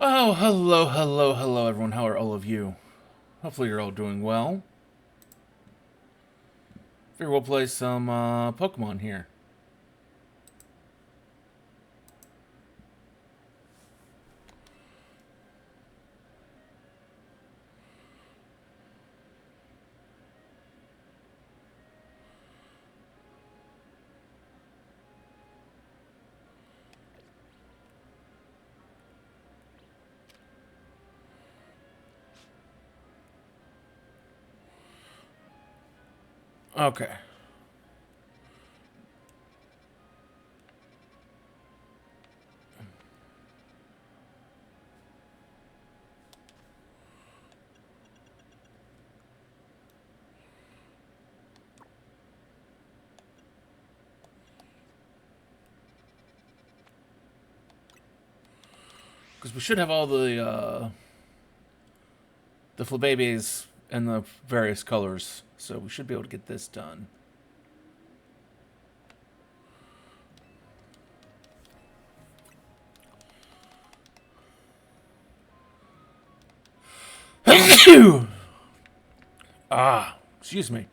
Oh, hello, everyone. How are all of you? Hopefully, you're all doing well. Figure we'll play some Pokemon here. Okay. Because we should have all the Flabébés in the various colors, so we should be able to get this done. Excuse me.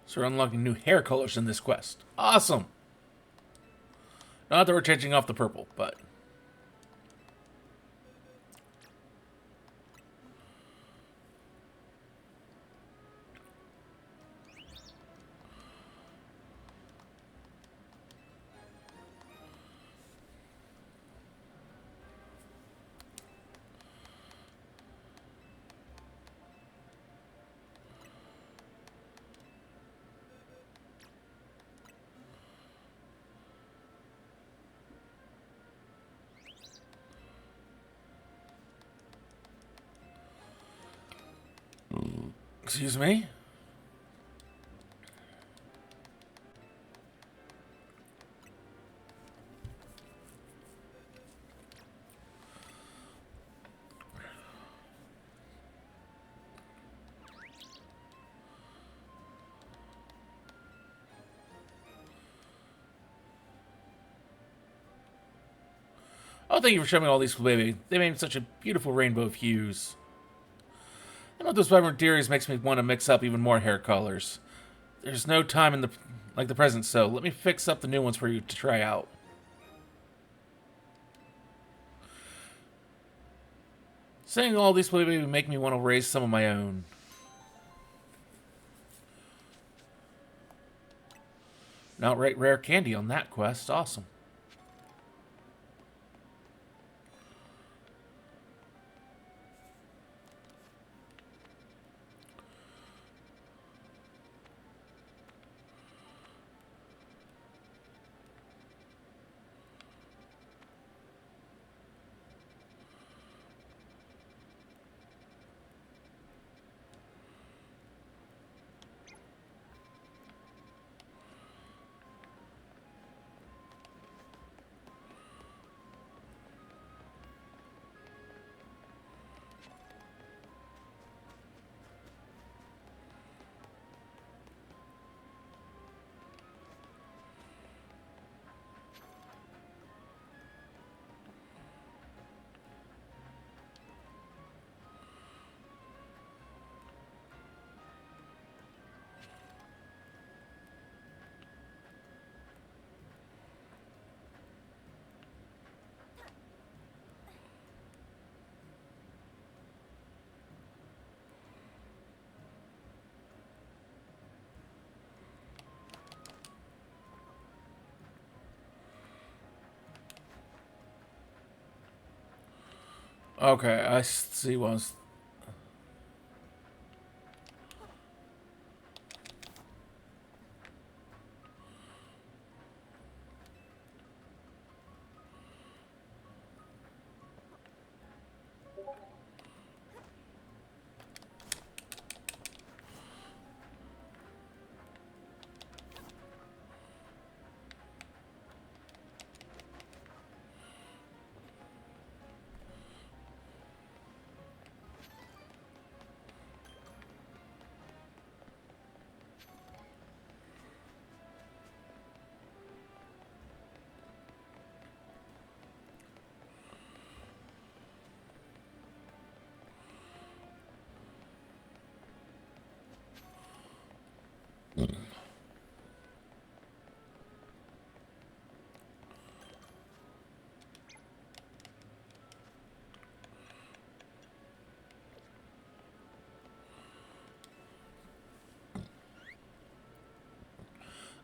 So we're unlocking new hair colors in this quest. Awesome. Not that we're changing off the purple, but excuse me. Oh, thank you for showing me all these Flabébé. They made such a beautiful rainbow of hues. I know those vibrant theories makes me want to mix up even more hair colors. There's no time in the present, so let me fix up the new ones for you to try out. Saying all these will make me want to raise some of my own. An outright rare candy on that quest. Awesome. Okay, I see what I was...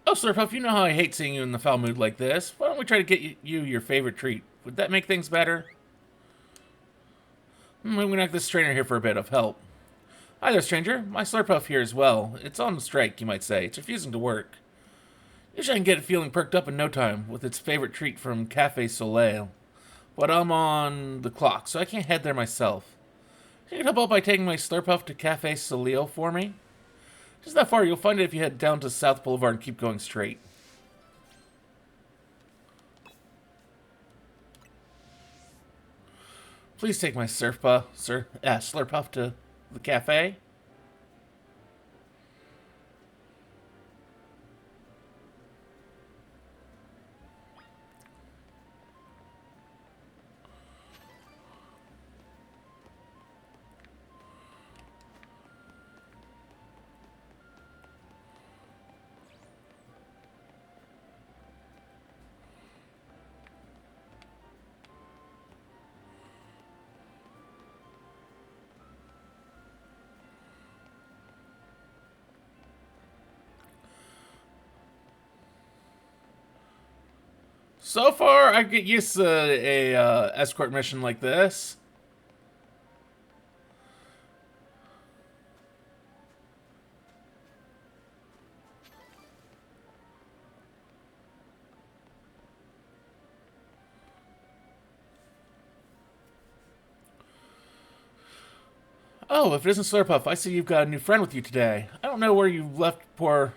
Oh, Slurpuff, you know how I hate seeing you in the foul mood like this. Why don't we try to get you your favorite treat? Would that make things better? Maybe we can knock this trainer here for a bit of help. Hi there, stranger. My Slurpuff here as well. It's on strike, you might say. It's refusing to work. Usually I can get it feeling perked up in no time with its favorite treat from Cafe Soleil. But I'm on the clock, so I can't head there myself. You can help out by taking my Slurpuff to Cafe Soleil for me? Just that far, you'll find it if you head down to South Boulevard and keep going straight. Please take my Slurpuff to the cafe. So far, I get used to a escort mission like this. Oh, if it isn't Slurpuff, I see you've got a new friend with you today. I don't know where you left poor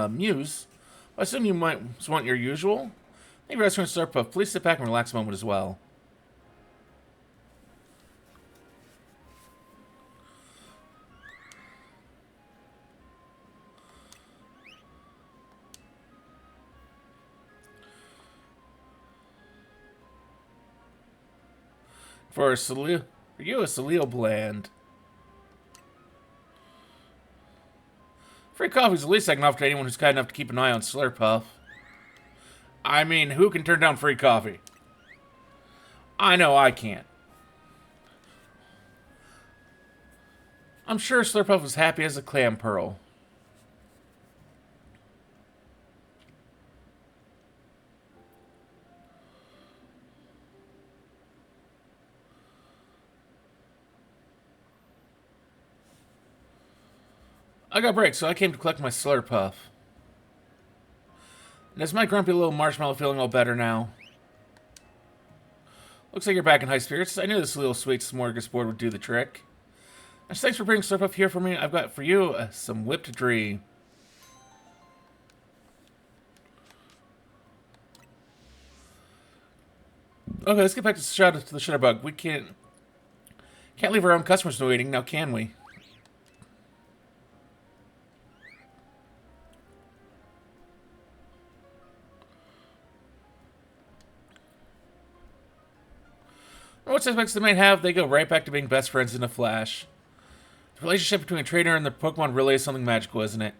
Muse. I assume you might want your usual. Thank you for rescuing Slurpuff. Please sit back and relax a moment as well. For you, a Celio Bland. Free coffee's the least I can offer to anyone who's kind enough to keep an eye on Slurpuff. I mean, who can turn down free coffee? I know I can't. I'm sure Slurpuff was happy as a clam pearl. I got a break, so I came to collect my Slurpuff. And is my grumpy little marshmallow feeling all better now? Looks like you're back in high spirits. I knew this little sweet smorgasbord would do the trick. And thanks for bringing Slurpuff here for me. I've got for you some whipped dream. Okay, let's get back to the Shutterbug. We can't leave our own customers waiting now, can we? What suspects they might have, they go right back to being best friends in a flash. The relationship between a trainer and their Pokemon really is something magical, isn't it?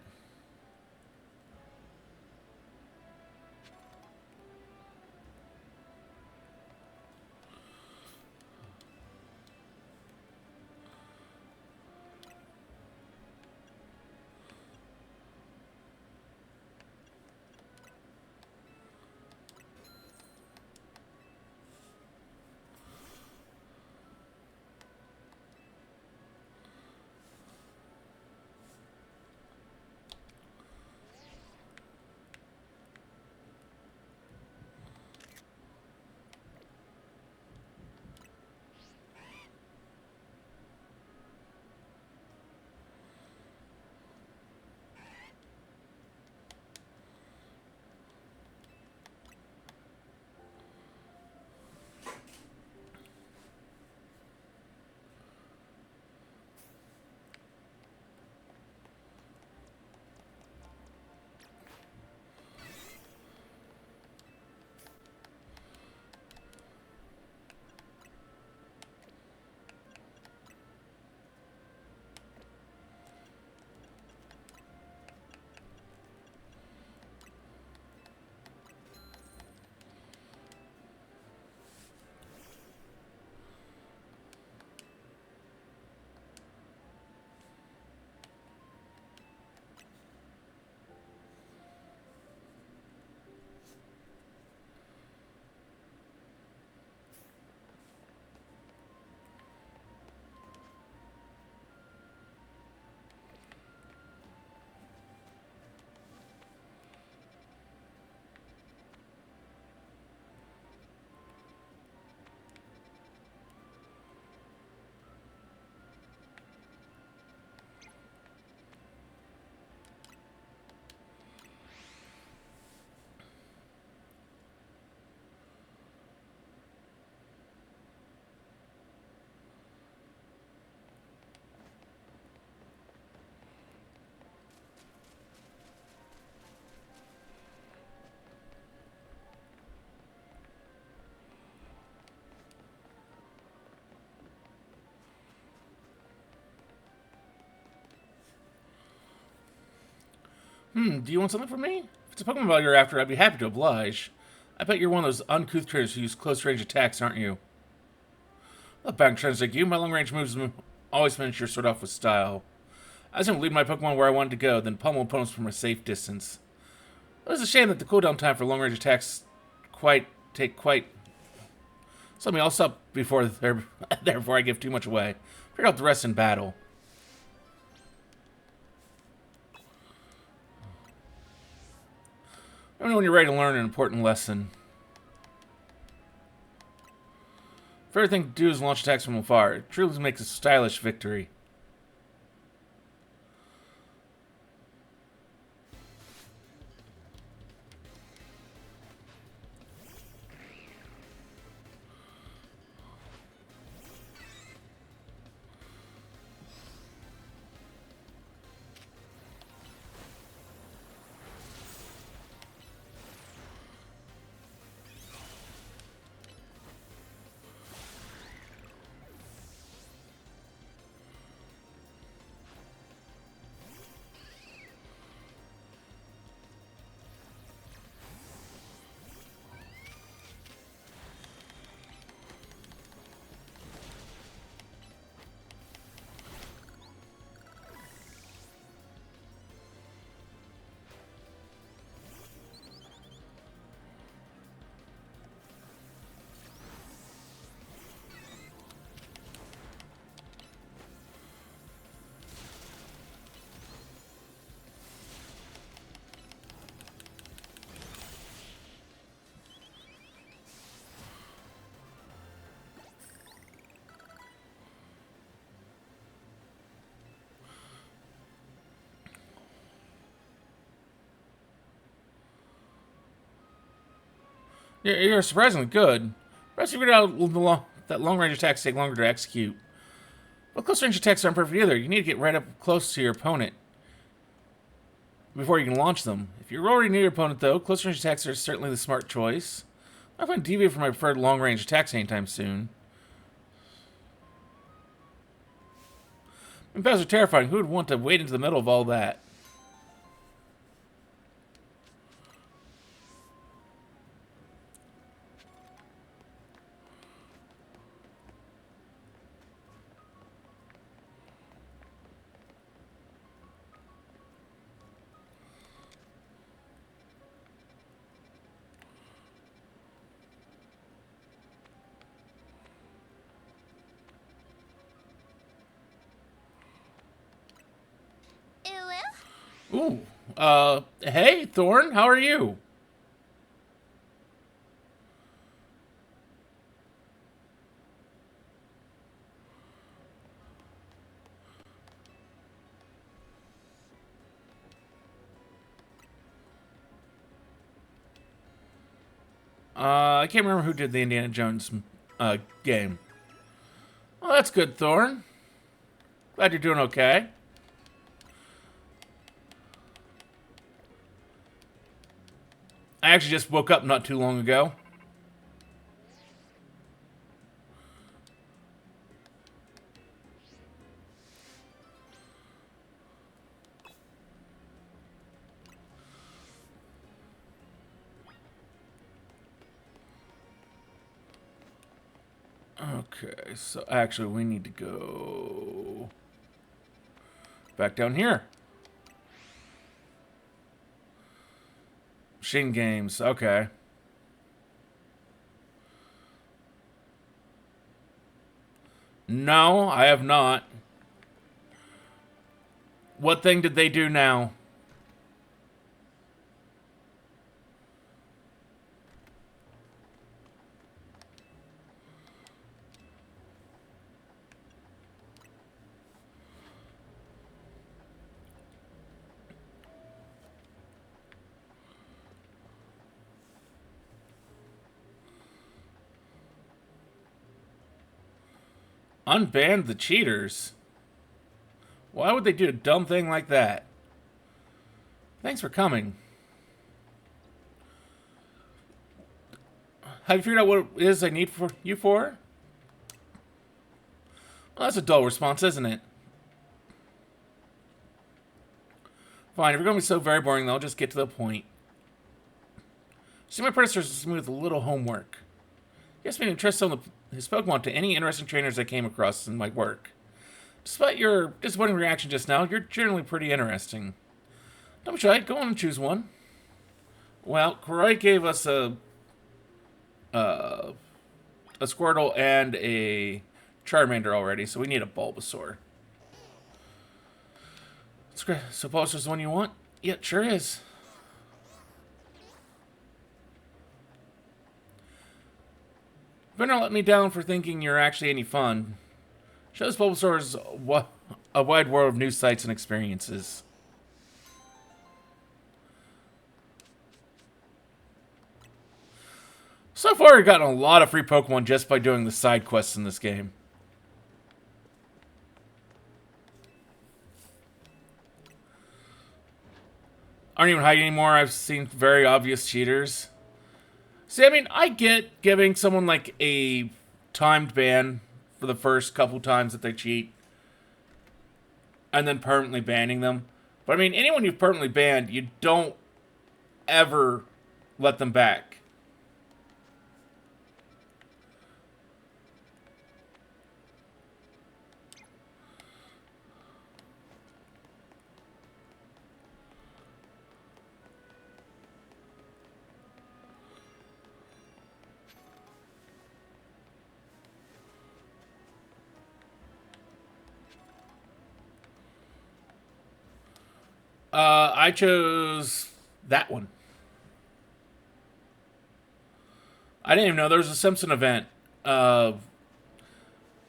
Do you want something from me? If it's a Pokemon ball you're after, I'd be happy to oblige. I bet you're one of those uncouth trainers who use close-range attacks, aren't you? Well, back trainers like you, my long-range moves always manage to sort off with style. I was going to lead my Pokemon where I wanted to go, then pummel opponents from a safe distance. It was a shame that the cooldown time for long-range attacks take quite... So I'll stop before I give too much away. Figure out the rest in battle. Let me know when you're ready to learn an important lesson. Favorite thing to do is launch attacks from afar. It truly makes a stylish victory. You're surprisingly good. Perhaps you figured out that long-range attacks take longer to execute. But close-range attacks aren't perfect either. You need to get right up close to your opponent before you can launch them. If you're already near your opponent, though, close-range attacks are certainly the smart choice. I'm not going to deviate from my preferred long-range attacks anytime soon. Impels are terrifying. Who would want to wade into the middle of all that? Ooh, hey, Thorn, how are you? I can't remember who did the Indiana Jones, game. Well, that's good, Thorn. Glad you're doing okay. I actually just woke up not too long ago. Okay, so actually we need to go back down here. Machine games, okay. No, I have not. What thing did they do now? Unbanned the cheaters. Why would they do a dumb thing like that? Thanks for coming. Have you figured out what it is I need for you for? Well, that's a dull response, isn't it? Fine, if you're going to be so very boring, then I'll just get to the point. See, my predecessors me with a little homework. He asked me to entrust some of his Pokemon to any interesting trainers I came across in my work. Despite your disappointing reaction just now, you're generally pretty interesting. Don't be shy, go on and choose one. Well, Karai gave us a Squirtle and a Charmander already, so we need a Bulbasaur. So Bulbasaur's the one you want? Yeah, it sure is. Better not let me down for thinking you're actually any fun. Show this Bulbasaur's a wide world of new sights and experiences. So far, we've gotten a lot of free Pokemon just by doing the side quests in this game. Aren't even hiding anymore. I've seen very obvious cheaters. See, I mean, I get giving someone like a timed ban for the first couple times that they cheat and then permanently banning them. But I mean, anyone you've permanently banned, you don't ever let them back. I chose that one. I didn't even know there was a Simpson event. No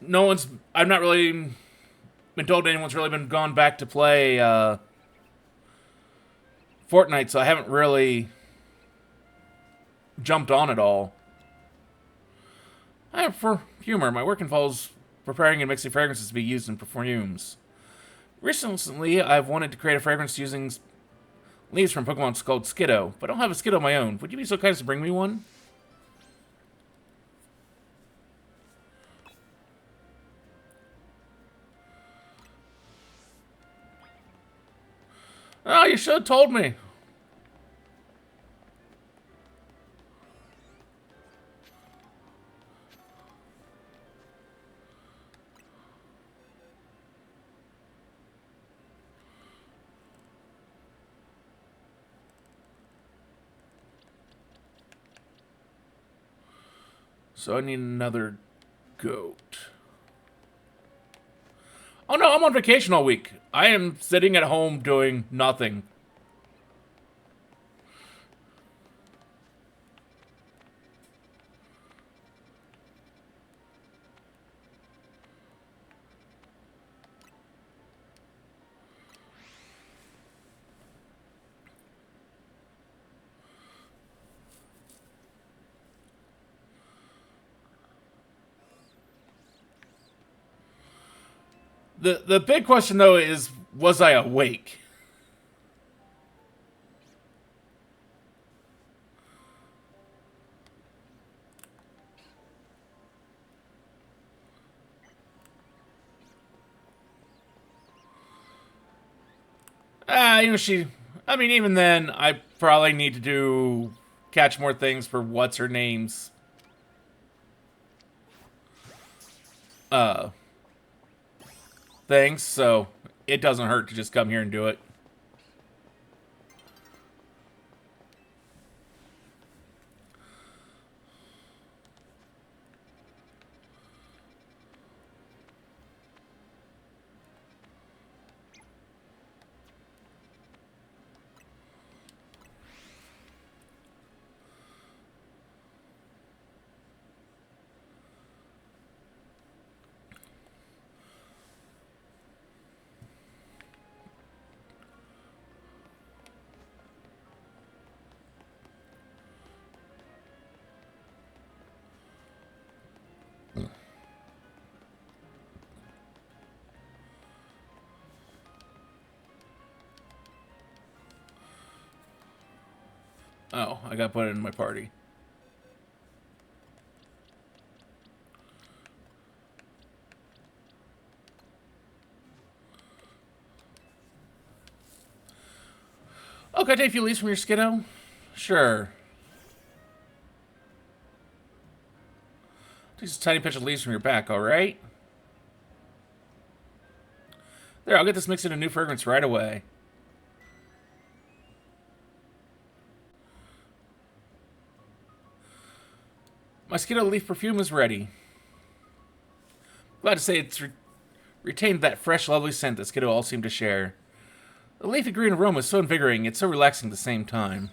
one's... I've not really been told anyone's really been gone back to play Fortnite, so I haven't really jumped on it all. I have for humor. My work involves preparing and mixing fragrances to be used in perfumes. Recently, I've wanted to create a fragrance using leaves from Pokemon called Skiddo, but I don't have a Skiddo of my own. Would you be so kind as to bring me one? Oh, you should have told me. So I need another goat. Oh no, I'm on vacation all week. I am sitting at home doing nothing. The big question though is, was I awake? I mean, even then, I probably need to catch more things for what's her name's things, so it doesn't hurt to just come here and do it. Oh, I gotta put it in my party. Oh, can I take a few leaves from your Skiddo? Sure. Take just a tiny pinch of leaves from your back, alright? There, I'll get this mixed into a new fragrance right away. My Skiddo leaf perfume is ready. Glad to say it's retained that fresh, lovely scent that Skiddo all seem to share. The leafy green aroma is so invigorating, it's so relaxing at the same time.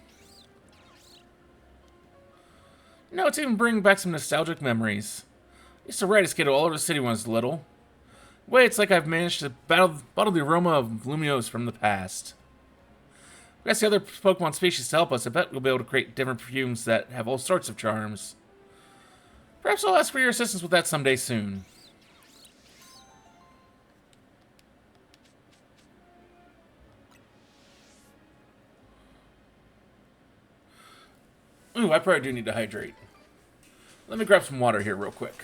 No, it's even bringing back some nostalgic memories. I used to ride a Skiddo all over the city when I was little. Wait, it's like I've managed to bottle the aroma of Lumiose from the past. If we ask the other Pokemon species to help us, I bet we'll be able to create different perfumes that have all sorts of charms. Perhaps I'll ask for your assistance with that someday soon. Ooh, I probably do need to hydrate. Let me grab some water here real quick.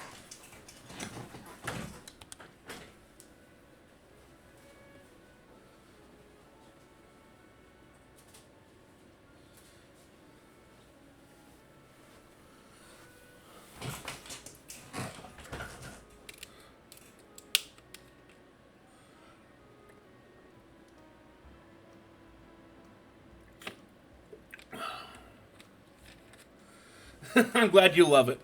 I'm glad you love it.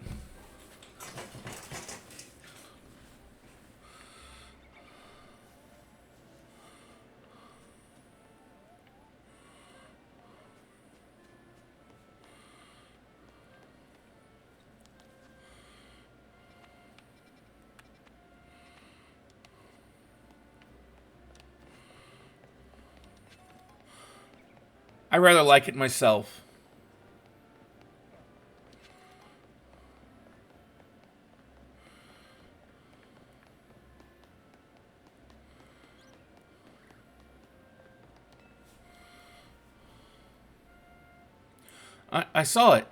I rather like it myself. I saw it.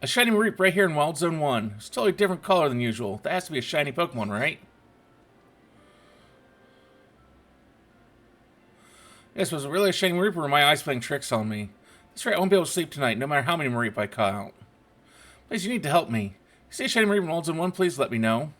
A shiny Mareep right here in Wild Zone 1. It's a totally different color than usual. That has to be a shiny Pokemon, right? Yes, was it really a shiny Mareep or were my eyes playing tricks on me? That's right, I won't be able to sleep tonight, no matter how many Mareep I caught out. Please, you need to help me. If you see a shiny Mareep in Wild Zone 1, please let me know.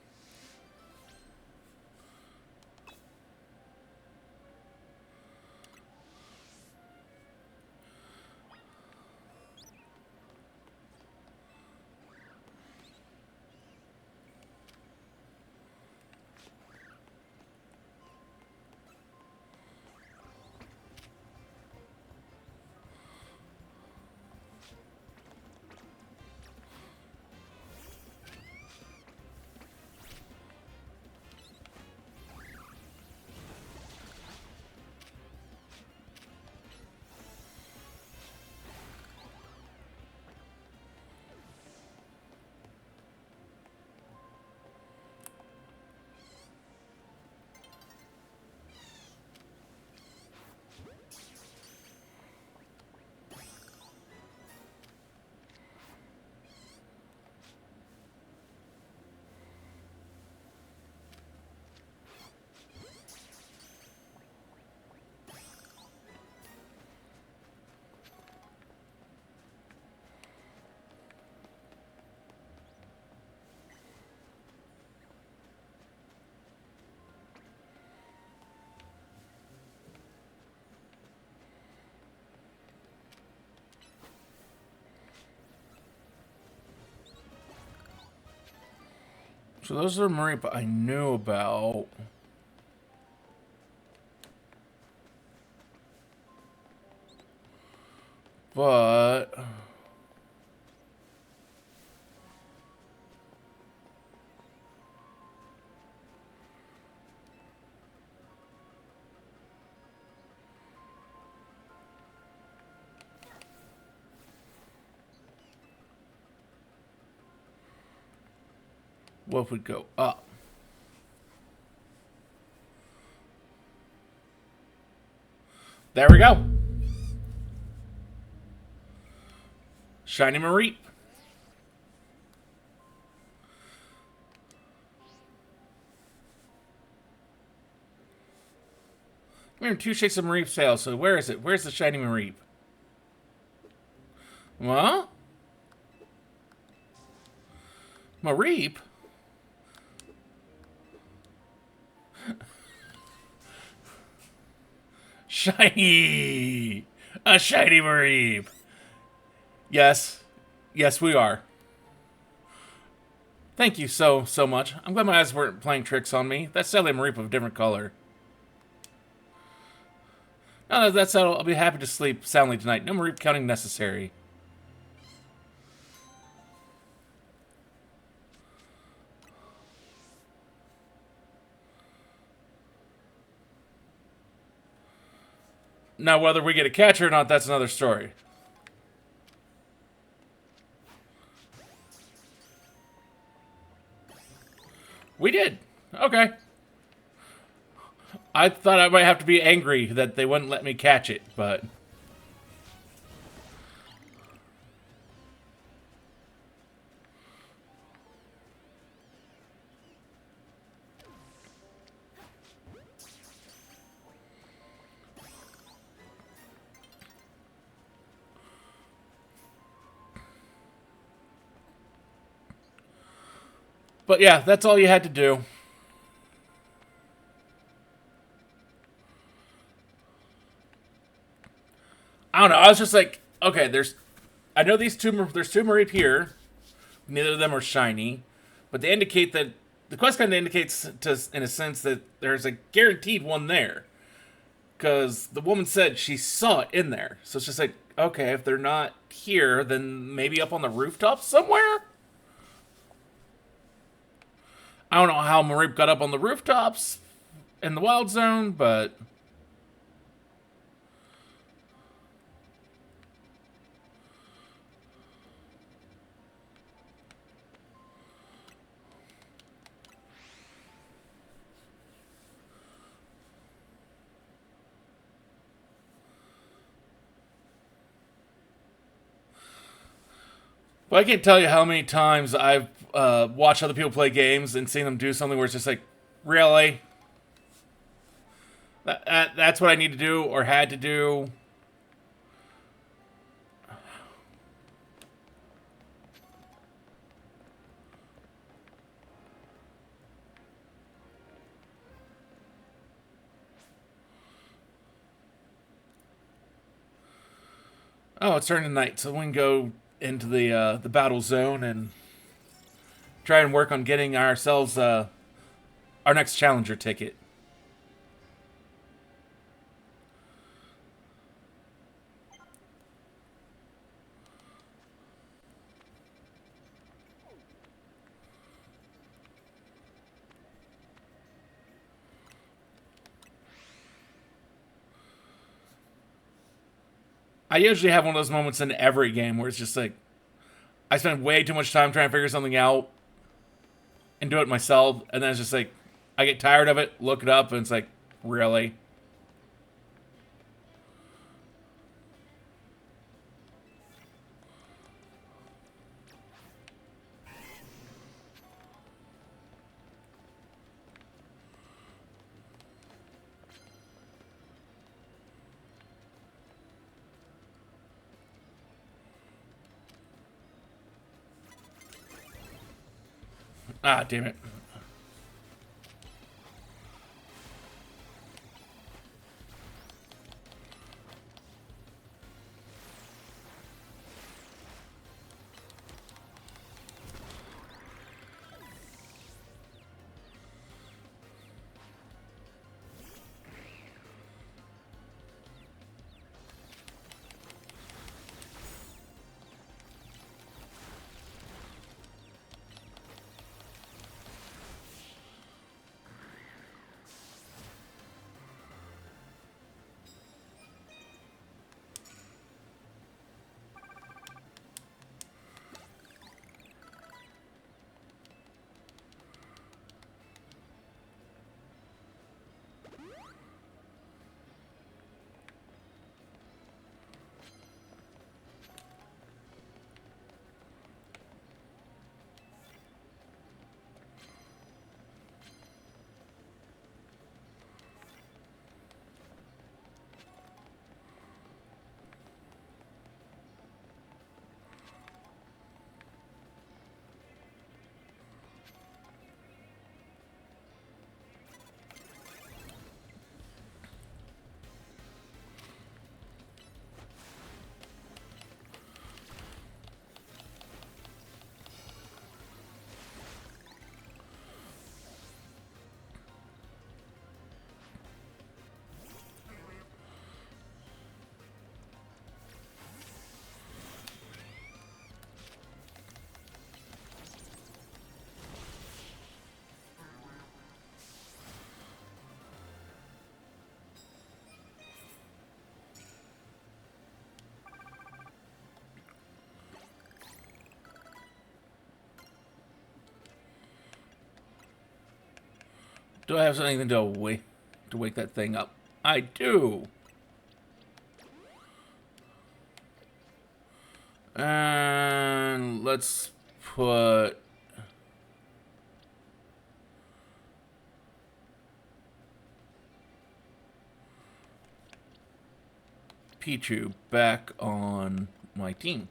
So those are Mareep I knew about. But what would go up? There we go. Shiny Mareep. We're in two shakes of Mareep sale, so where is it? Where's the shiny Mareep? What? Mareep? Shiny! A shiny Mareep! Yes. Yes, we are. Thank you so much. I'm glad my eyes weren't playing tricks on me. That's sadly a Mareep of a different color. Now that that's settled, I'll be happy to sleep soundly tonight. No Mareep counting necessary. Now, whether we get a catch or not, that's another story. We did. Okay. I thought I might have to be angry that they wouldn't let me catch it, but... But yeah, that's all you had to do. I don't know. I was just like, okay, I know there's two Mareep here. Neither of them are shiny, but they indicate that the quest kind of indicates, to, in a sense, that there's a guaranteed one there, because the woman said she saw it in there. So it's just like, okay, if they're not here, then maybe up on the rooftop somewhere. I don't know how Mareep got up on the rooftops in the wild zone, but... But I can't tell you how many times I've watched other people play games and seen them do something where it's just like, really? That's what I need to do or had to do. Oh, it's turning night, so we can go into the battle zone and try and work on getting ourselves our next challenger ticket. I usually have one of those moments in every game where it's just like, I spend way too much time trying to figure something out and do it myself, and then it's just like, I get tired of it, look it up, and it's like, really? Ah, damn it. Do I have something to wake that thing up? I do. And let's put Pichu back on my team.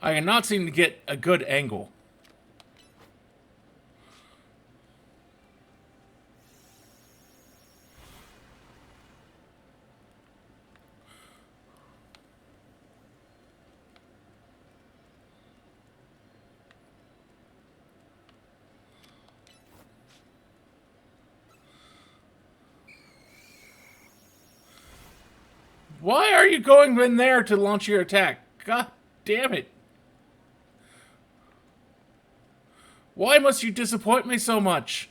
I cannot seem to get a good angle. Why are you going in there to launch your attack? God damn it. Why must you disappoint me so much?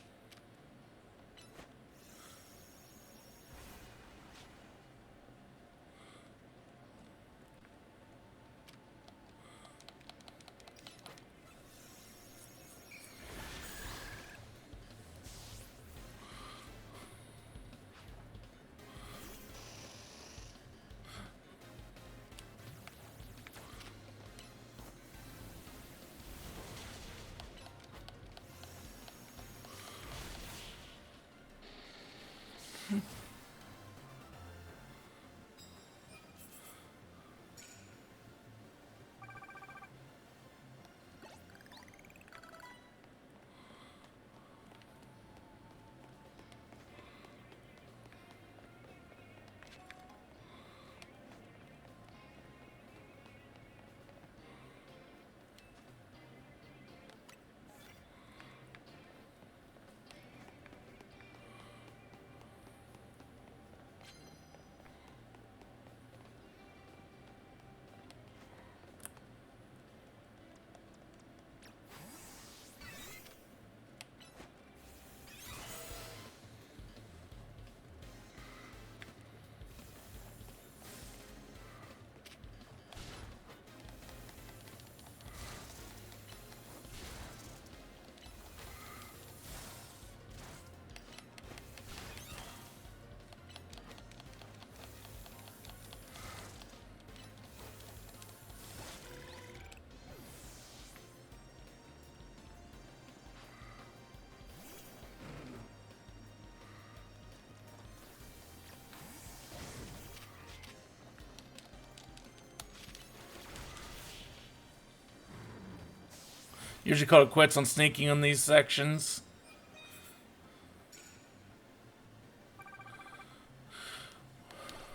Usually call it quits on sneaking on these sections.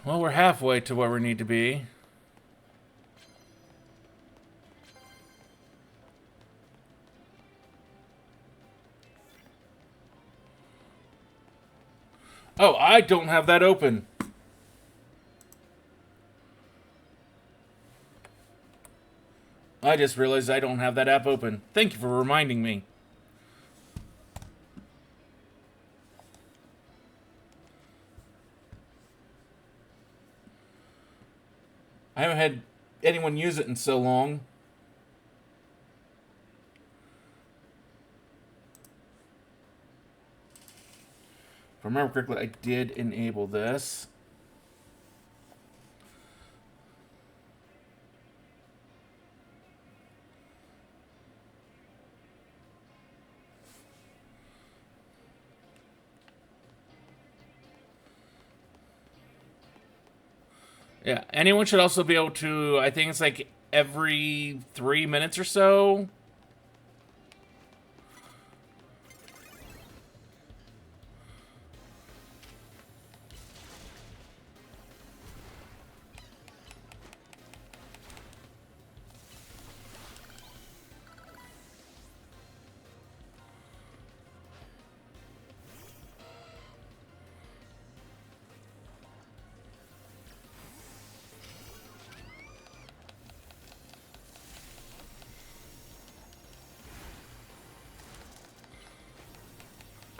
Well, we're halfway to where we need to be. Oh, I don't have that open. I just realized I don't have that app open. Thank you for reminding me. I haven't had anyone use it in so long. If I remember correctly, I did enable this. Yeah, anyone should also be able to, I think it's like every 3 minutes or so.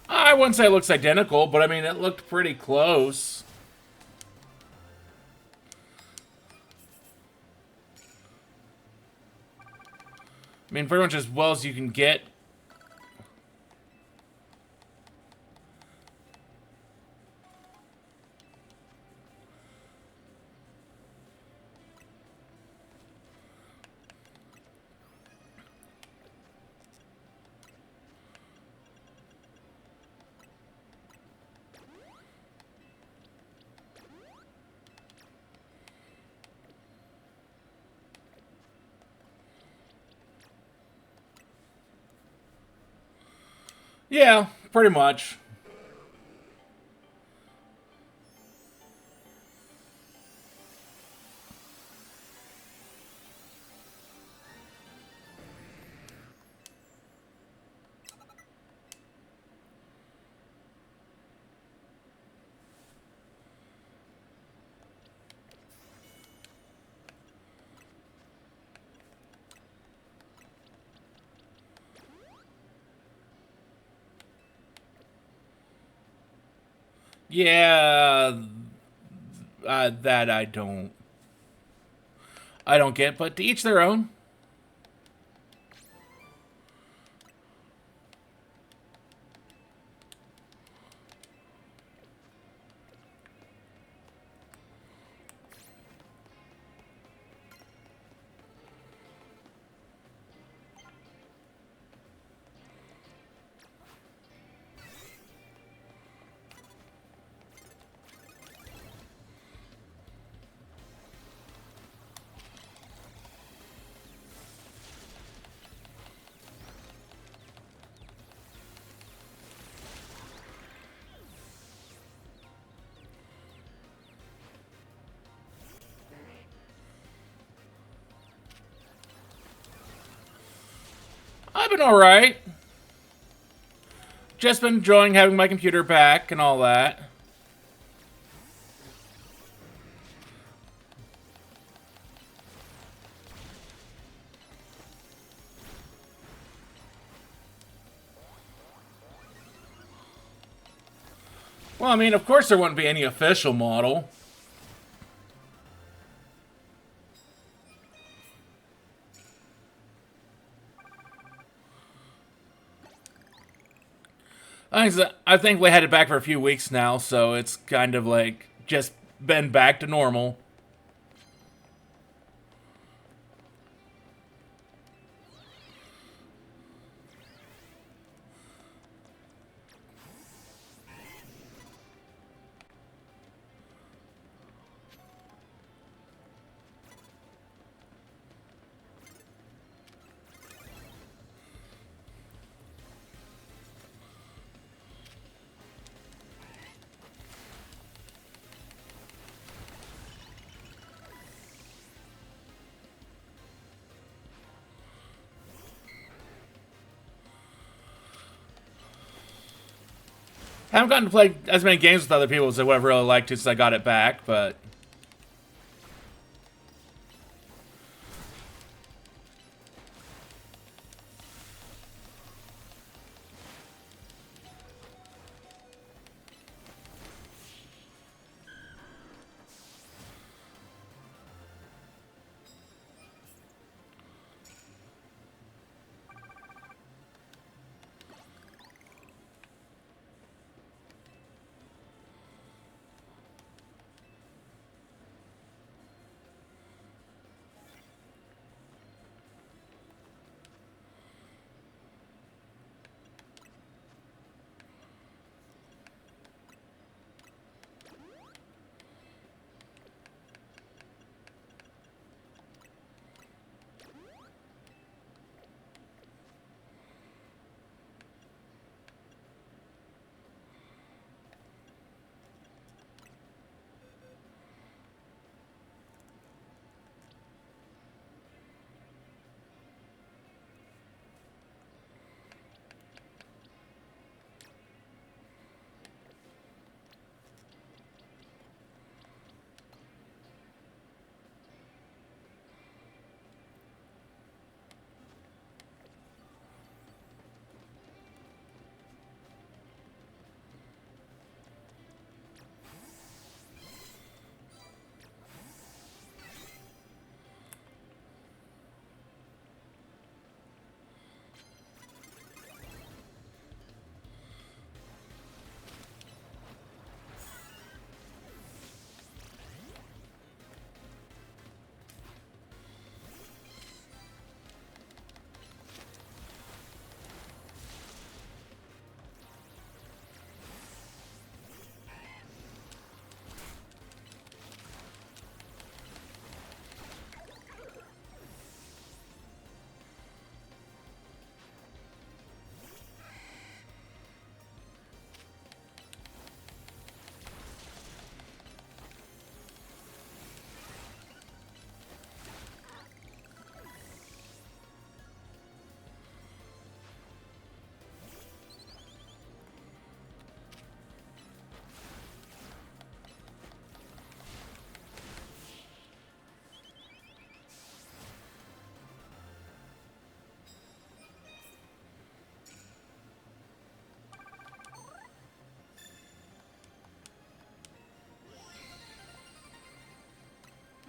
I wouldn't say it looks identical, but I mean, it looked pretty close. I mean, pretty much as well as you can get. Yeah, pretty much. Yeah, that I don't get, but to each their own. I've been alright. Just been enjoying having my computer back and all that. Well, I mean, of course there wouldn't be any official model. I think we had it back for a few weeks now, so it's kind of like just been back to normal. Haven't gotten to play as many games with other people as I would have really liked to since I got it back, but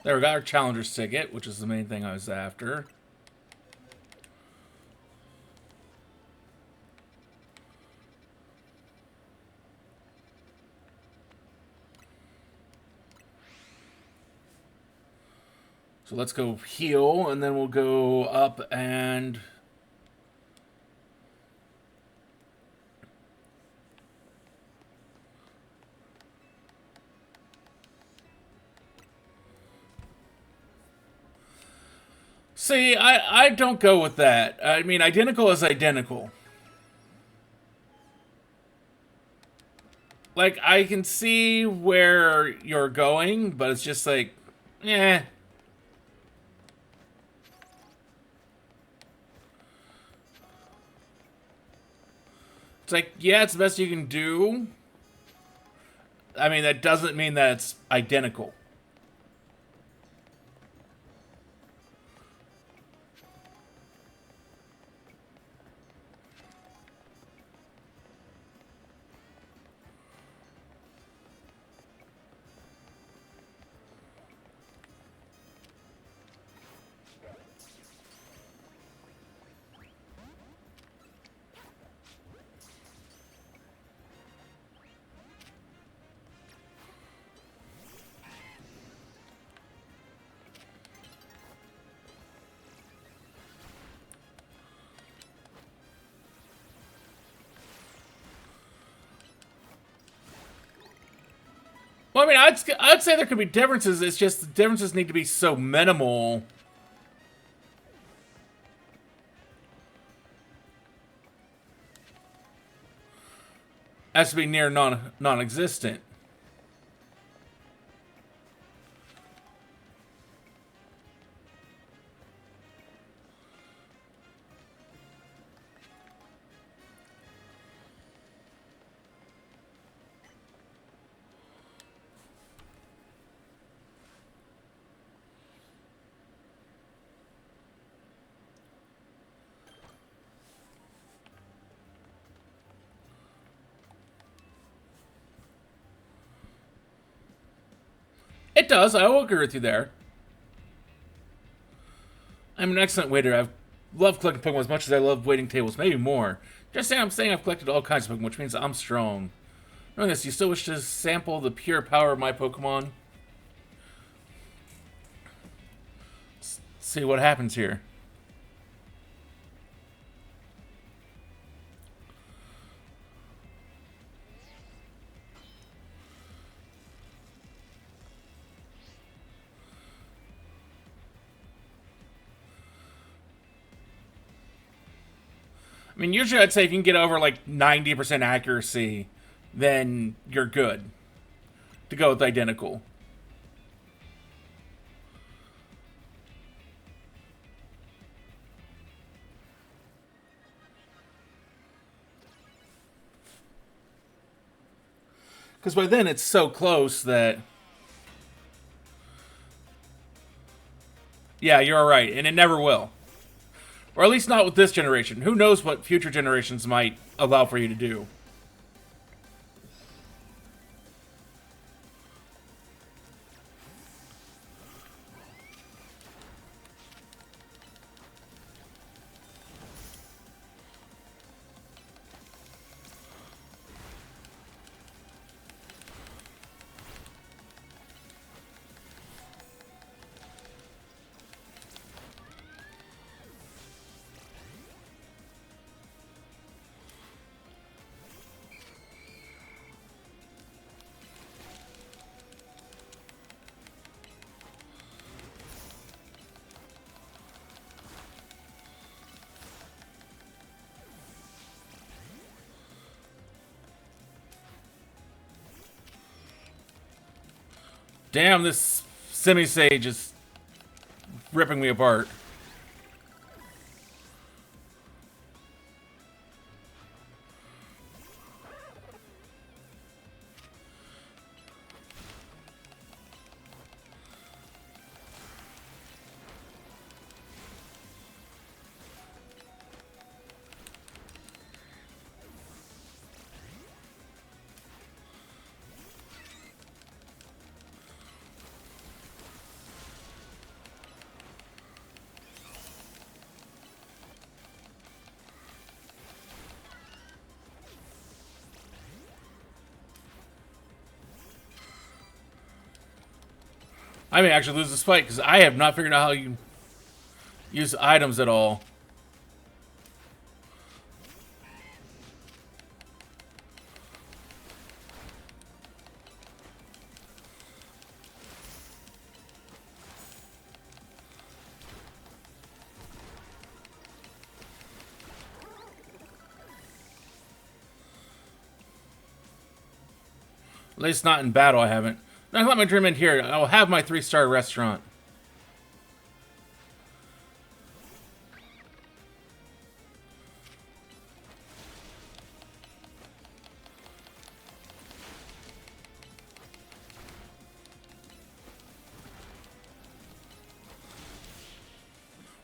There, we got our Challenger's ticket, which is the main thing I was after. So let's go heal, and then we'll go up and... See, I don't go with that. I mean, identical is identical. Like, I can see where you're going, but it's just like, eh. It's like, yeah, it's the best you can do. I mean, that doesn't mean that it's identical. Well, I mean, I'd say there could be differences. It's just the differences need to be so minimal. As to be near non-existent. It does. I will agree with you there. I'm an excellent waiter. I've loved collecting Pokemon as much as I love waiting tables, maybe more. Just saying, I'm saying I've collected all kinds of Pokemon, which means I'm strong. Knowing this, you still wish to sample the pure power of my Pokemon? Let's see what happens here. I mean, usually I'd say if you can get over like 90% accuracy, then you're good to go with identical. Because by then it's so close that... Yeah, you're right, and it never will. Or at least not with this generation. Who knows what future generations might allow for you to do. Damn, this semi-sage is ripping me apart. I may actually lose this fight because I have not figured out how you use items at all. At least not in battle, I haven't. Now, let my dream end here. I will have my 3-star restaurant.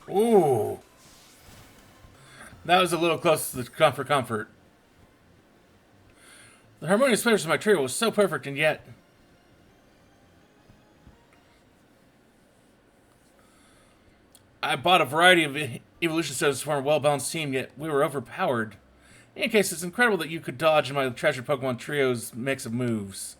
Ooh. That was a little close to the comfort. The harmonious flavors of my trio was so perfect, and yet... I bought a variety of evolution sodas to form a well-balanced team, yet we were overpowered. In any case, it's incredible that you could dodge in my treasured Pokemon trio's mix of moves.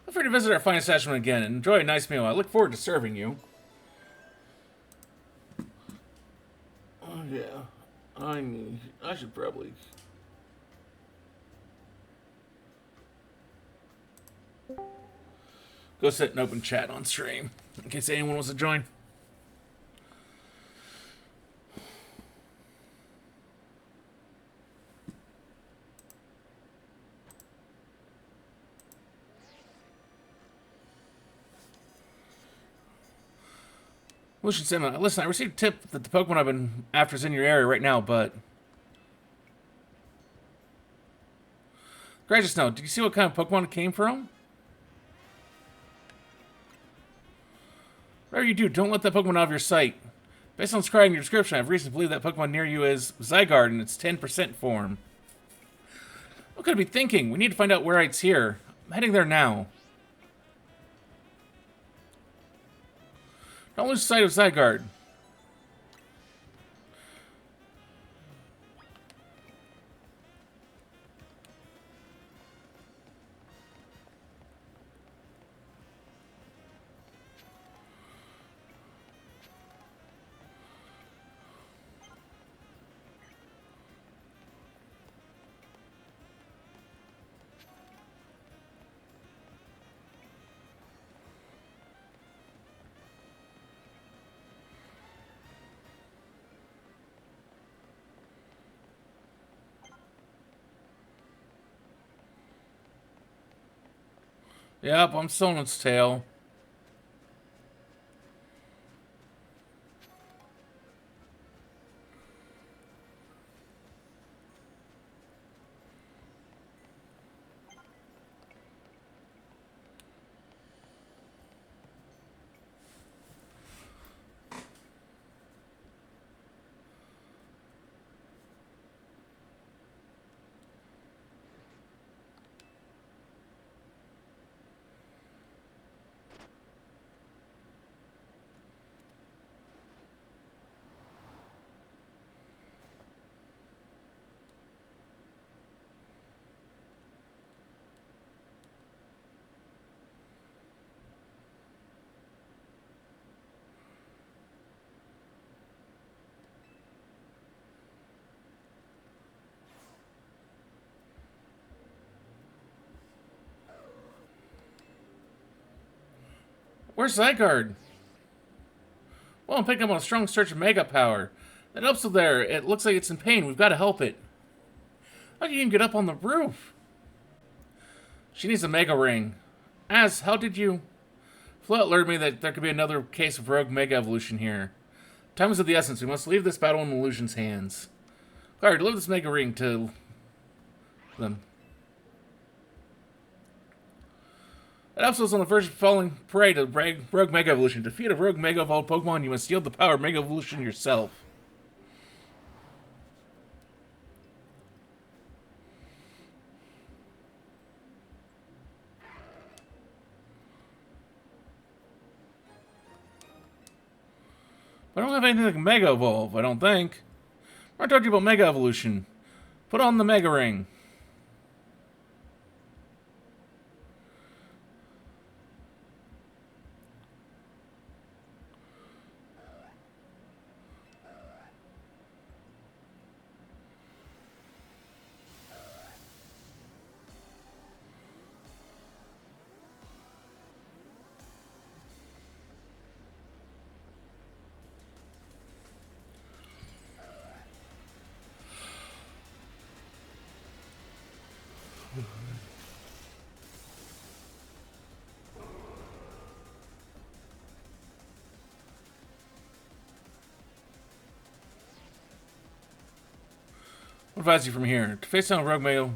Feel free to visit our fine establishment again and enjoy a nice meal. I look forward to serving you. Oh, yeah. I should probably... go sit and open chat on stream, in case anyone wants to join. Listen, I received a tip that the Pokemon I've been after is in your area right now, but... Gracious note, did you see what kind of Pokemon it came from? Whatever you do, don't let that Pokemon out of your sight. Based on describing your description, I have reason to believe that Pokemon near you is Zygarde in its 10% form. What could I be thinking? We need to find out where it's here. I'm heading there now. Don't lose sight of Zygarde. Yep, I'm still on its tail. Where's Zygarde? Well, I'm picking up on a strong surge of Mega Power. That Upsel there, it looks like it's in pain. We've got to help it. How can you even get up on the roof? She needs a Mega Ring. How did you... Float alerted me that there could be another case of rogue Mega Evolution here. Time is of the essence. We must leave this battle in Illusion's hands. Clary, deliver this Mega Ring to them. That Upsel's on the verge of falling prey to rogue Mega Evolution. To defeat a rogue Mega Evolved Pokemon, you must yield the power of Mega Evolution yourself. I don't have anything like Mega Evolve, I don't think. I told you about Mega Evolution. Put on the Mega Ring. What advise you from here? To face down a rogue male.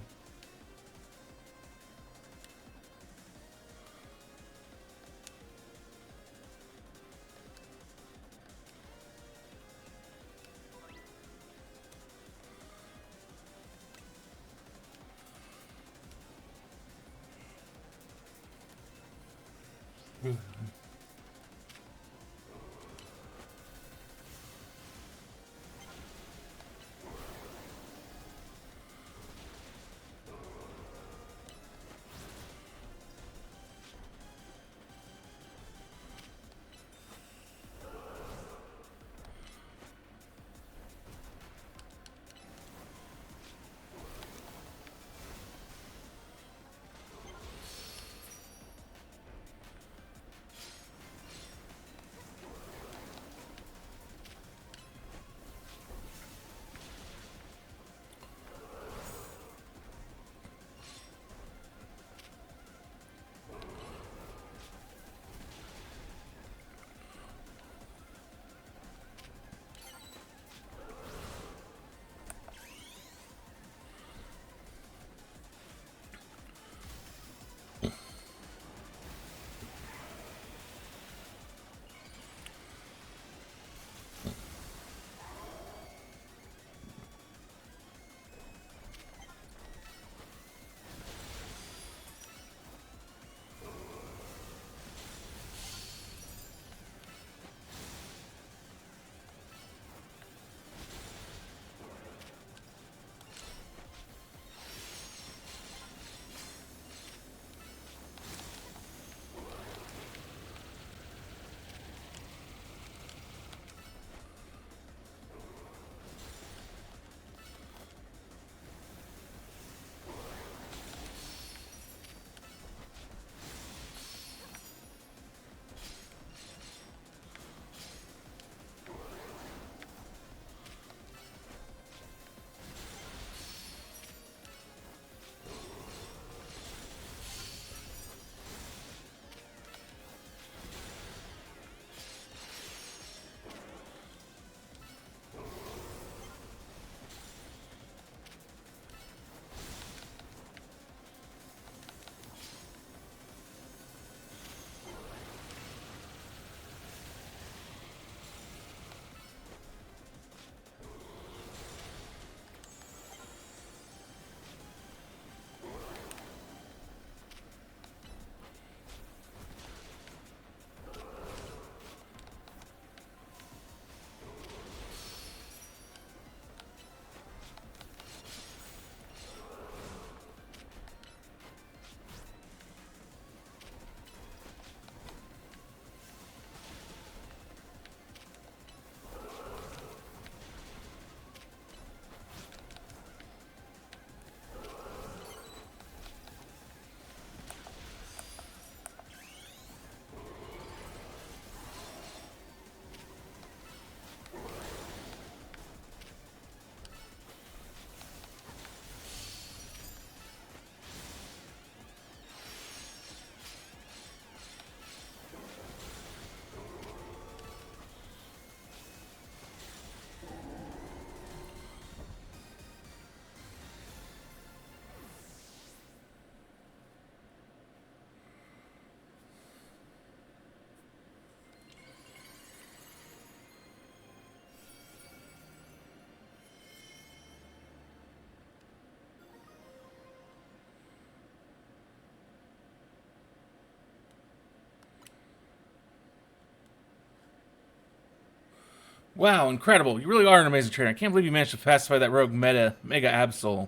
Wow, incredible. You really are an amazing trainer. I can't believe you managed to pacify that rogue Mega Absol. Do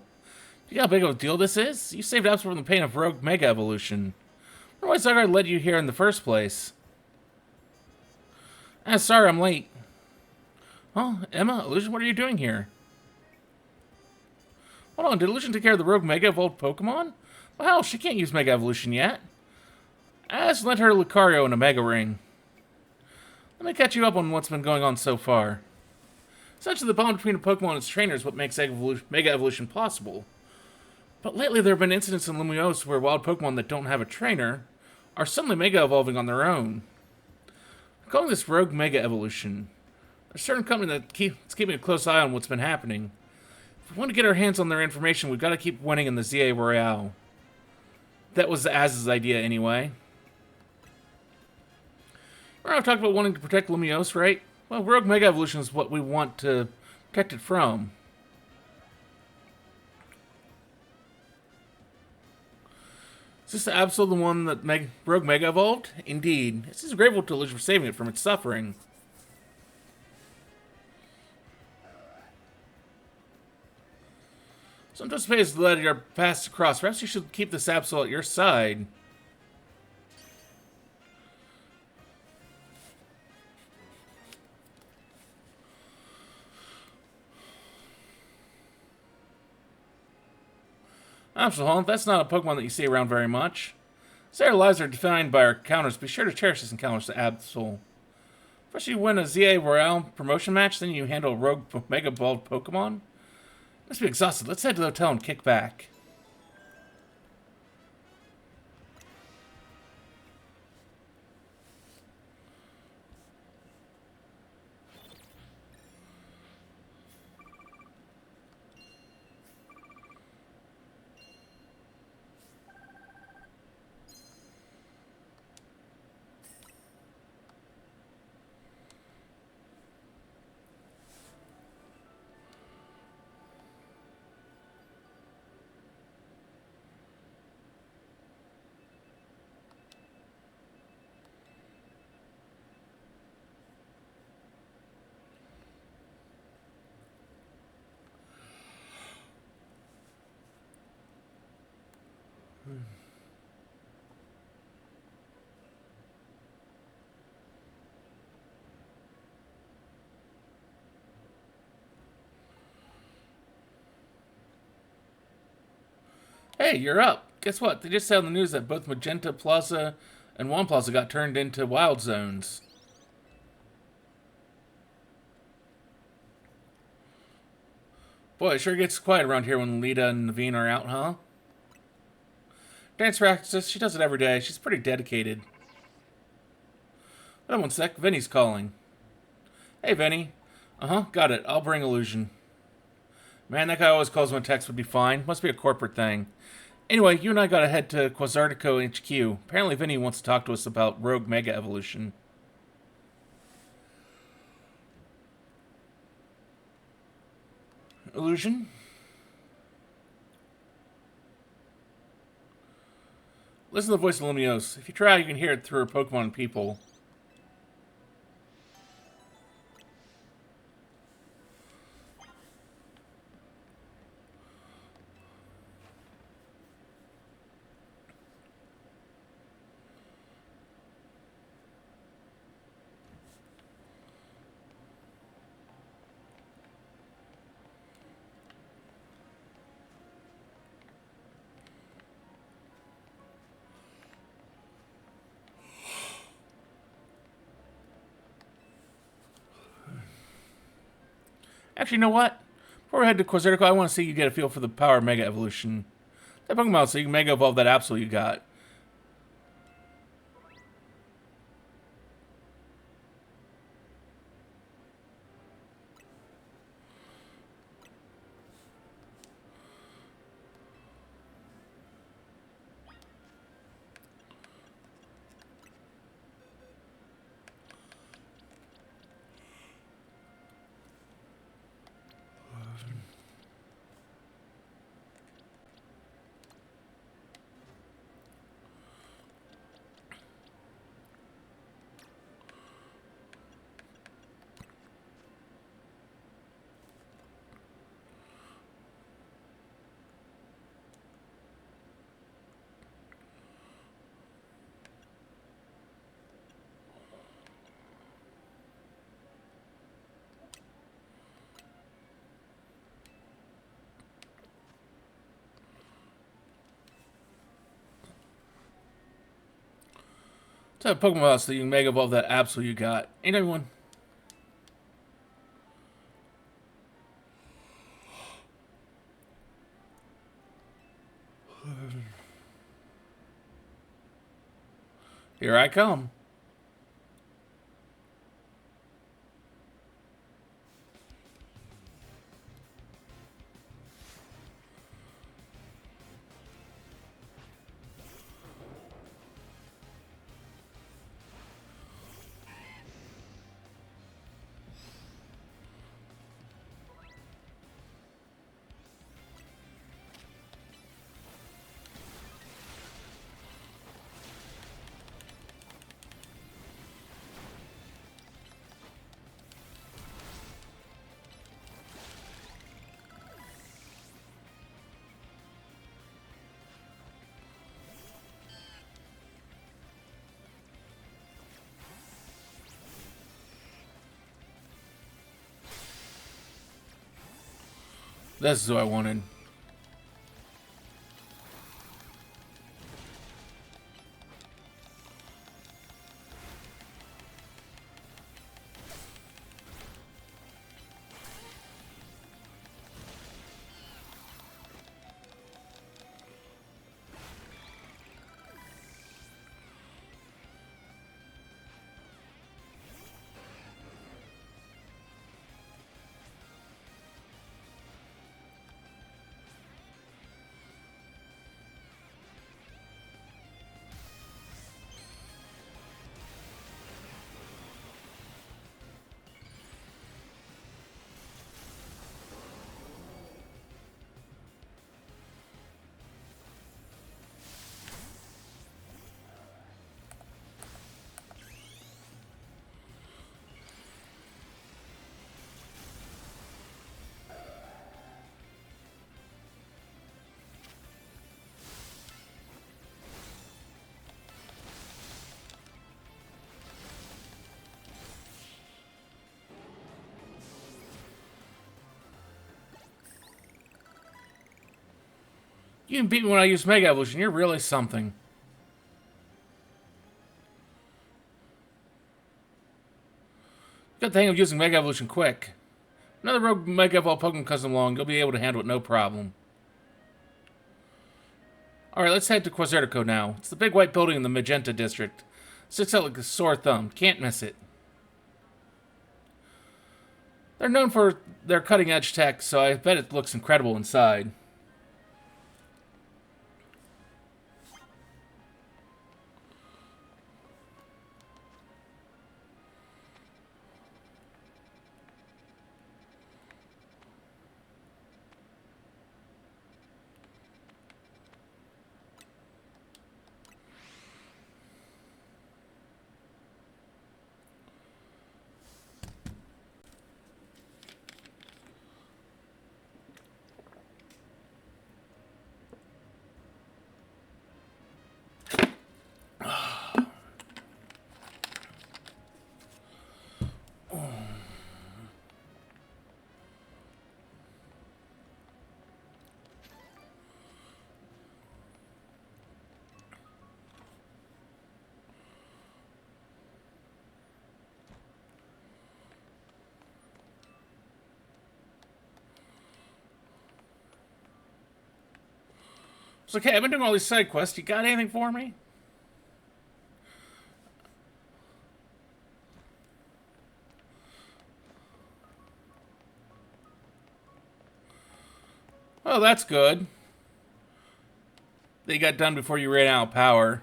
you know how big of a deal this is? You saved Absol from the pain of rogue Mega Evolution. I wonder why Zygarde led you here in the first place. Sorry I'm late. Oh, Emma, Illusion, what are you doing here? Hold on, did Illusion take care of the rogue Mega Evolved Pokemon? Well, hell, she can't use Mega Evolution yet. I just lent her Lucario and a Mega Ring. Let me catch you up on what's been going on so far. Essentially, the bond between a Pokemon and its trainer is what makes Mega Evolution possible. But lately, there have been incidents in Lumiose where wild Pokemon that don't have a trainer are suddenly Mega Evolving on their own. I'm calling this Rogue Mega Evolution. There's a certain company that's keeping a close eye on what's been happening. If we want to get our hands on their information, we've got to keep winning in the ZA Royale. That was Az's idea anyway. Remember I talked about wanting to protect Lumiose, right? Well, Rogue Mega Evolution is what we want to protect it from. Is this Absol the one that Rogue Mega evolved? Indeed. This is grateful to Illusion for saving it from its suffering. So anticipated that you're passed across. Perhaps you should keep this Absol at your side. Absol, that's not a Pokemon that you see around very much. Since our lives are defined by our encounters, be sure to cherish this encounter to Absol. First you win a ZA Royale promotion match, then you handle a rogue Mega Evolved Pokemon. You must be exhausted. Let's head to the hotel and kick back. Hey, you're up. Guess what? They just said on the news that both Magenta Plaza and Juan Plaza got turned into wild zones. Boy, it sure gets quiet around here when Lita and Naveen are out, huh? Dance practice, she does it every day. She's pretty dedicated. Hold on one sec, Vinny's calling. Hey, Vinny. Uh-huh, got it. I'll bring Illusion. Man, that guy always calls when a text would be fine. Must be a corporate thing. Anyway, you and I gotta head to Quasartico HQ. Apparently Vinny wants to talk to us about Rogue Mega Evolution. Illusion? Listen to the voice of Lumiose. If you try, you can hear it through her Pokemon and people. Actually, you know what? Before we head to Quasartico, I want to see you get a feel for the power of Mega Evolution. That Pokemon so you can Mega Evolve that Absol you got. To Pokemon House so you can Mega Evolve that Absol you got. Ain't everyone? Here I come. This is what I wanted. You can beat me when I use Mega Evolution. You're really something. Got the hang of using Mega Evolution quick. Another rogue Mega Evolve Pokemon comes along, you'll be able to handle it no problem. Alright, let's head to Quasartico now. It's the big white building in the Magenta District. Sticks out like a sore thumb. Can't miss it. They're known for their cutting-edge tech, so I bet it looks incredible inside. It's okay, I've been doing all these side quests. You got anything for me? Oh, that's good. They got done before you ran out of power.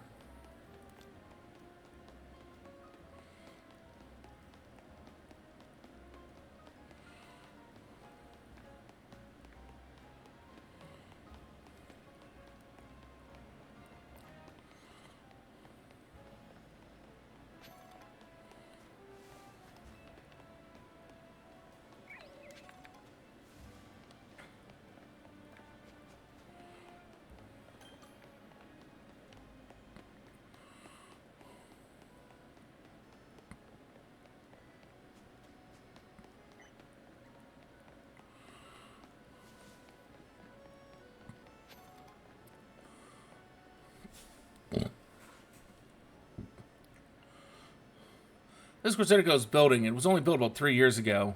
This Quizzica's building, it was only built about 3 years ago.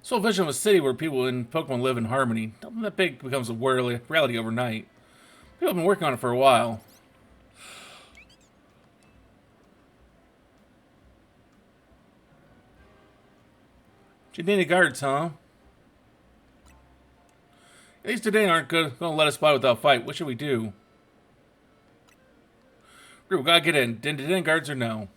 This whole vision of a city where people in Pokemon live in harmony. Nothing that big becomes a reality overnight. People have been working on it for a while. You need any guards, huh? These today aren't going to let us by without a fight. What should we do? We gotta get in. Did any guards or no?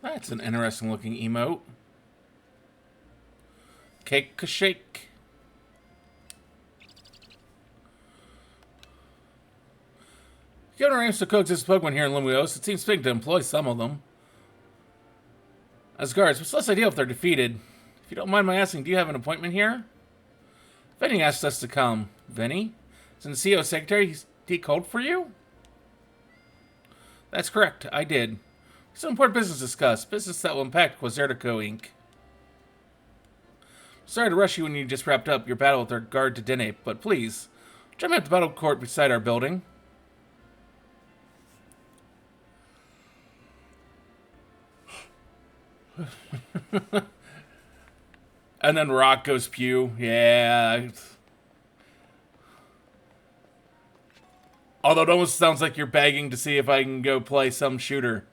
That's an interesting looking emote. Cake a shake. You haven't arranged to coexist Pokemon here in Lumiose. It seems fitting to employ some of them as guards, but it's less ideal if they're defeated. If you don't mind my asking, do you have an appointment here? Vinny asked us to come. Vinny? Isn't the CEO secretary he called for you? That's correct, I did. Some important business to discuss. Business that will impact Quizzica Inc. Sorry to rush you when you just wrapped up your battle with our guard to Dene, but please, join me at the battle court beside our building. And then Rock goes pew. Yeah. Although it almost sounds like you're begging to see if I can go play some shooter.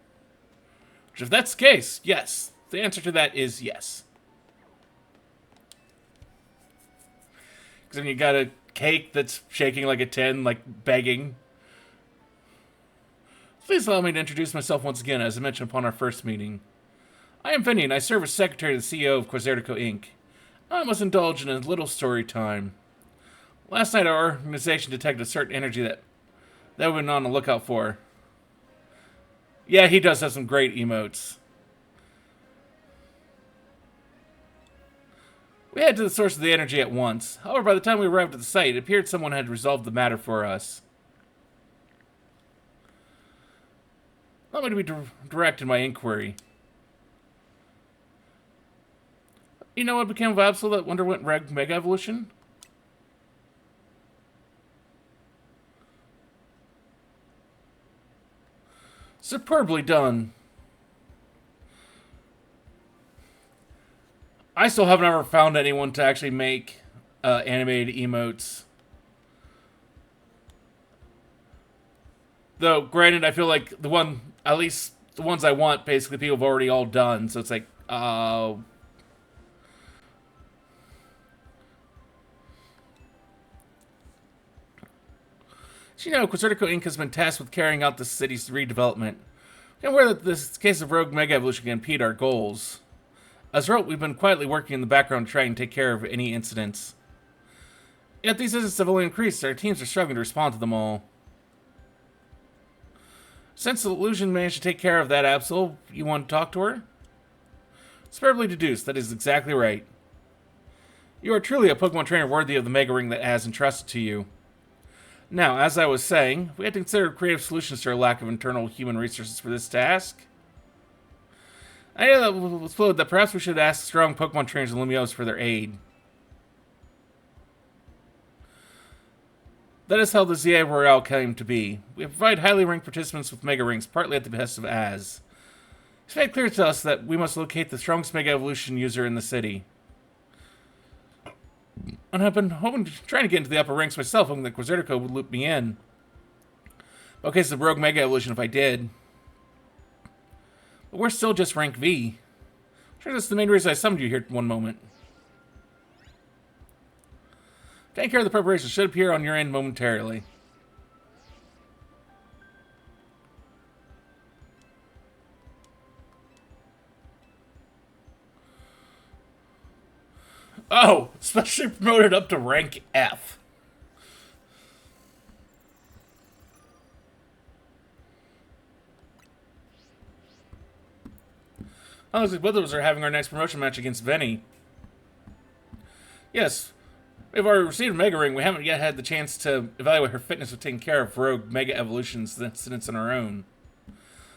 Which, if that's the case, yes. The answer to that is yes. Because then you got a cake that's shaking like a tin, like begging. Please allow me to introduce myself once again, as I mentioned upon our first meeting. I am Vinny, and I serve as secretary to the CEO of Quizzica Inc. I must indulge in a little story time. Last night, our organization detected a certain energy that we've been on the lookout for. Yeah, he does have some great emotes. We headed to the source of the energy at once. However, by the time we arrived at the site, it appeared someone had resolved the matter for us. Allow me to be direct in my inquiry. You know what became of Absol that underwent Mega Evolution? Superbly done. I still haven't ever found anyone to actually make animated emotes. Though, granted, I feel like at least the ones I want, basically people have already all done. So it's like, So you know, Quizzica Inc. has been tasked with carrying out the city's redevelopment. I'm aware that this case of rogue Mega Evolution can impede our goals. As a result, we've been quietly working in the background to try and take care of any incidents. Yet these incidents have only increased, our teams are struggling to respond to them all. Since the illusion managed to take care of that Absol, you want to talk to her? Superbly deduced, that is exactly right. You are truly a Pokemon trainer worthy of the Mega Ring that has entrusted to you. Now, as I was saying, we had to consider creative solutions to our lack of internal human resources for this task. I know that was floated that perhaps we should ask strong Pokemon trainers in Lumiose for their aid. That is how the ZA Royale came to be. We provide highly ranked participants with Mega Rings, partly at the behest of Az. It's made clear to us that we must locate the strongest Mega Evolution user in the city. And I've been trying to get into the upper ranks myself, hoping that Quizzica would loop me in. Okay, it's the rogue Mega Evolution if I did. But we're still just rank V. I'm sure that's the main reason I summoned you here one moment. Taking care of the preparations should appear on your end momentarily. Oh, especially promoted up to rank F. Oh, looks like both of us are having our next promotion match against Venny. Yes, we've already received a Mega Ring. We haven't yet had the chance to evaluate her fitness with taking care of Rogue Mega Evolution's incidents on our own.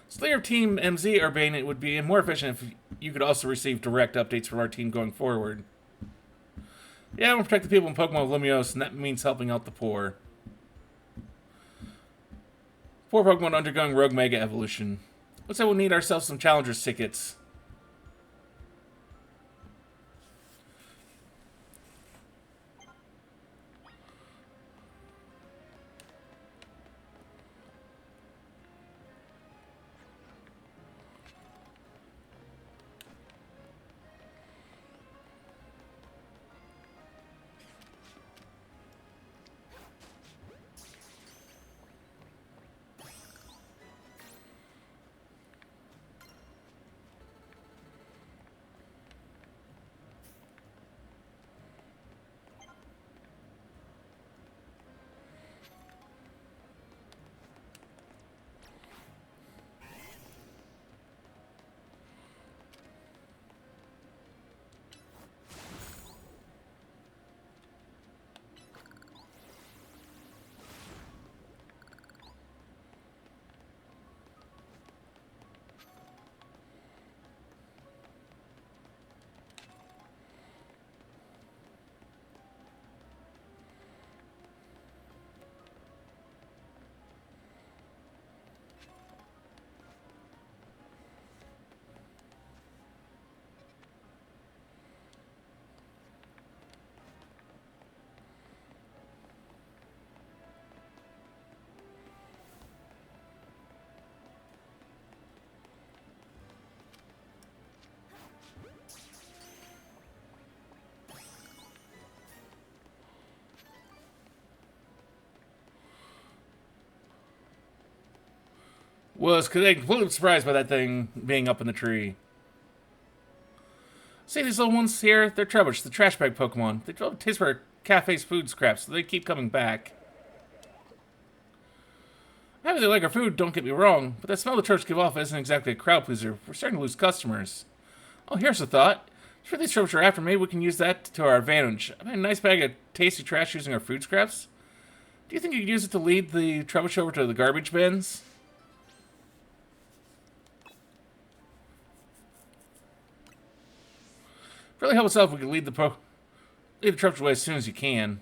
As leader of Team MZ, Urbane, it would be more efficient if you could also receive direct updates from our team going forward. Yeah, I want to protect the people in Pokemon Lumiose, and that means helping out the poor. Poor Pokemon undergoing Rogue Mega Evolution. Looks like we'll need ourselves some Challengers tickets. Was completely surprised by that thing being up in the tree. See these little ones here? They're Trebuch, the trash bag Pokemon. They develop a taste for cafe's food scraps, so they keep coming back. I happy they like our food, don't get me wrong, but that smell the Trebuch give off isn't exactly a crowd pleaser. We're starting to lose customers. Oh, here's a thought. If these Trebuch are after me, we can use that to our advantage. I made a nice bag of tasty trash using our food scraps. Do you think you could use it to lead the Trebuch over to the garbage bins? Really help us out if we could lead the Trebuch away as soon as you can.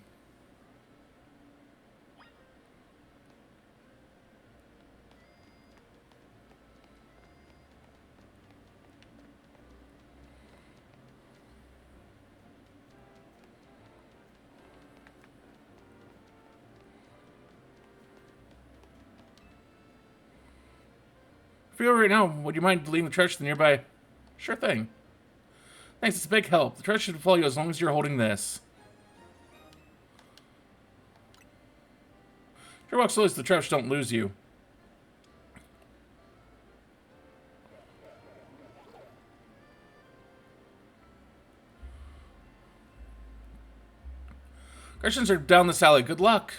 If you're over right now, would you mind leading the Trebuch to the nearby? Sure thing. Thanks, it's a big help. The Trebuch should follow you as long as you're holding this. Sure walk slowly so the Trebuch don't lose you. Questions are down this alley. Good luck.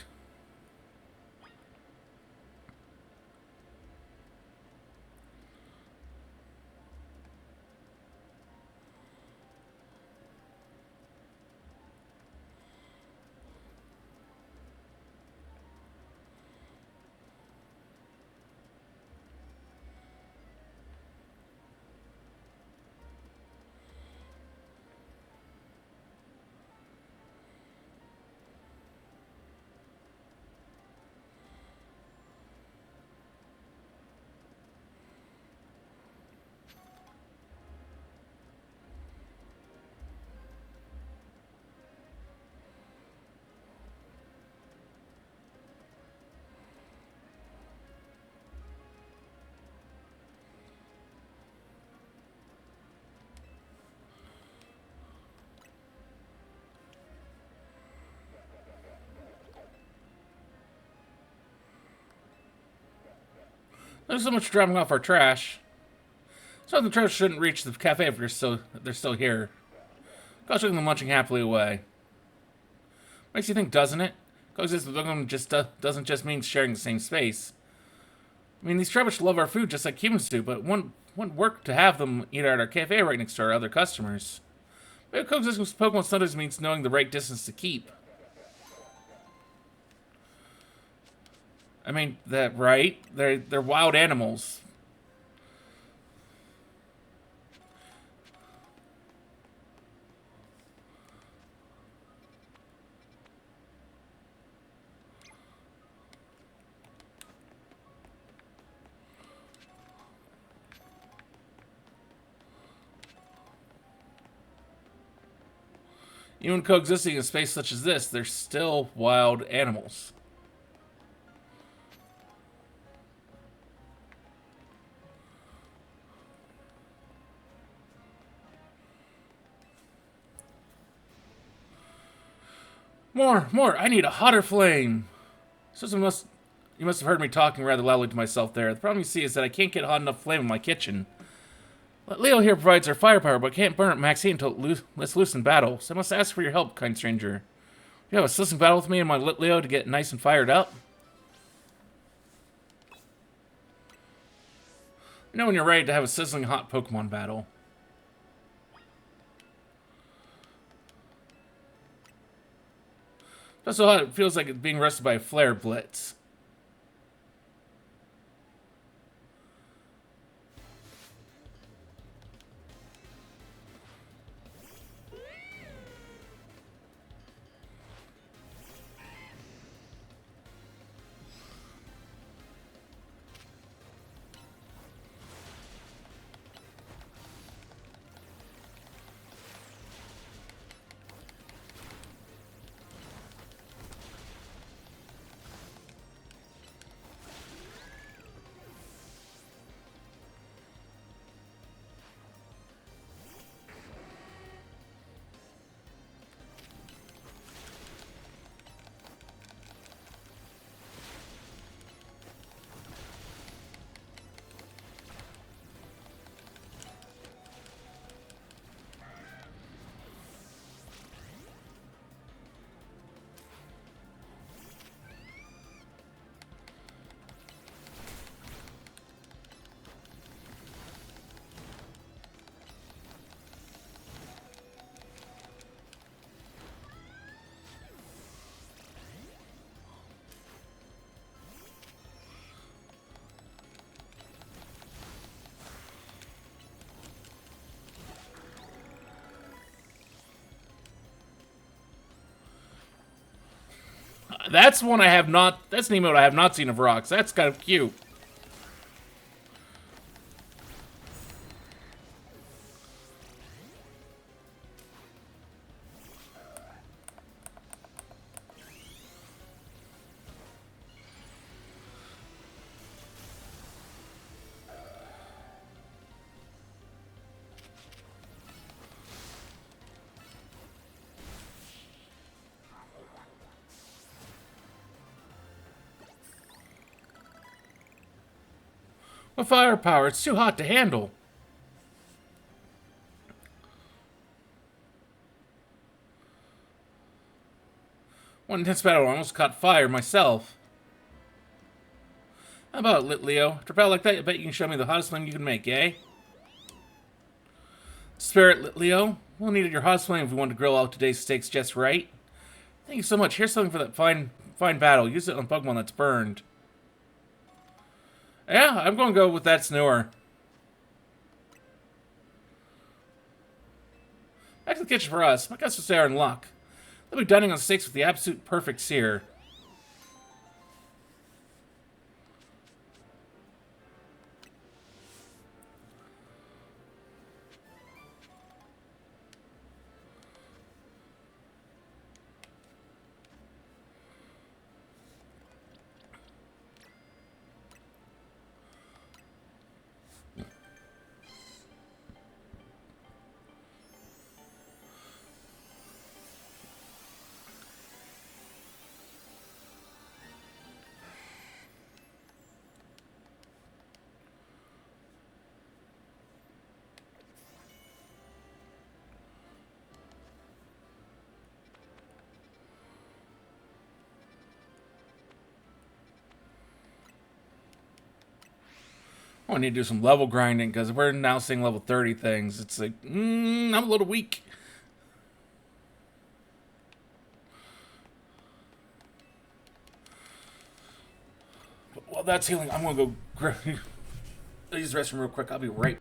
There's so much dropping off our trash. So the trash shouldn't reach the cafe if they're still here. Goshing them munching happily away. Makes you think, doesn't it? Coexistence with them doesn't just mean sharing the same space. I mean, these Trebuch love our food just like humans do, but one wouldn't work to have them eat at our cafe right next to our other customers. Maybe coexisting with Pokemon sometimes means knowing the right distance to keep. I mean, that right? They're wild animals. Even coexisting in a space such as this, they're still wild animals. More. I need a hotter flame. You must have heard me talking rather loudly to myself there. The problem you see is that I can't get hot enough flame in my kitchen. Leo here provides our firepower, but can't burn it max heat until it's loose in battle. So I must ask for your help, kind stranger. Do you have a sizzling battle with me and my Lit Leo to get nice and fired up? You know when you're ready to have a sizzling hot Pokemon battle. That's so hot it feels like it's being arrested by a flare blitz. That's one I have not. That's an emote I have not seen of rocks. That's kind of cute. With firepower, it's too hot to handle. One intense battle, I almost caught fire myself. How about it, Lit Leo? After a battle like that, I bet you can show me the hottest flame you can make, eh? Spirit, Lit Leo. We'll need your hottest flame if we want to grill out today's steaks just right. Thank you so much. Here's something for that fine battle. Use it on Pokemon that's burned. Yeah, I'm going to go with that Snore. Back to the kitchen for us. My customers are in luck. They'll be dining on steaks with the absolute perfect sear. I need to do some level grinding, because if we're now seeing level 30 things, it's like, I'm a little weak. But while that's healing, I'm going to go use the restroom real quick. I'll be right.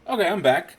Okay, I'm back.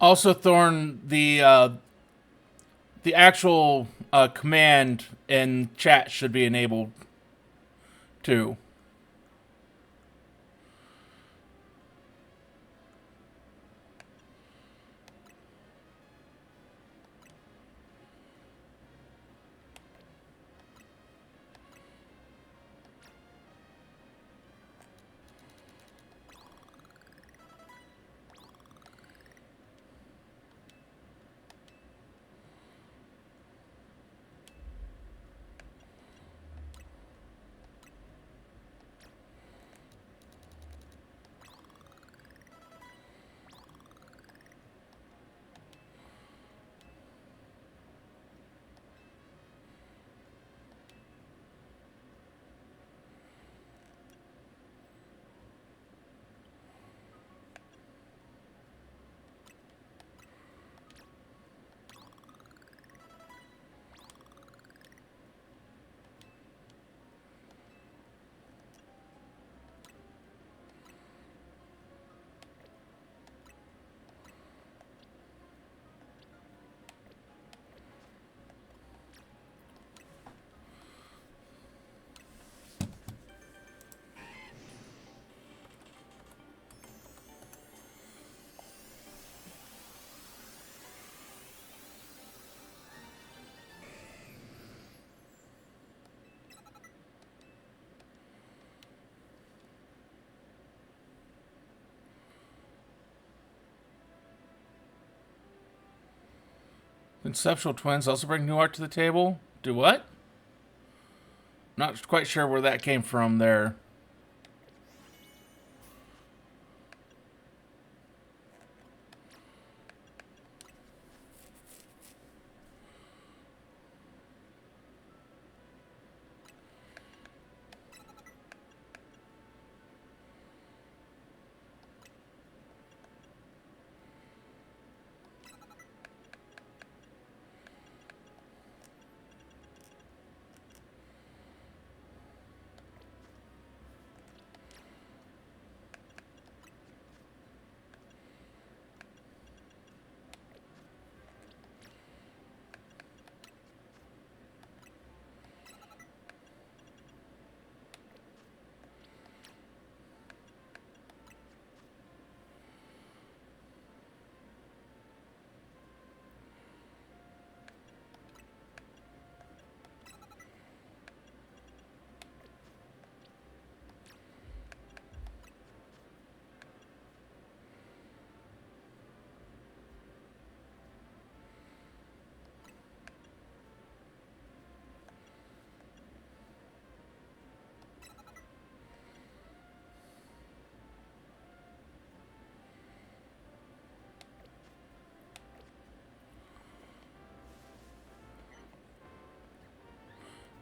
Also, Thorn, the actual command in chat should be enabled too. Conceptual twins also bring new art to the table? Do what? Not quite sure where that came from there.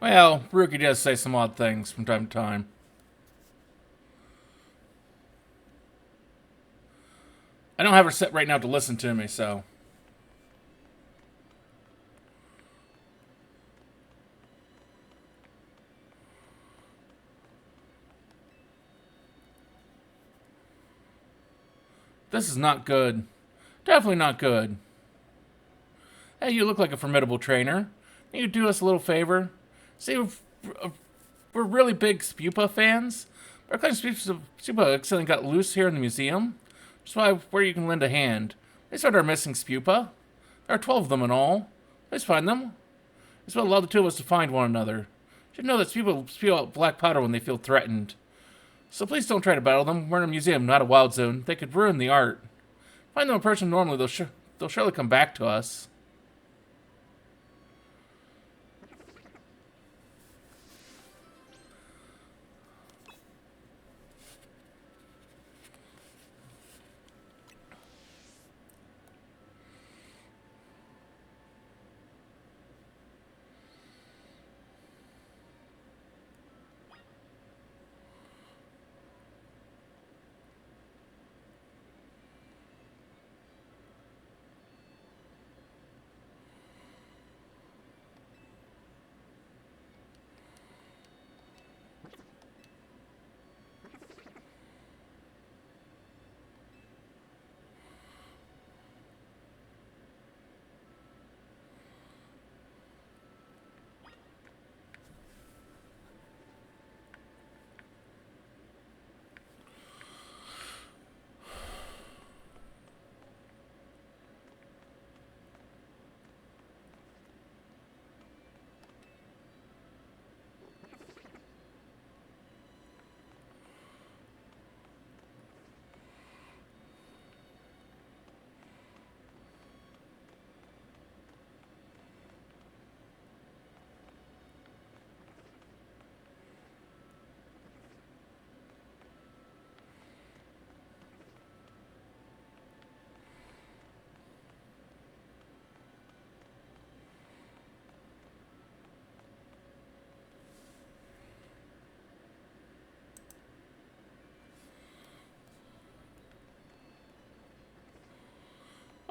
Well, Rookie does say some odd things from time to time. I don't have her set right now to listen to me, so... This is not good. Definitely not good. Hey, you look like a formidable trainer. Can you do us a little favor? See, we're really big Spupa fans. Our claim Spupa accidentally got loose here in the museum. Just where you can lend a hand. They found our missing Spupa. There are 12 of them in all. Let's find them. It's what allowed the two of us to find one another. You should know that Spupa spew out black powder when they feel threatened. So please don't try to battle them. We're in a museum, not a wild zone. They could ruin the art. Find them in person normally, they'll surely come back to us.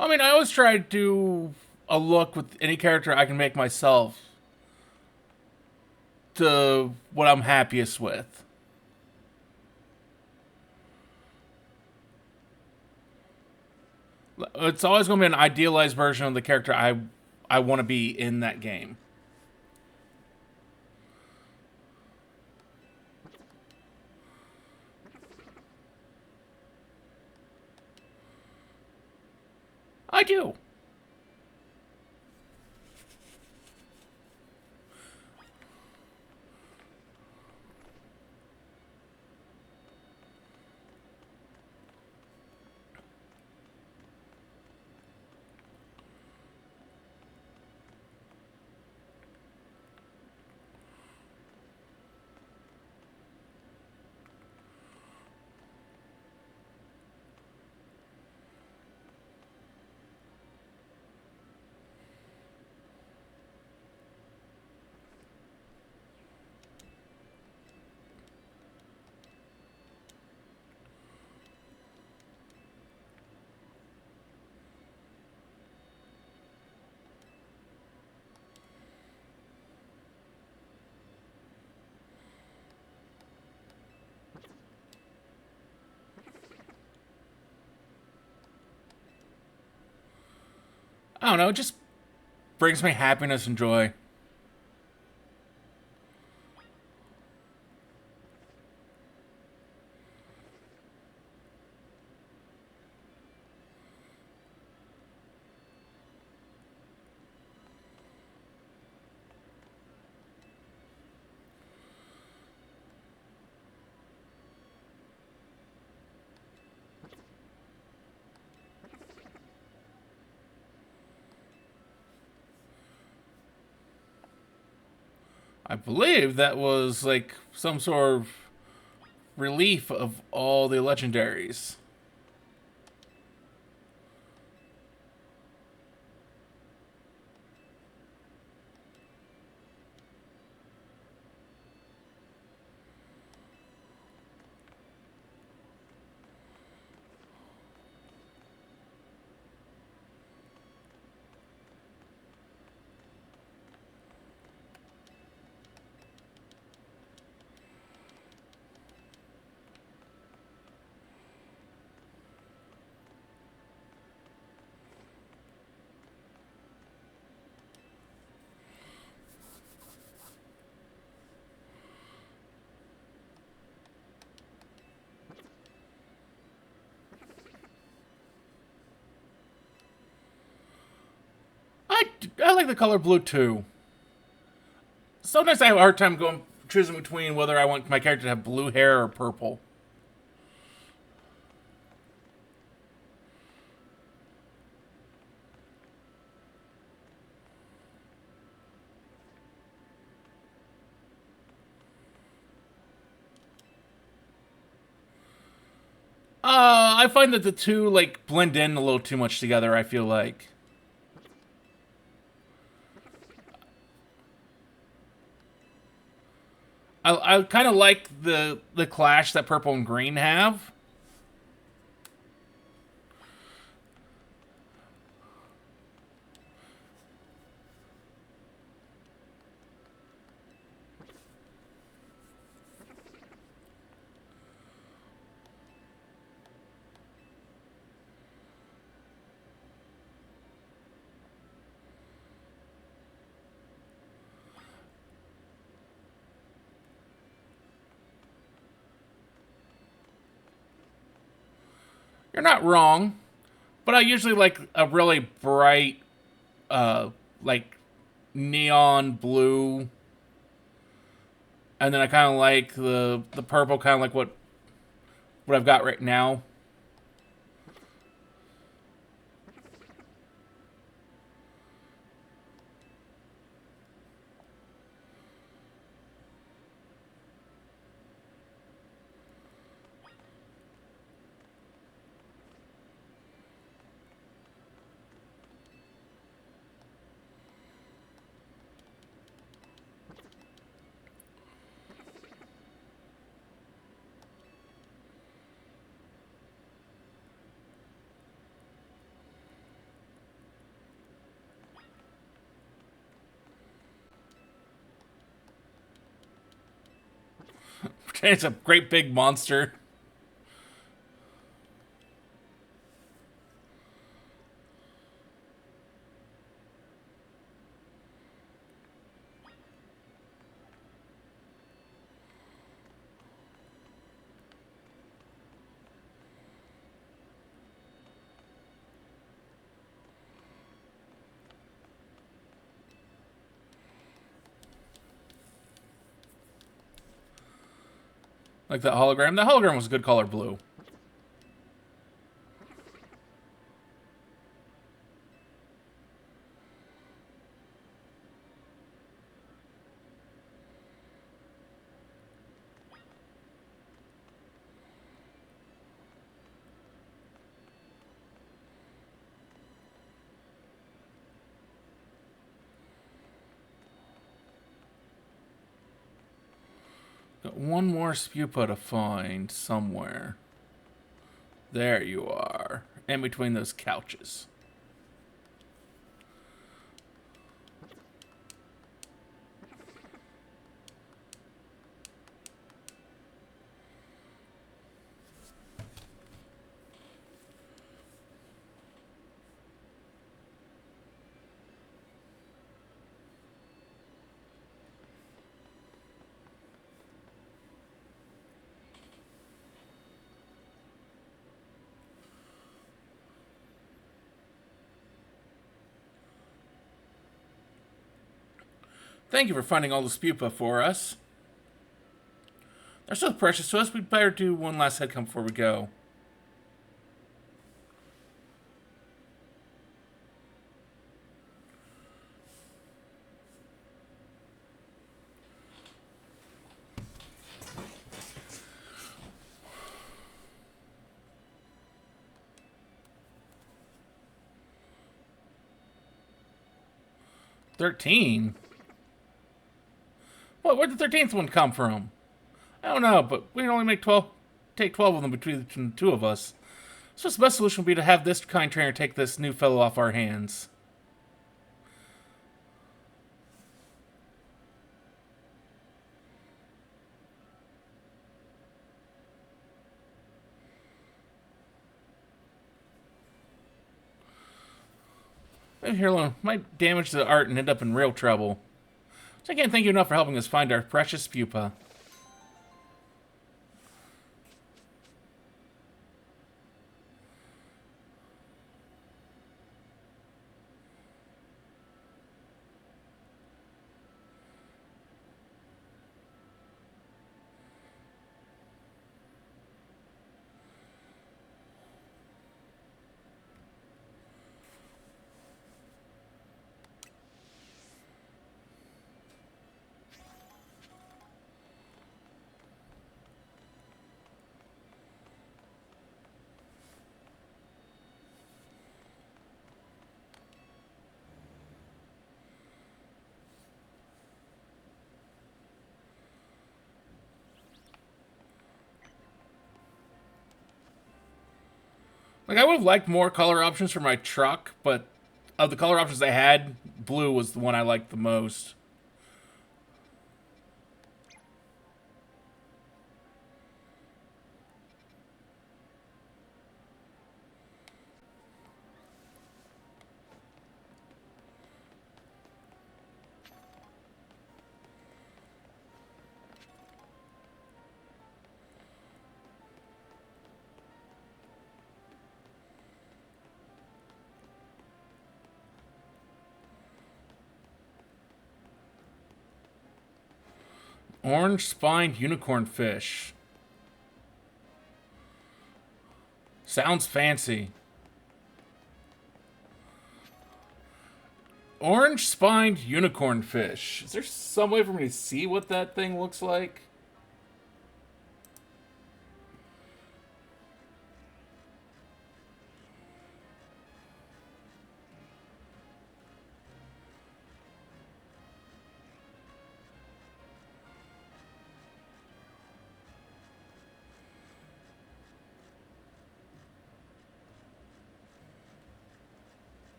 I mean, I always try to do a look with any character I can make myself to what I'm happiest with. It's always going to be an idealized version of the character I want to be in that game. I do. I don't know, it just brings me happiness and joy. I believe that was like some sort of relief of all the legendaries. I, I like the color blue too. Sometimes I have a hard time going choosing between whether I want my character to have blue hair or purple. I find that the two like blend in a little too much together. I feel like I kind of like the clash that purple and green have. You're not wrong, but I usually like a really bright, like neon blue, and then I kind of like the purple, kind of like what I've got right now. It's a great big monster. Like that hologram. The hologram was a good color blue. Got one more Spupa to find somewhere. There you are. In between those couches. Thank you for finding all this pupa for us. They're so precious to us, we'd better do one last head count before we go. $13? What? Where'd the 13th one come from? I don't know, but we can only take 12 of them between the two of us. So the best solution would be to have this kind trainer take this new fellow off our hands. Maybe here alone might damage the art and end up in real trouble. So I can't thank you enough for helping us find our precious pupa. Like, I would have liked more color options for my truck, but of the color options I had, blue was the one I liked the most. Orange-spined unicorn fish. Sounds fancy. Orange-spined unicorn fish. Is there some way for me to see what that thing looks like?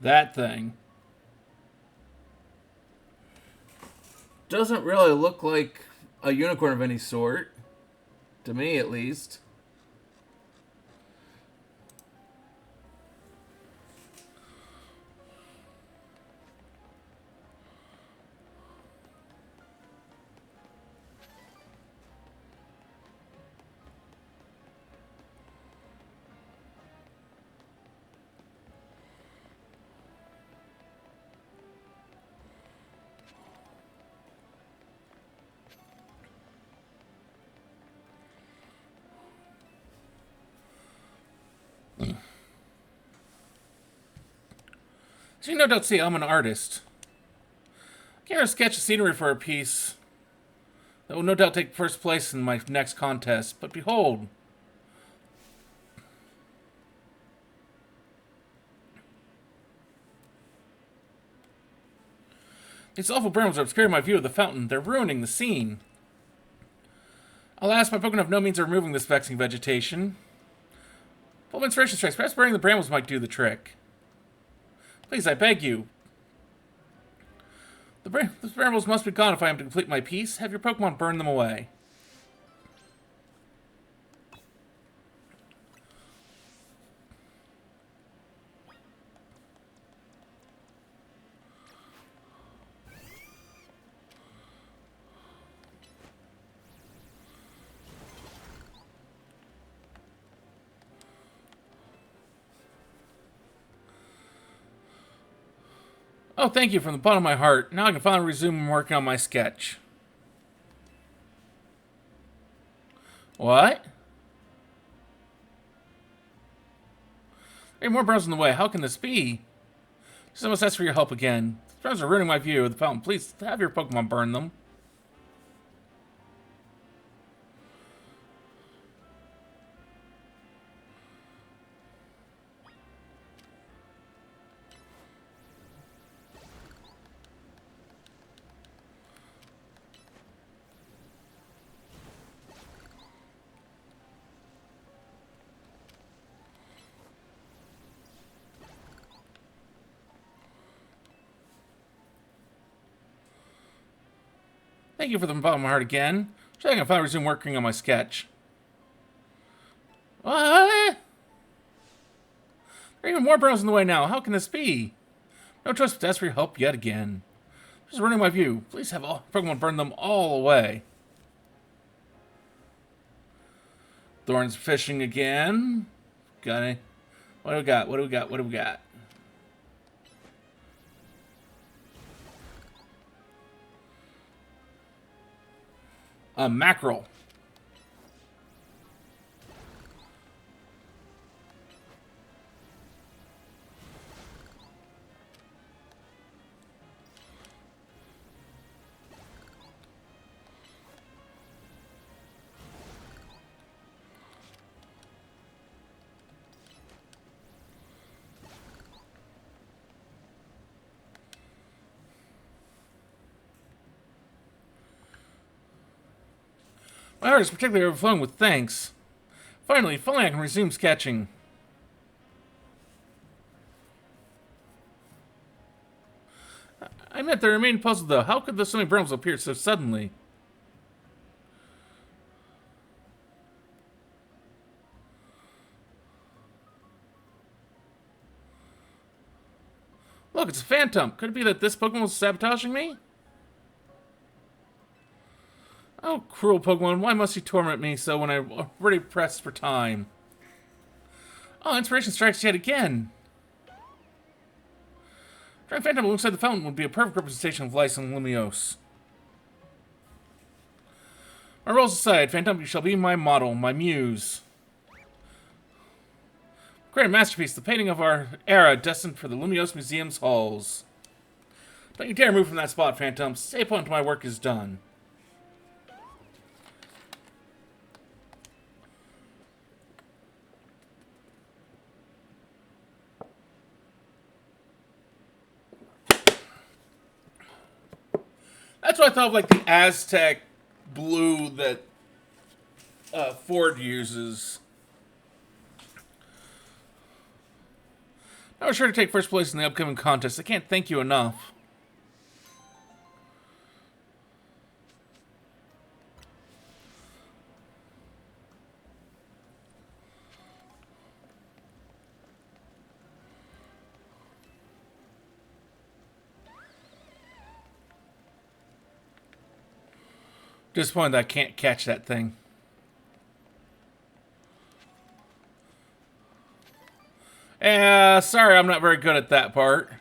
That thing. Doesn't really look like a unicorn of any sort. To me, at least. So you no doubt see I'm an artist. I can't sketch a scenery for a piece that will no doubt take first place in my next contest, but behold. These awful brambles are obscuring my view of the fountain. They're ruining the scene. Alas, my Pokemon have no means of removing this vexing vegetation. Full of inspiration strikes. Perhaps burning the brambles might do the trick. Please, I beg you. The brambles must be gone if I am to complete my piece. Have your Pokemon burn them away. Oh, thank you from the bottom of my heart. Now I can finally resume working on my sketch. What? There are more browns in the way. How can this be? Just must ask for your help again. The browns are ruining my view of the fountain. Please have your Pokemon burn them. Thank you for the bottom of my heart again. So I can finally resume working on my sketch. What? There are even more browns in the way now. How can this be? No choice but to ask for your help yet again. Just ruining my view. Please have all Pokemon burn them all away. Thorn's fishing again. Got it. What do we got? What do we got? What do we got? A mackerel. My heart is particularly overflowing with thanks. Finally I can resume sketching. I meant the remaining puzzle, though. How could the so many browns appear so suddenly? Look, it's a phantom. Could it be that this Pokemon was sabotaging me? Oh, cruel Pokemon, why must you torment me so when I'm already pressed for time? Oh, inspiration strikes yet again. Giant Phantom alongside the fountain would be a perfect representation of life in Lumiose. My roles aside, Phantom, you shall be my model, my muse. Great masterpiece, the painting of our era destined for the Lumiose Museum's halls. Don't you dare move from that spot, Phantom. Stay put until my work is done. That's what I thought of, like the Aztec blue that Ford uses. I was sure to take first place in the upcoming contest. I can't thank you enough. Disappointed that I can't catch that thing. Sorry, I'm not very good at that part.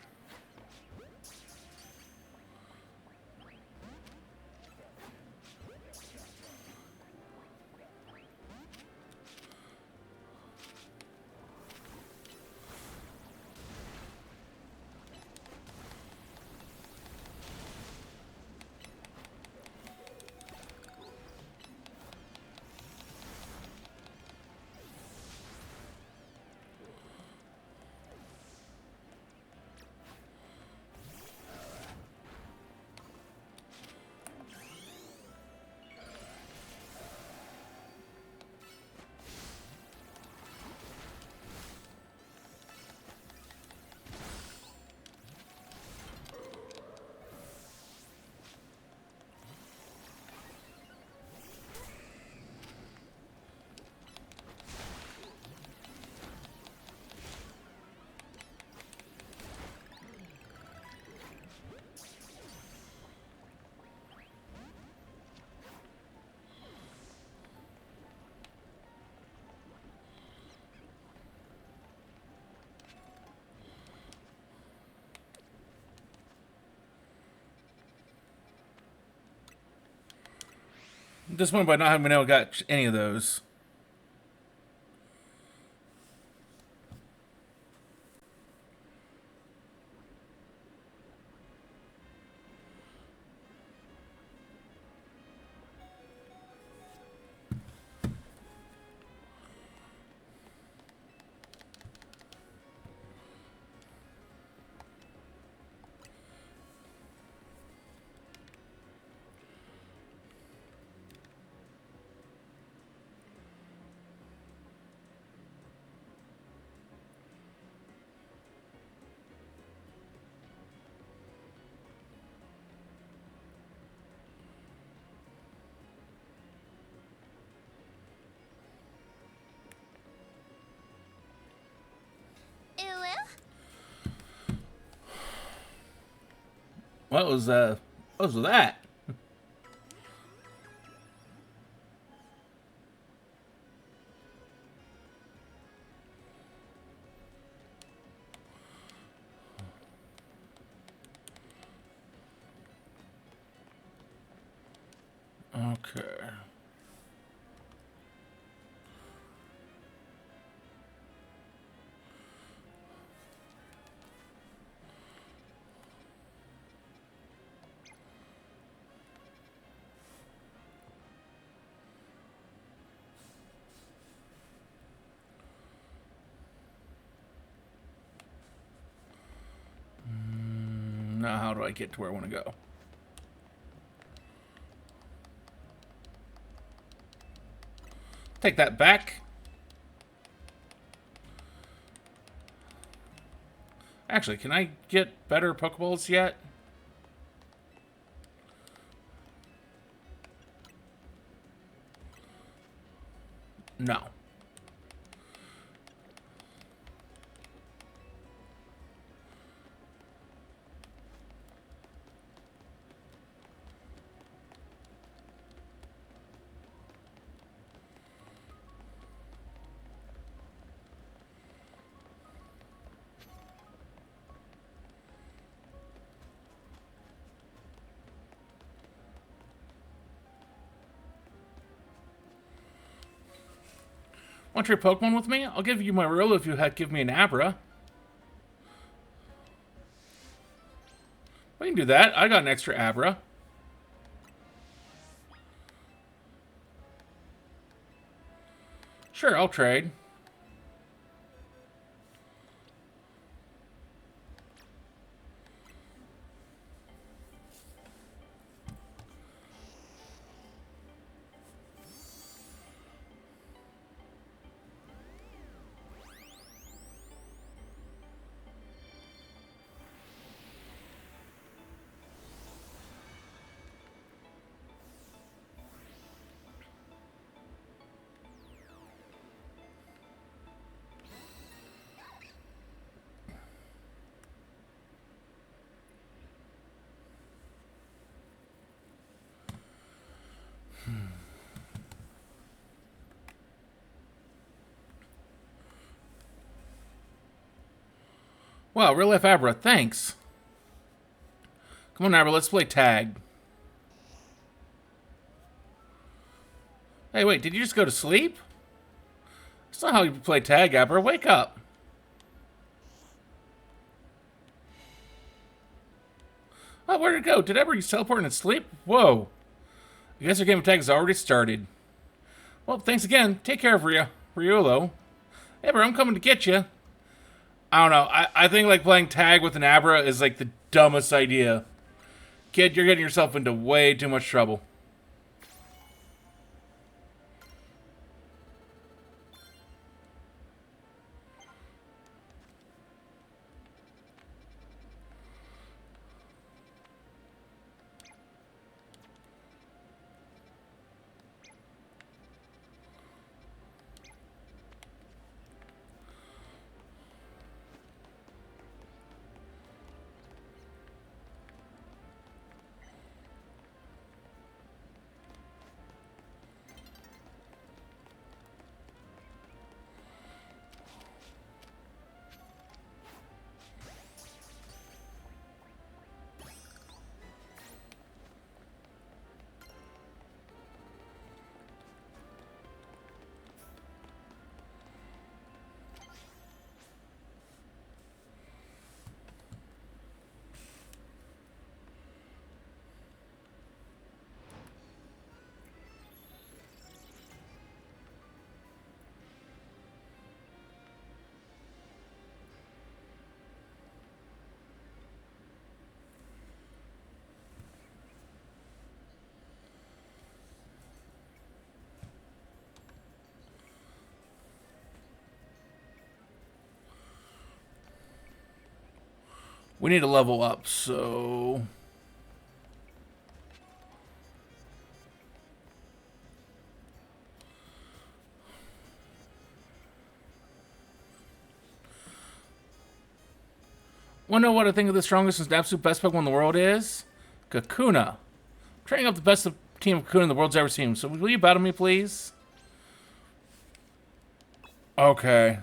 disappointed by not having been able to get any of those. What was that? Okay. Now how do I get to where I want to go? Take that back. Actually, can I get better Pokeballs yet? No. Want your Pokemon with me? I'll give you my Riolu if you give me an Abra. We can do that. I got an extra Abra. Sure, I'll trade. Wow, real life Abra, thanks. Come on, Abra, let's play tag. Hey, wait, did you just go to sleep? That's not how you play tag, Abra. Wake up. Oh, where'd it go? Did Abra teleport and sleep? Whoa. I guess our game of tag has already started. Well, thanks again. Take care of Riolu. Abra, I'm coming to get you. I don't know. I think like playing tag with an Abra is like the dumbest idea. Kid, you're getting yourself into way too much trouble. We need to level up, so... Want to know what I think of the strongest and absolute best Pokemon in the world is? Kakuna. I'm training up the best team of Kakuna the world's ever seen. So will you battle me, please? Okay.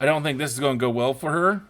I don't think this is going to go well for her.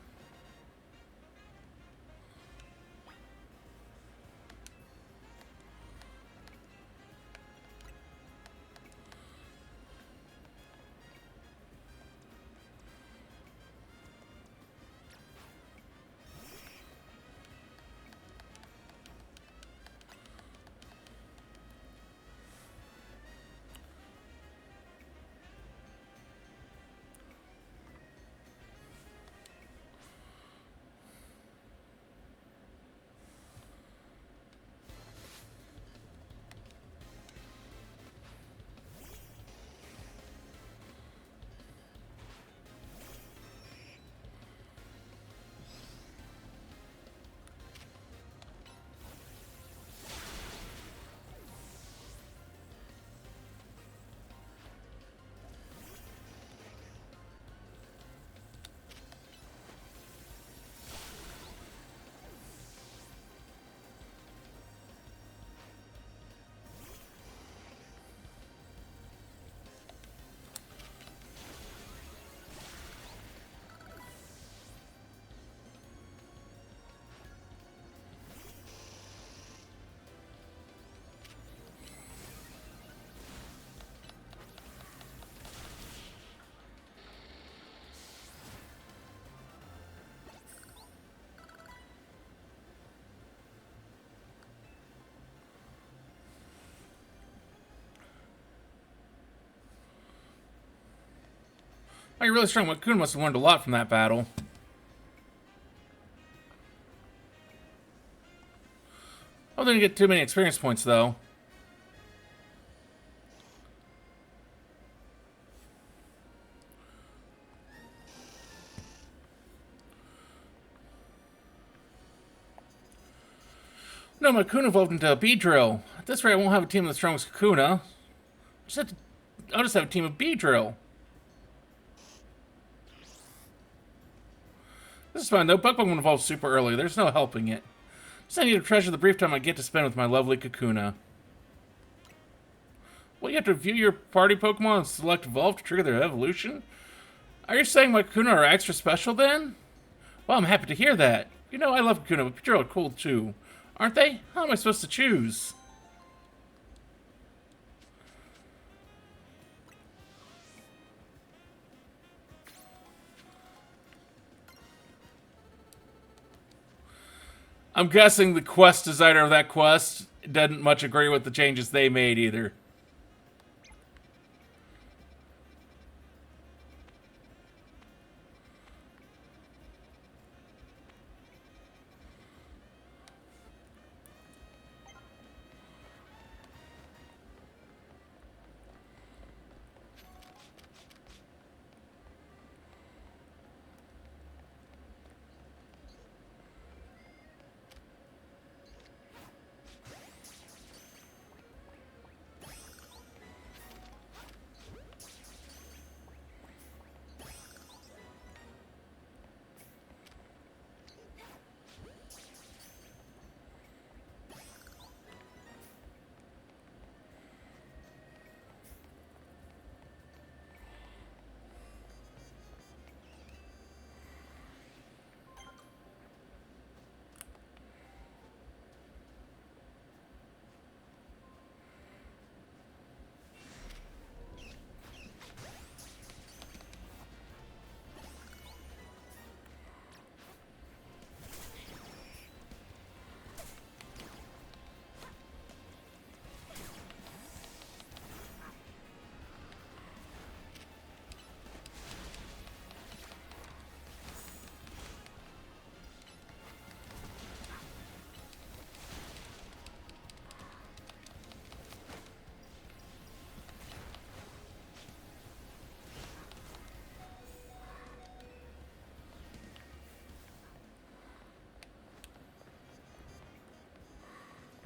Oh, you're really strong. Kakuna must have learned a lot from that battle. I don't think you get too many experience points, though. No, my Kakuna evolved into a Beedrill. At this rate, I won't have a team of the strongest Kakuna. I'll just have a team of Beedrill. This is fine, though. Pokemon evolves super early. There's no helping it. Just I need to treasure the brief time I get to spend with my lovely Kakuna. Well, you have to view your party Pokemon and select Evolve to trigger their evolution? Are you saying my Kakuna are extra special, then? Well, I'm happy to hear that. You know, I love Kakuna, but Beedrill are cool, too. Aren't they? How am I supposed to choose? I'm guessing the quest designer of that quest doesn't much agree with the changes they made either.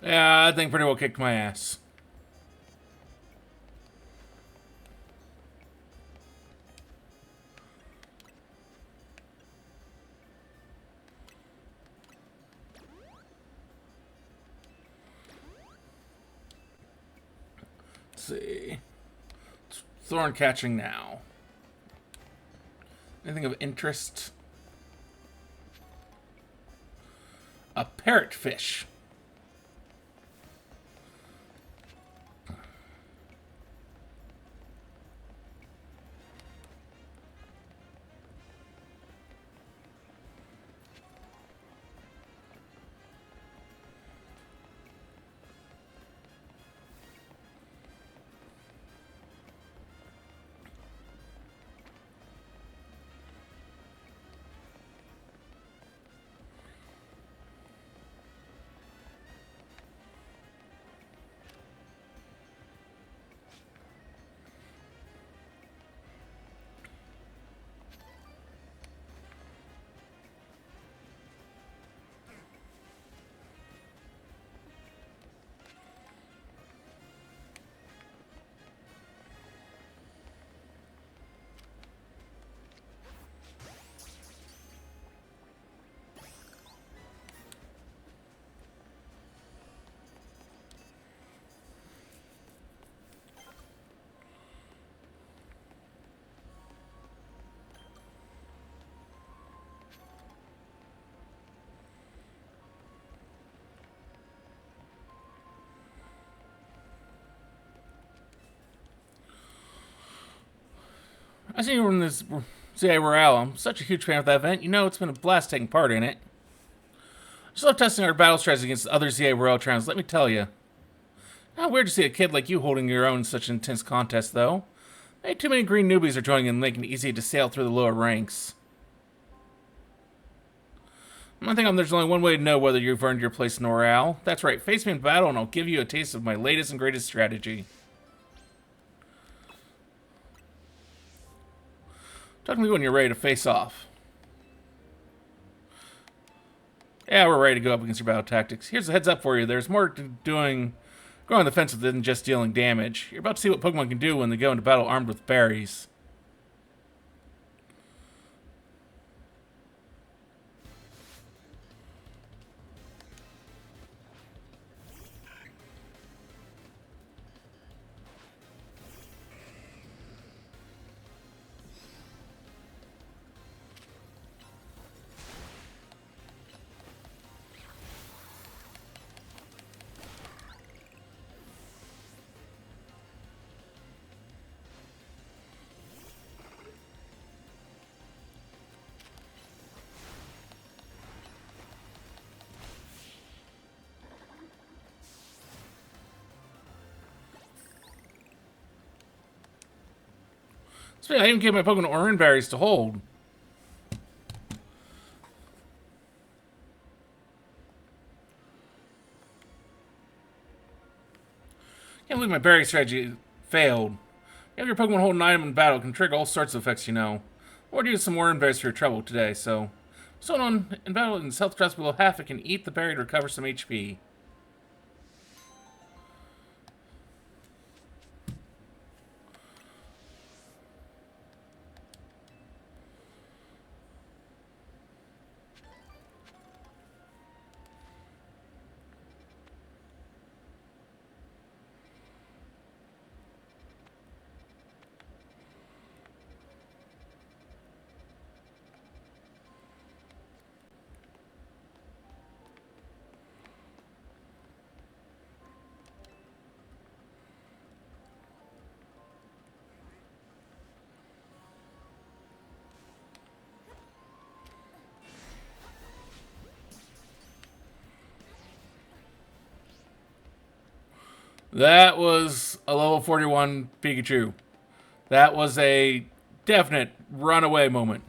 Yeah, that thing pretty well kicked my ass. Let's see. Thorn catching now. Anything of interest? A parrotfish. I see you in this ZA Royale. I'm such a huge fan of that event. You know, it's been a blast taking part in it. I just love testing our battle strategies against other ZA Royale rounds, let me tell you. Not weird to see a kid like you holding your own in such an intense contest, though. Maybe too many green newbies are joining in, making it easy to sail through the lower ranks. I think there's only one way to know whether you've earned your place in Royale. That's right, face me in battle and I'll give you a taste of my latest and greatest strategy. Talk to me when you're ready to face off. Yeah, we're ready to go up against your battle tactics. Here's a heads up for you. There's more to going on the defensive than just dealing damage. You're about to see what Pokemon can do when they go into battle armed with berries. So I even gave my Pokemon orange berries to hold. Can't believe my berry strategy failed. You have your Pokemon hold an item in battle can trigger all sorts of effects, you know. Or use some orange berries for your trouble today, so. Someone in battle and health drops below half, it can eat the berry to recover some HP. That was a level 41 Pikachu. That was a definite runaway moment.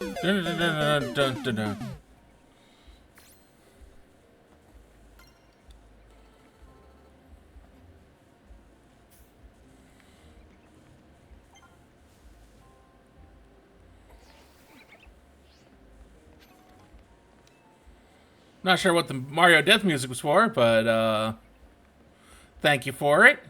Dun, dun, dun, dun, dun, dun. Not sure what the Mario Death music was for, but thank you for it.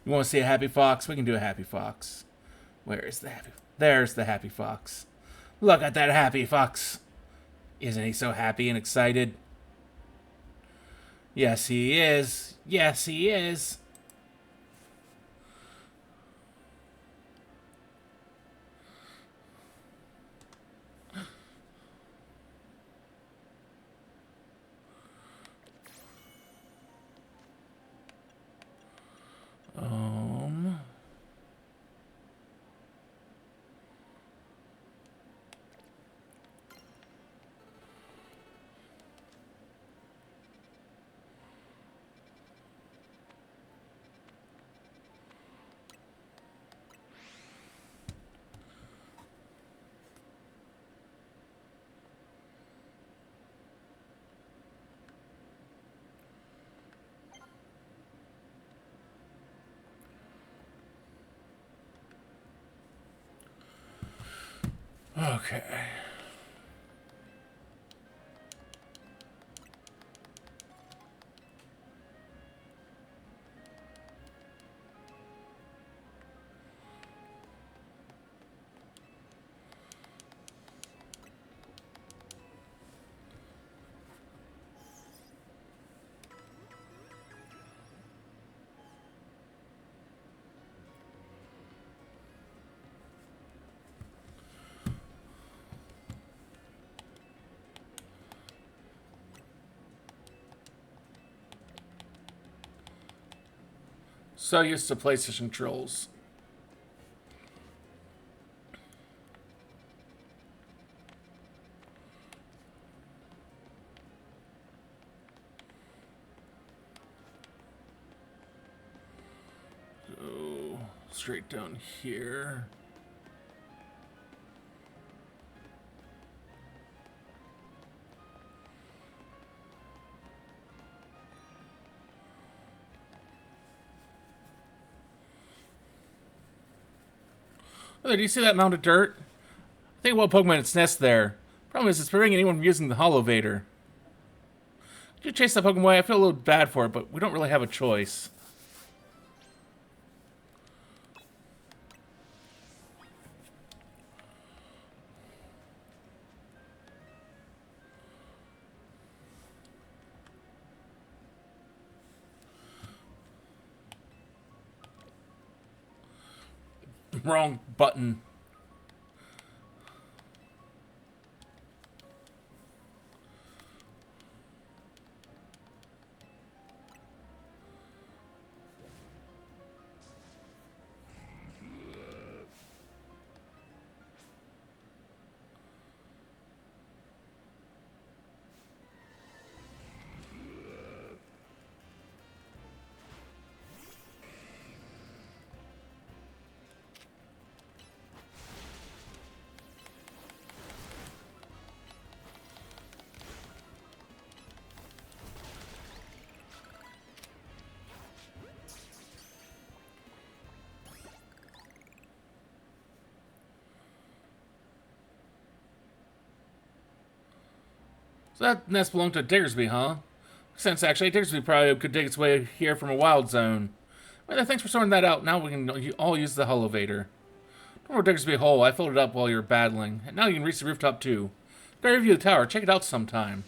You want to see a happy fox? We can do a happy fox. Where is the happy? There's the happy fox. Look at that happy fox. Isn't he so happy and excited? Yes, he is. Yes, he is. Um. Okay. So used to PlayStation controls. Go straight down here. Oh, do you see that mound of dirt? I think about Pokemon its nest there. Problem is, it's preventing anyone from using the Holovator. Could you chase that Pokemon away? I feel a little bad for it, but we don't really have a choice. Wrong button. So that nest belonged to Diggersby, huh? Since actually, Diggersby probably could dig its way here from a wild zone. Well, thanks for sorting that out. Now we can all use the Hullovator. Don't worry, Diggersby hole. I filled it up while you were battling. And now you can reach the rooftop too. Go review the tower. Check it out sometime.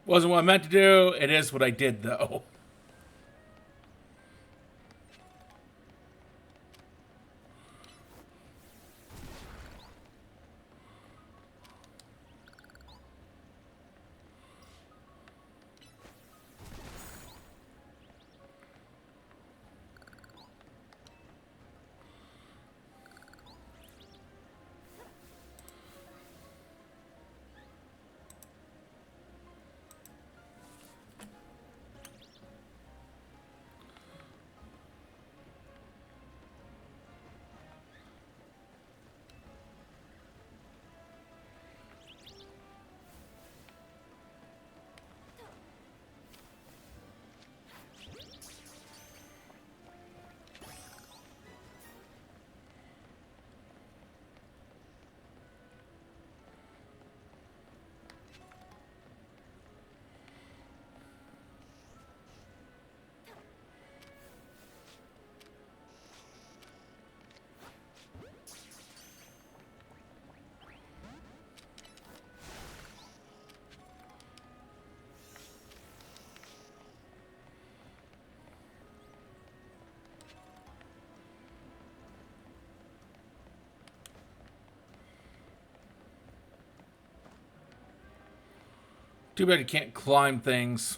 Wasn't what I meant to do. It is what I did, though. Too bad you can't climb things.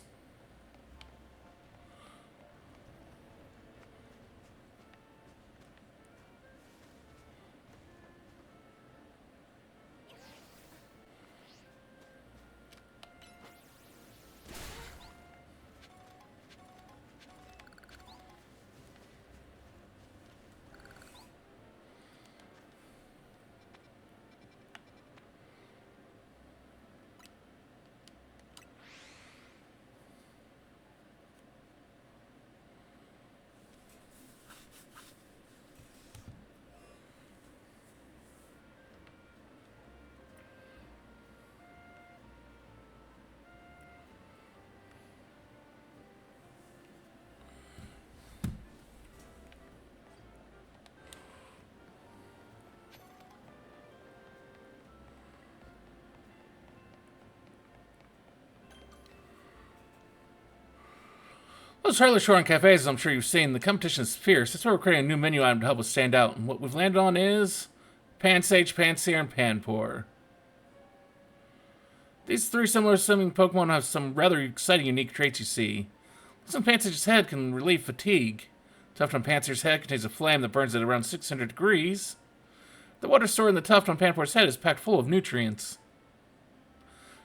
those Charlotte Shore and cafes, as I'm sure you've seen, the competition is fierce. That's why we're creating a new menu item to help us stand out. And what we've landed on is Pansage, Pansear, and Panpour. These three similar swimming Pokemon have some rather exciting unique traits you see. What's on Pansage's head can relieve fatigue. Tuft on Pansear's head contains a flame that burns at around 600 degrees. The water stored in the tuft on Panpour's head is packed full of nutrients.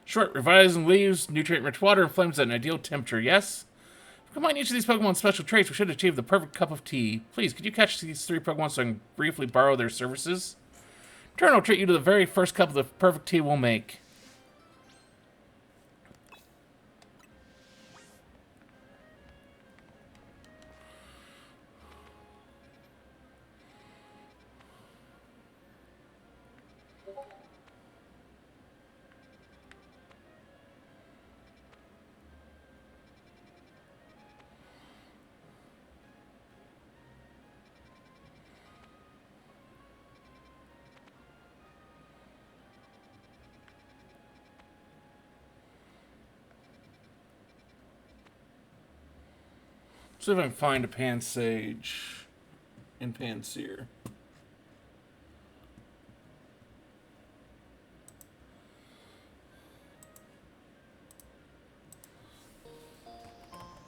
Short, revitalizing leaves, nutrient-rich water, and flames at an ideal temperature, yes? If we combine each of these Pokemon's special traits, we should achieve the perfect cup of tea. Please, could you catch these three Pokemon so I can briefly borrow their services? In turn, I'll treat you to the very first cup of the perfect tea we'll make. See if I can find a Pansage in Pansear.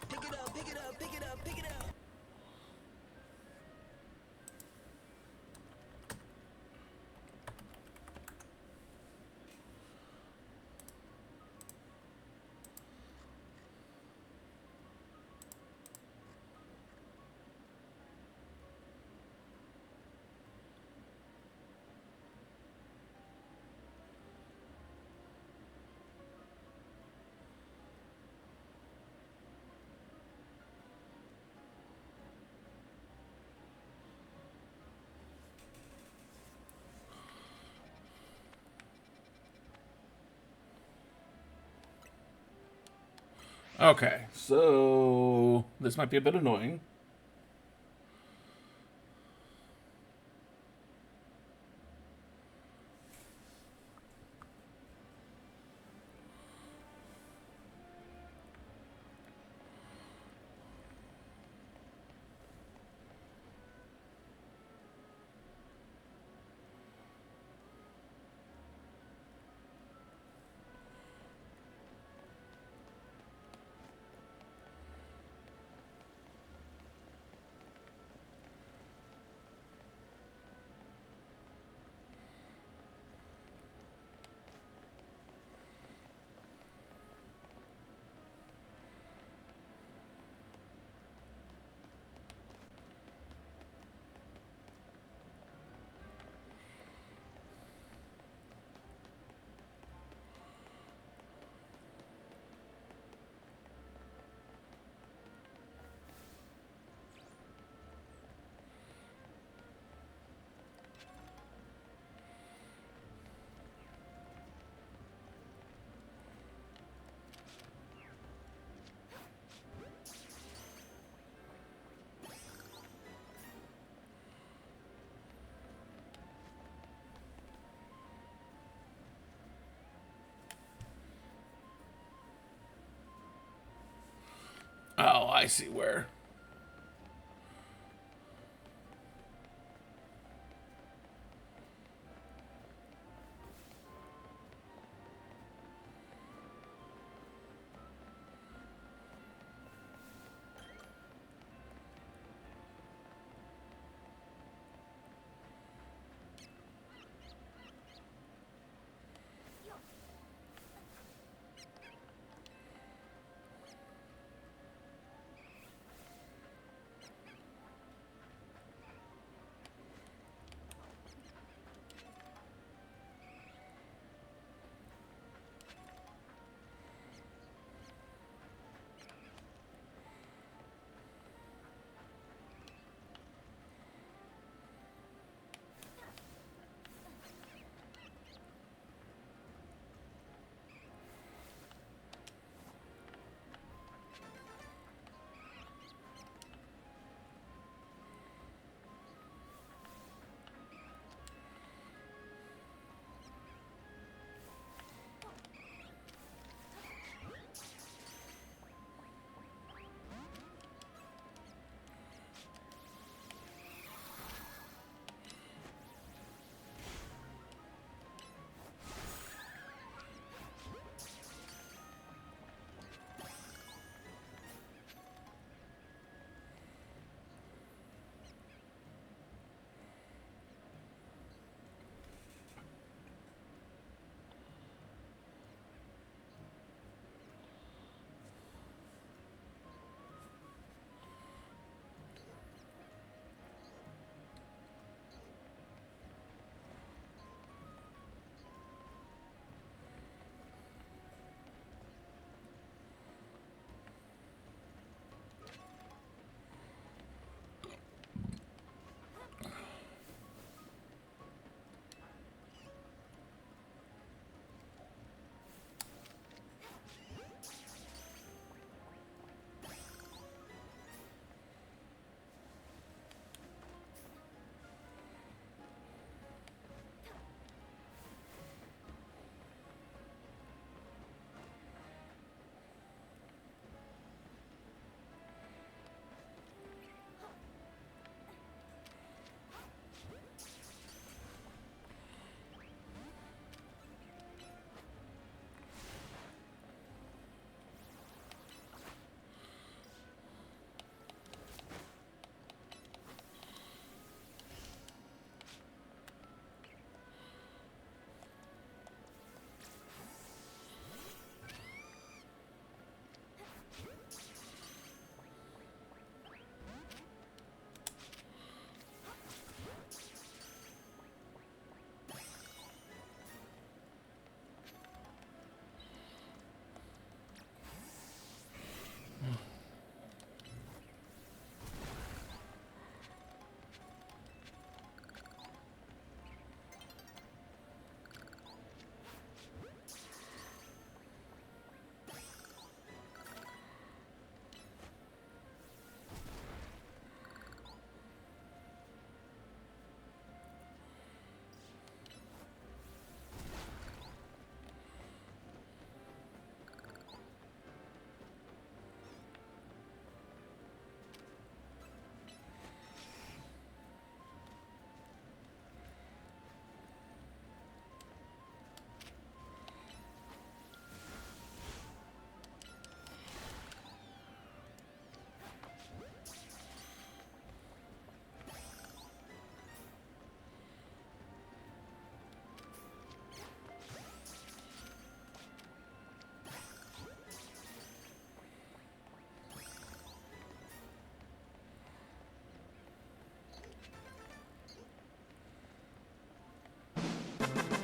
Pick it up, pick it up, pick it up, pick it up. Okay, so this might be a bit annoying. Oh, I see where.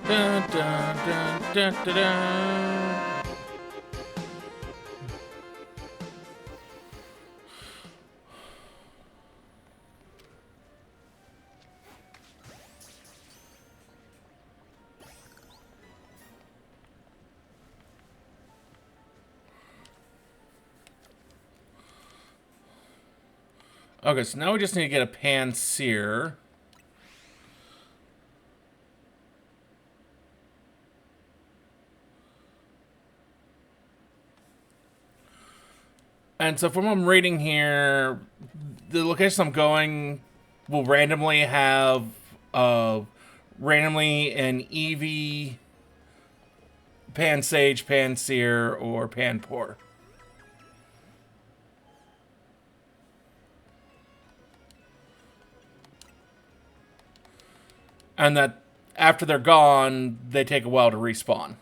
Dun, dun, dun, dun, dun, dun. Okay, so now we just need to get a pan-sear. And so from what I'm reading here, the location I'm going will randomly have randomly an Eevee, Pan-Sage, Pan-Sear, or Pan-Pour. And that after they're gone, they take a while to respawn.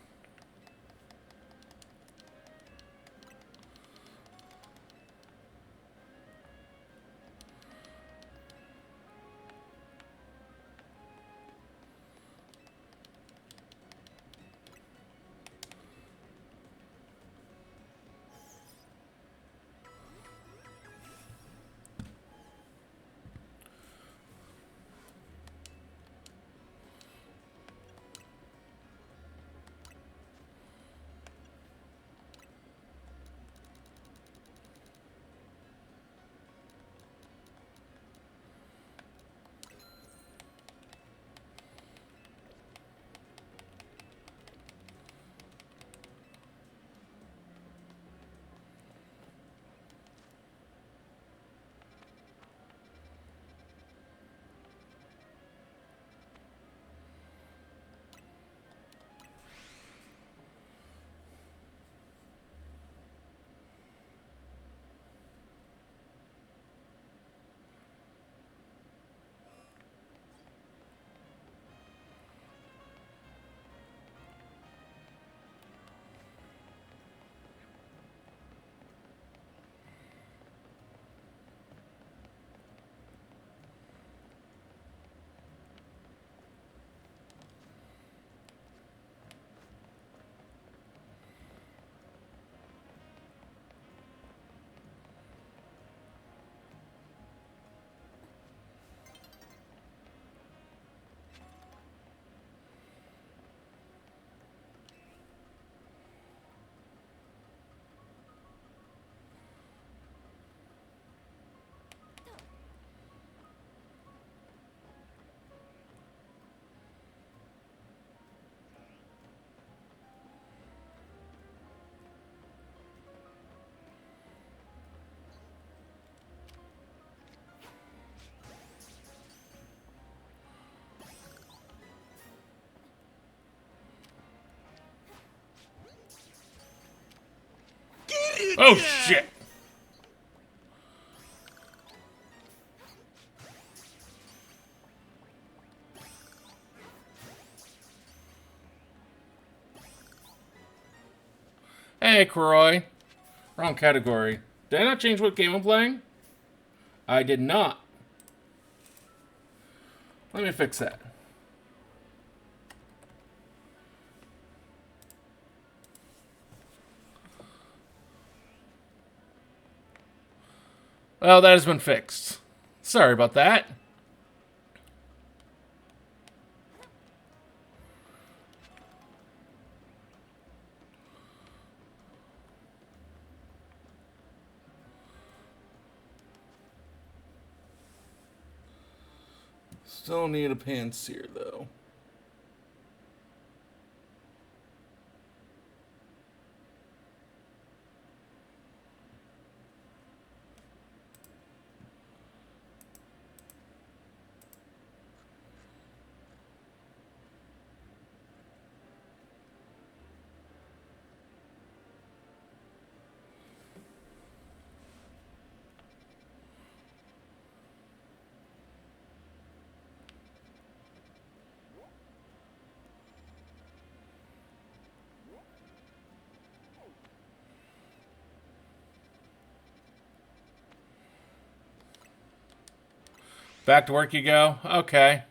Oh, shit! Hey, Kroy. Wrong category. Did I not change what game I'm playing? I did not. Let me fix that. Well, that has been fixed. Sorry about that. Still need a pan-sear, though. Back to work you go? Okay.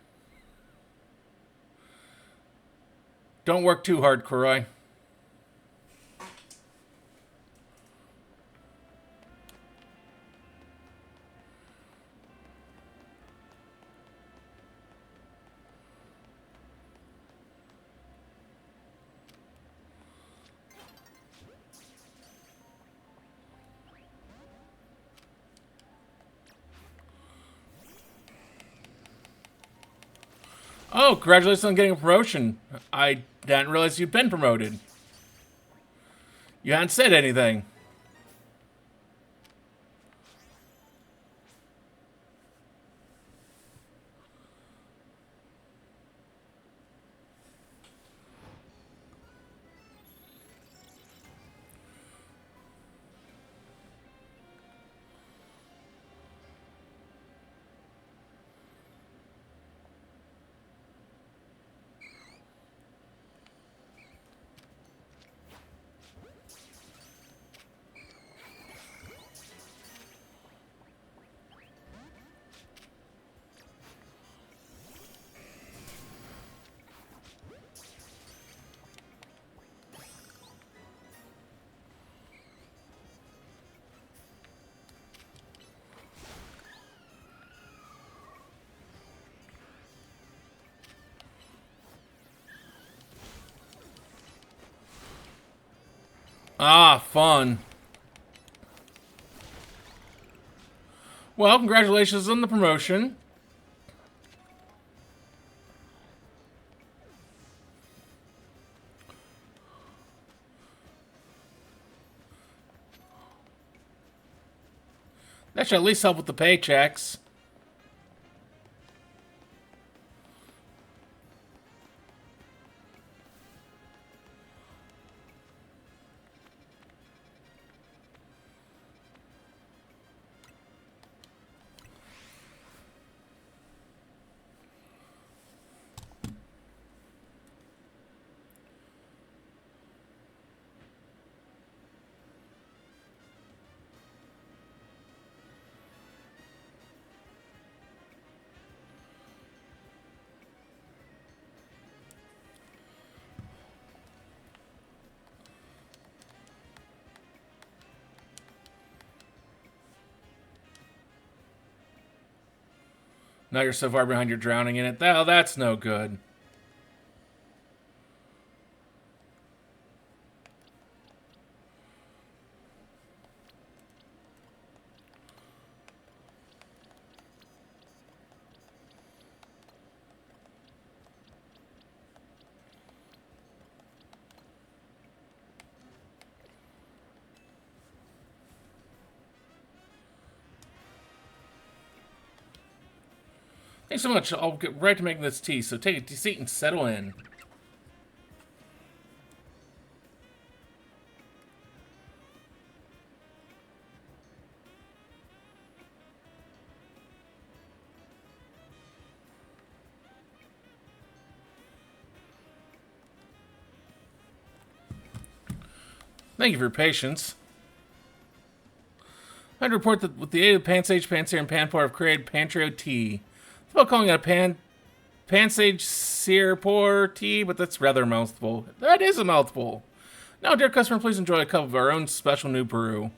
Don't work too hard, Koroi. Oh, congratulations on getting a promotion. I didn't realize you'd been promoted. You hadn't said anything. Ah, fun. Well, congratulations on the promotion. That should at least help with the paychecks. Now you're so far behind you're drowning in it. Oh, that's no good. Thanks so much. I'll get right to making this tea, so take a seat and settle in. Thank you for your patience. I'd report that with the aid of Pansage, Panseer, and Panpour, I've created Pantrio tea. I thought calling it a Pansage Seer Pour tea, but that's rather a mouthful. That is a mouthful. Now, dear customer, please enjoy a cup of our own special new brew.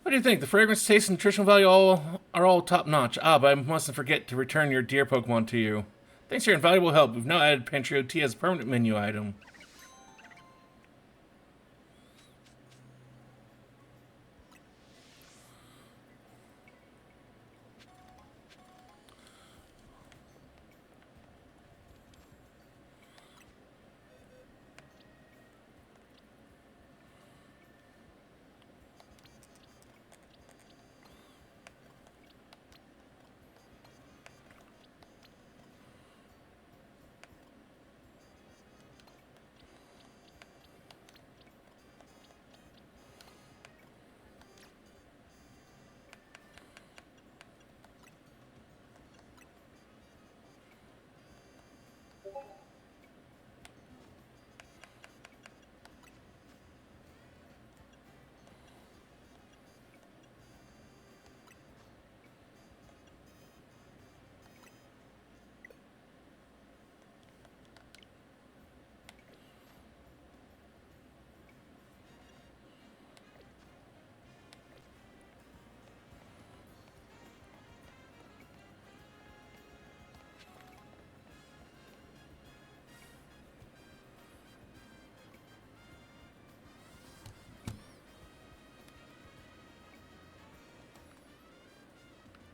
What do you think? The fragrance, taste, and nutritional value are all top notch. Ah, but I mustn't forget to return your dear Pokemon to you. Thanks for your invaluable help. We've now added Pantrio tea as a permanent menu item.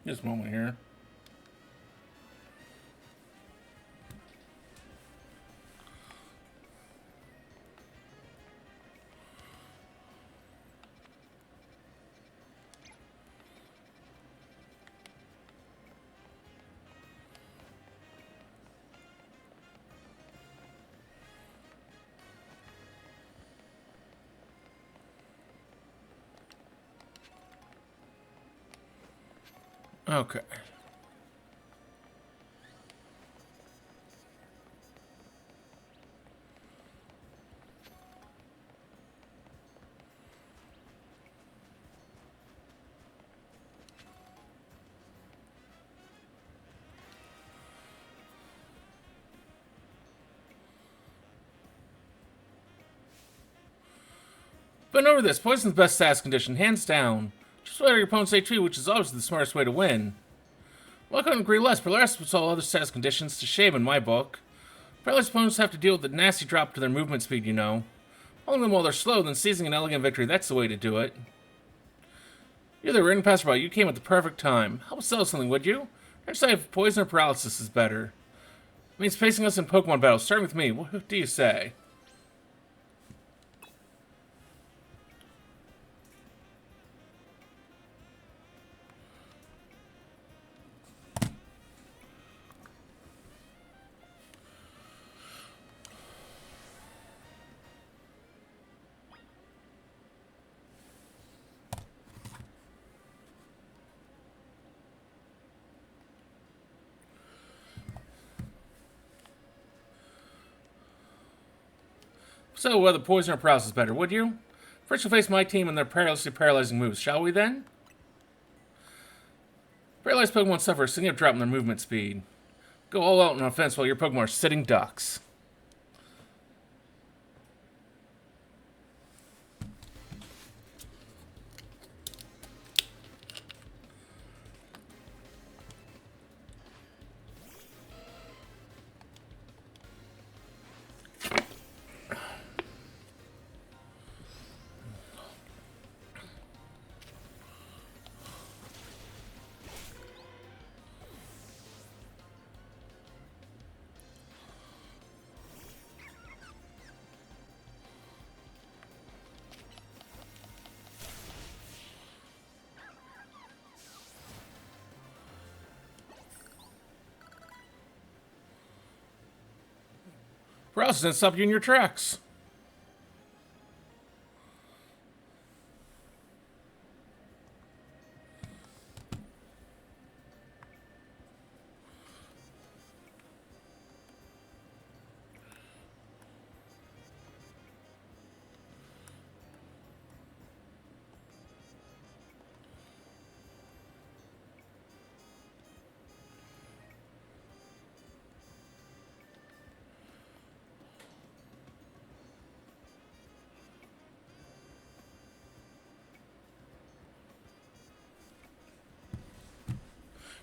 Just a moment here. Okay. But over this, poison's the best stats condition, hands down. Just whatever your opponent's HP, which is obviously the smartest way to win. Well, I couldn't agree less. Paralysis puts all other stats conditions to shame in my book. Paralyzed opponents have to deal with the nasty drop to their movement speed, you know. Holding them while they're slow, then seizing an elegant victory, that's the way to do it. You're the ring passerby, you came at the perfect time. Help us sell something, would you? I decide if poison or paralysis is better. It means facing us in Pokemon battles. Starting with me, what do you say? So, whether poison or paralysis is better, would you? First, we'll face my team and their paralyzing moves, shall we then? Paralyzed Pokemon suffer a significant drop in their movement speed. Go all out on offense while your Pokemon are sitting ducks. Paralysis didn't stop you in your tracks.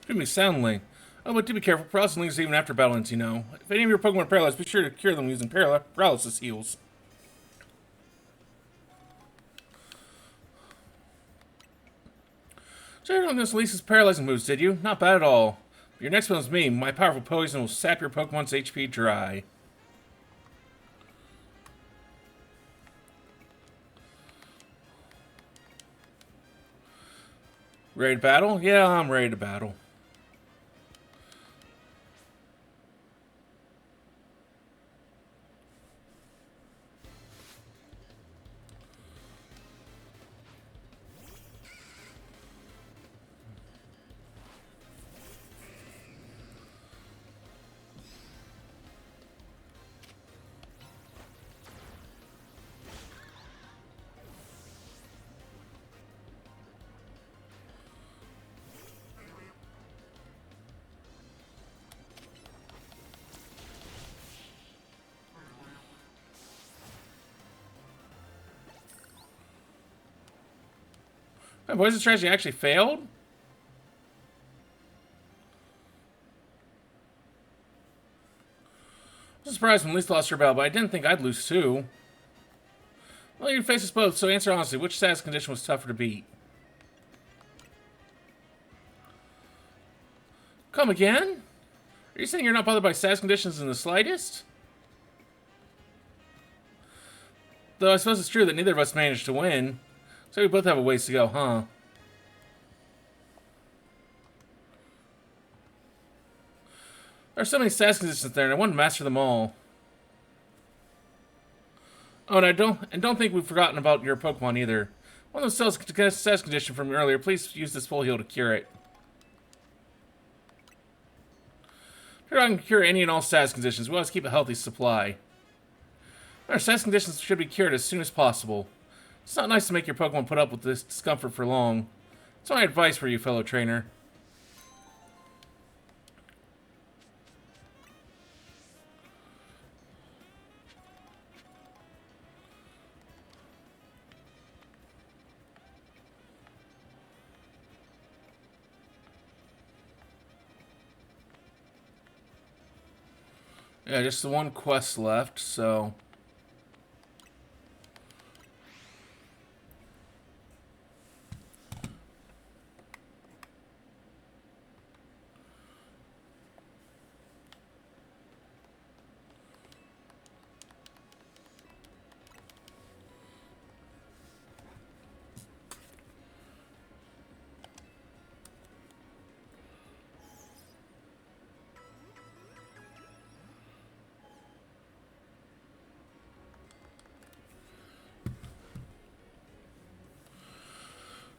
Treat me soundly. Oh, but do be careful. Paralysis lingers even after battle ends, you know. If any of your Pokemon are paralyzed, be sure to cure them using paralysis heals. So you don't miss Lisa's paralyzing moves, did you? Not bad at all. But your next one's me. My powerful poison will sap your Pokemon's HP dry. Ready to battle? Yeah, I'm ready to battle. My poison strategy actually failed? I was surprised when Lisa lost her battle, but I didn't think I'd lose too. Well, you face us both, so answer honestly, which status condition was tougher to beat? Come again? Are you saying you're not bothered by SAS conditions in the slightest? Though I suppose it's true that neither of us managed to win. So we both have a ways to go, huh? There are so many SAS conditions there, and I want to master them all. Oh, and don't think we've forgotten about your Pokemon either. One of those SAS condition from earlier. Please use this full heal to cure it. Sure, I can cure any and all SAS conditions. We always keep a healthy supply. Our SAS conditions should be cured as soon as possible. It's not nice to make your Pokemon put up with this discomfort for long. It's my advice for you, fellow trainer. Yeah, just the one quest left, so...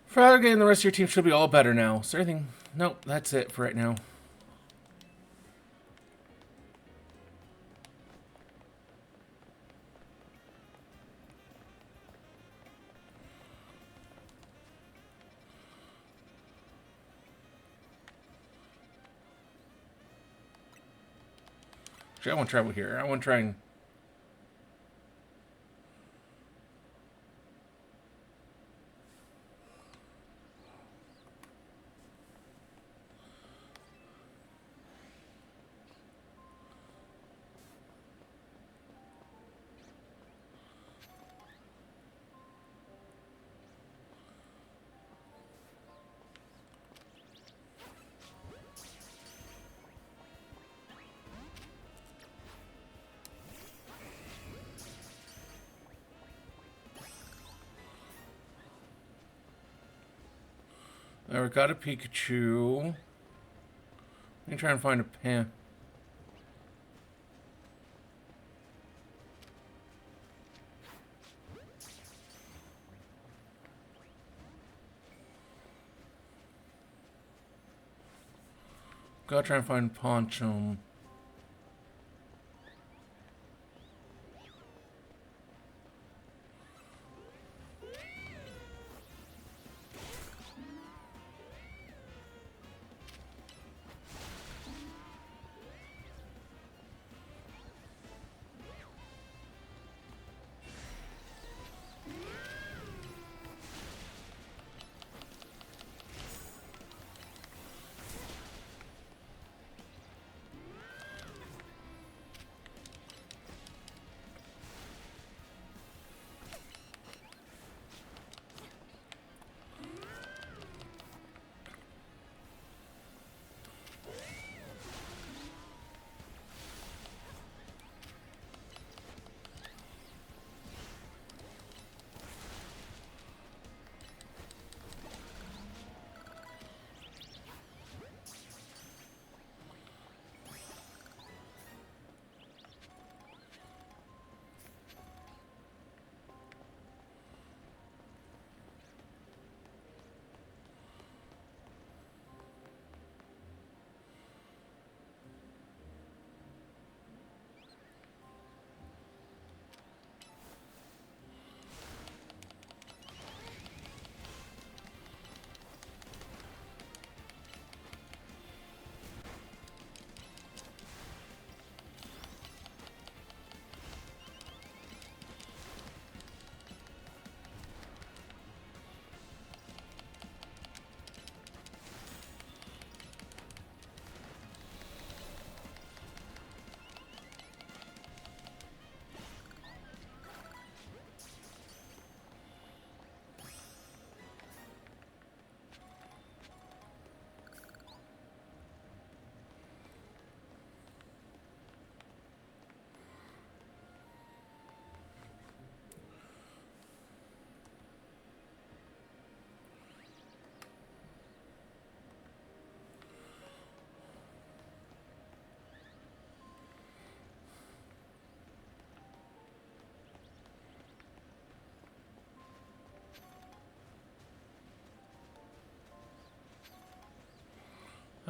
Friday and the rest of your team should be all better now. Is there anything? Nope, that's it for right now. Actually, I want to travel here. I want to try and... There, we got a Pikachu. Let me try and find a Pam. Gotta try and find Ponchom.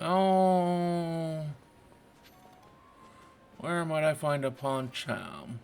Oh, where might I find a Poncham?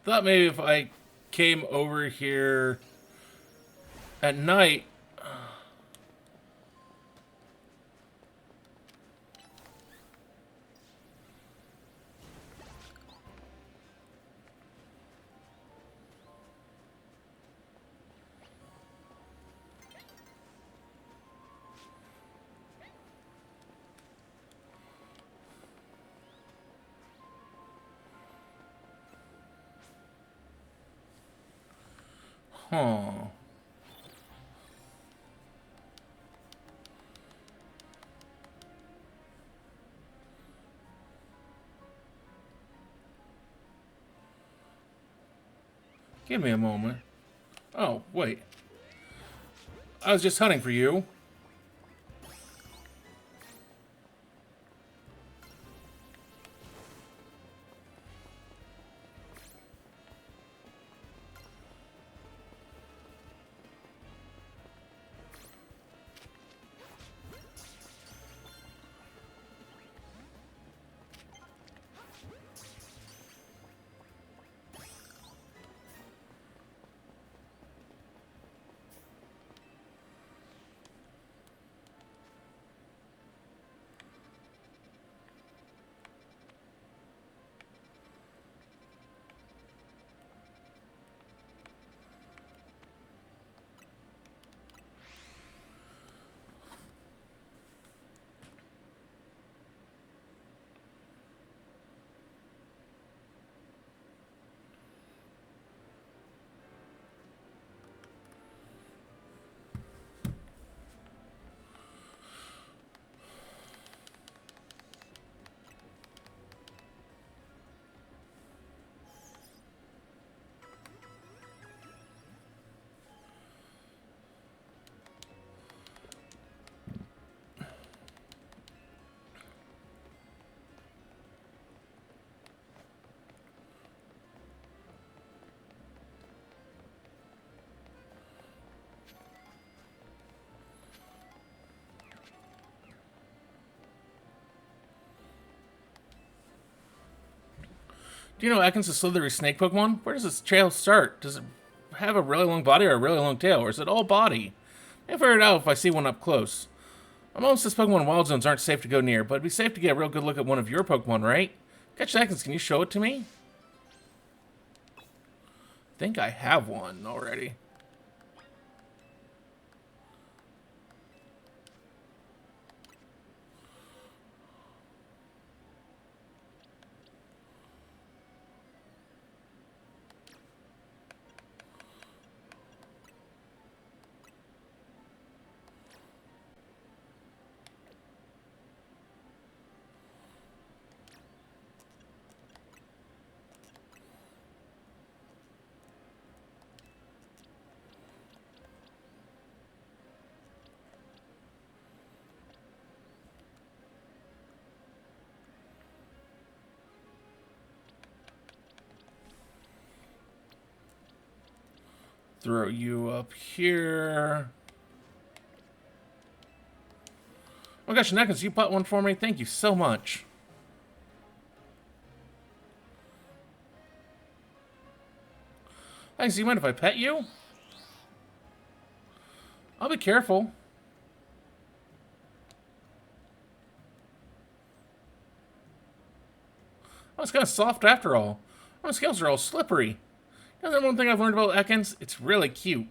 Thought maybe if I came over here at night. Huh. Give me a moment. Oh, wait. I was just hunting for you. Do you know Ekans' a slithery snake Pokemon? Where does this trail start? Does it have a really long body or a really long tail? Or is it all body? I'll figure it out if I see one up close. Almost says Pokemon Wild Zones aren't safe to go near, but it'd be safe to get a real good look at one of your Pokemon, right? Catch Ekans, can you show it to me? I think I have one already. throw you up here. Oh my gosh, Neckens, you bought one for me? Thank you so much. Thanks, you mind if I pet you? I'll be careful. Oh, it's kind of soft after all. My scales are all slippery. You know that one thing I've learned about Ekans? It's really cute.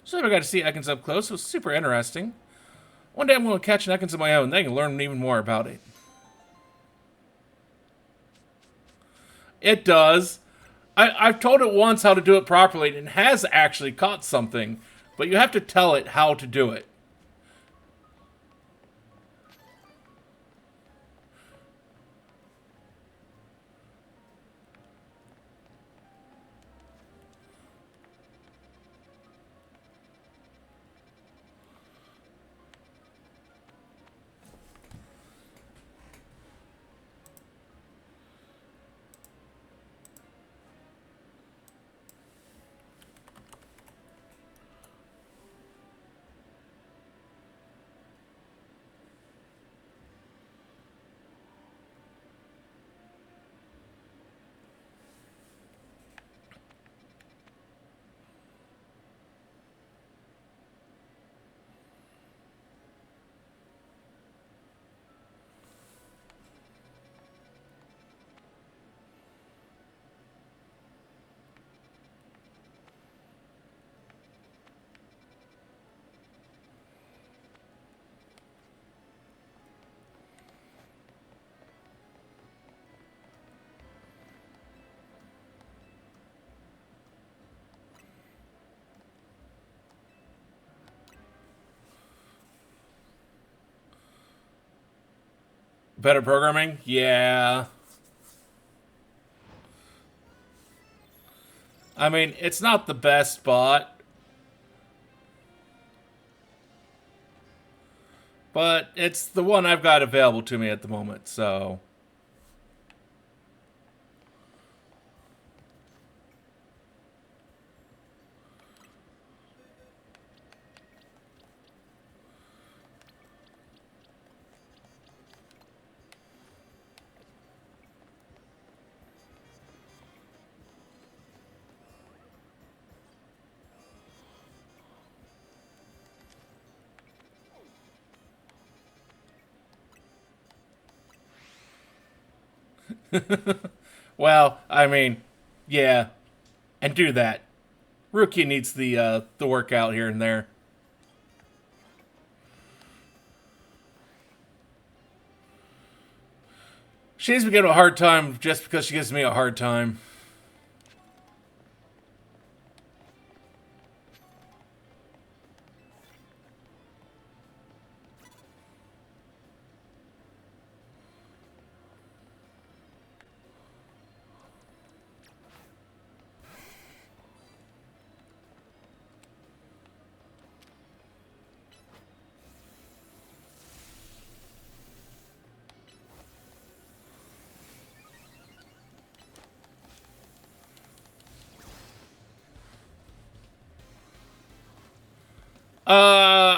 So I got to see Ekans up close. It was super interesting. One day I'm going to catch an Ekans of my own. Then I can learn even more about it. It does. I've told it once how to do it properly, and it has actually caught something. But you have to tell it how to do it. Better programming? Yeah. I mean, it's not the best bot. But it's the one I've got available to me at the moment, so... Well, I mean, yeah. And do that. Rookie needs the workout here and there. She needs to give me a hard time just because she gives me a hard time.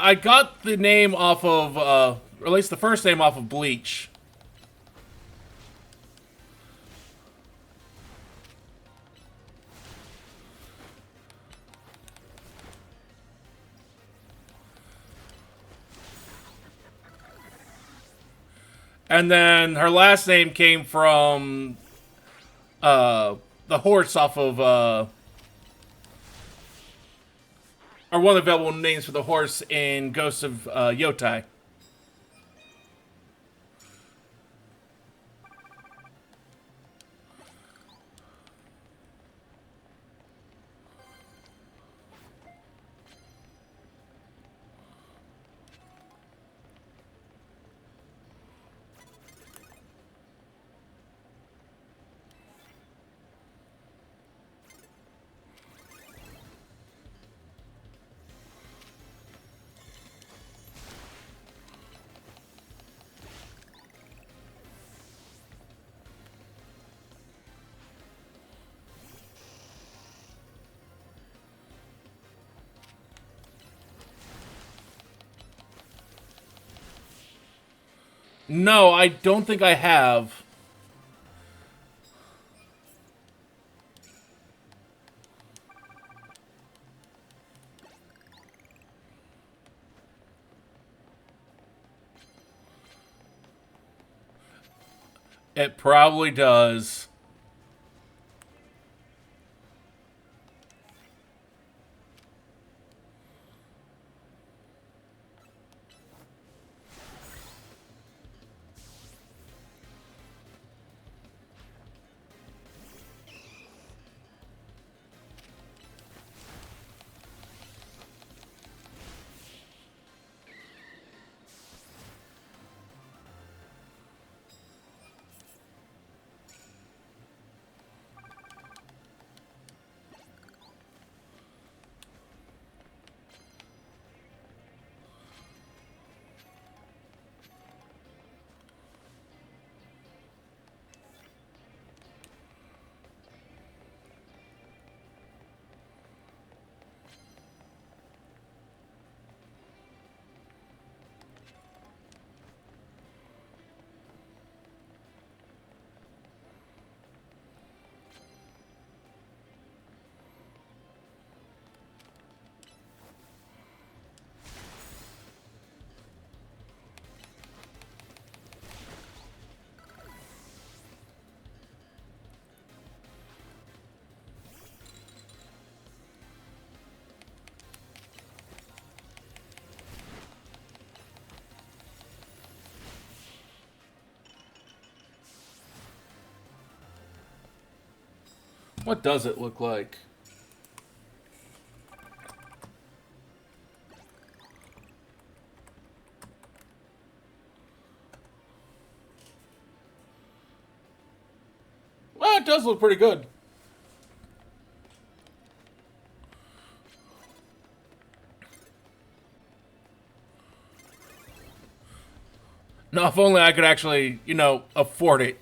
I got the name off of, or at least the first name off of Bleach. And then her last name came from, the horse off of, or one of the available names for the horse in Ghost of, Yotai. No, I don't think I have. It probably does. What does it look like? Well, it does look pretty good. No, if only I could actually, afford it.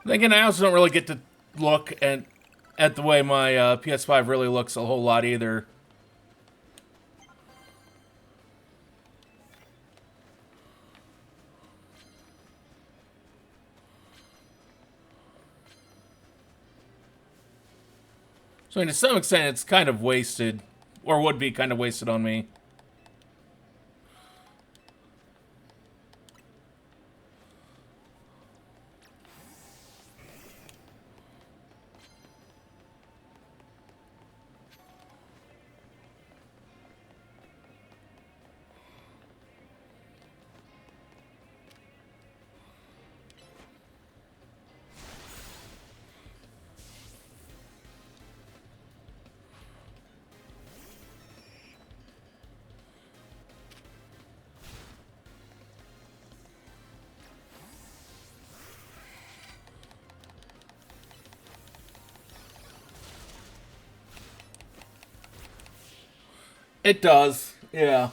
Then again, I also don't really get to look at the way my PS5 really looks a whole lot either. So, I mean, to some extent, it's kind of wasted, or would be kind of wasted on me. It does, yeah.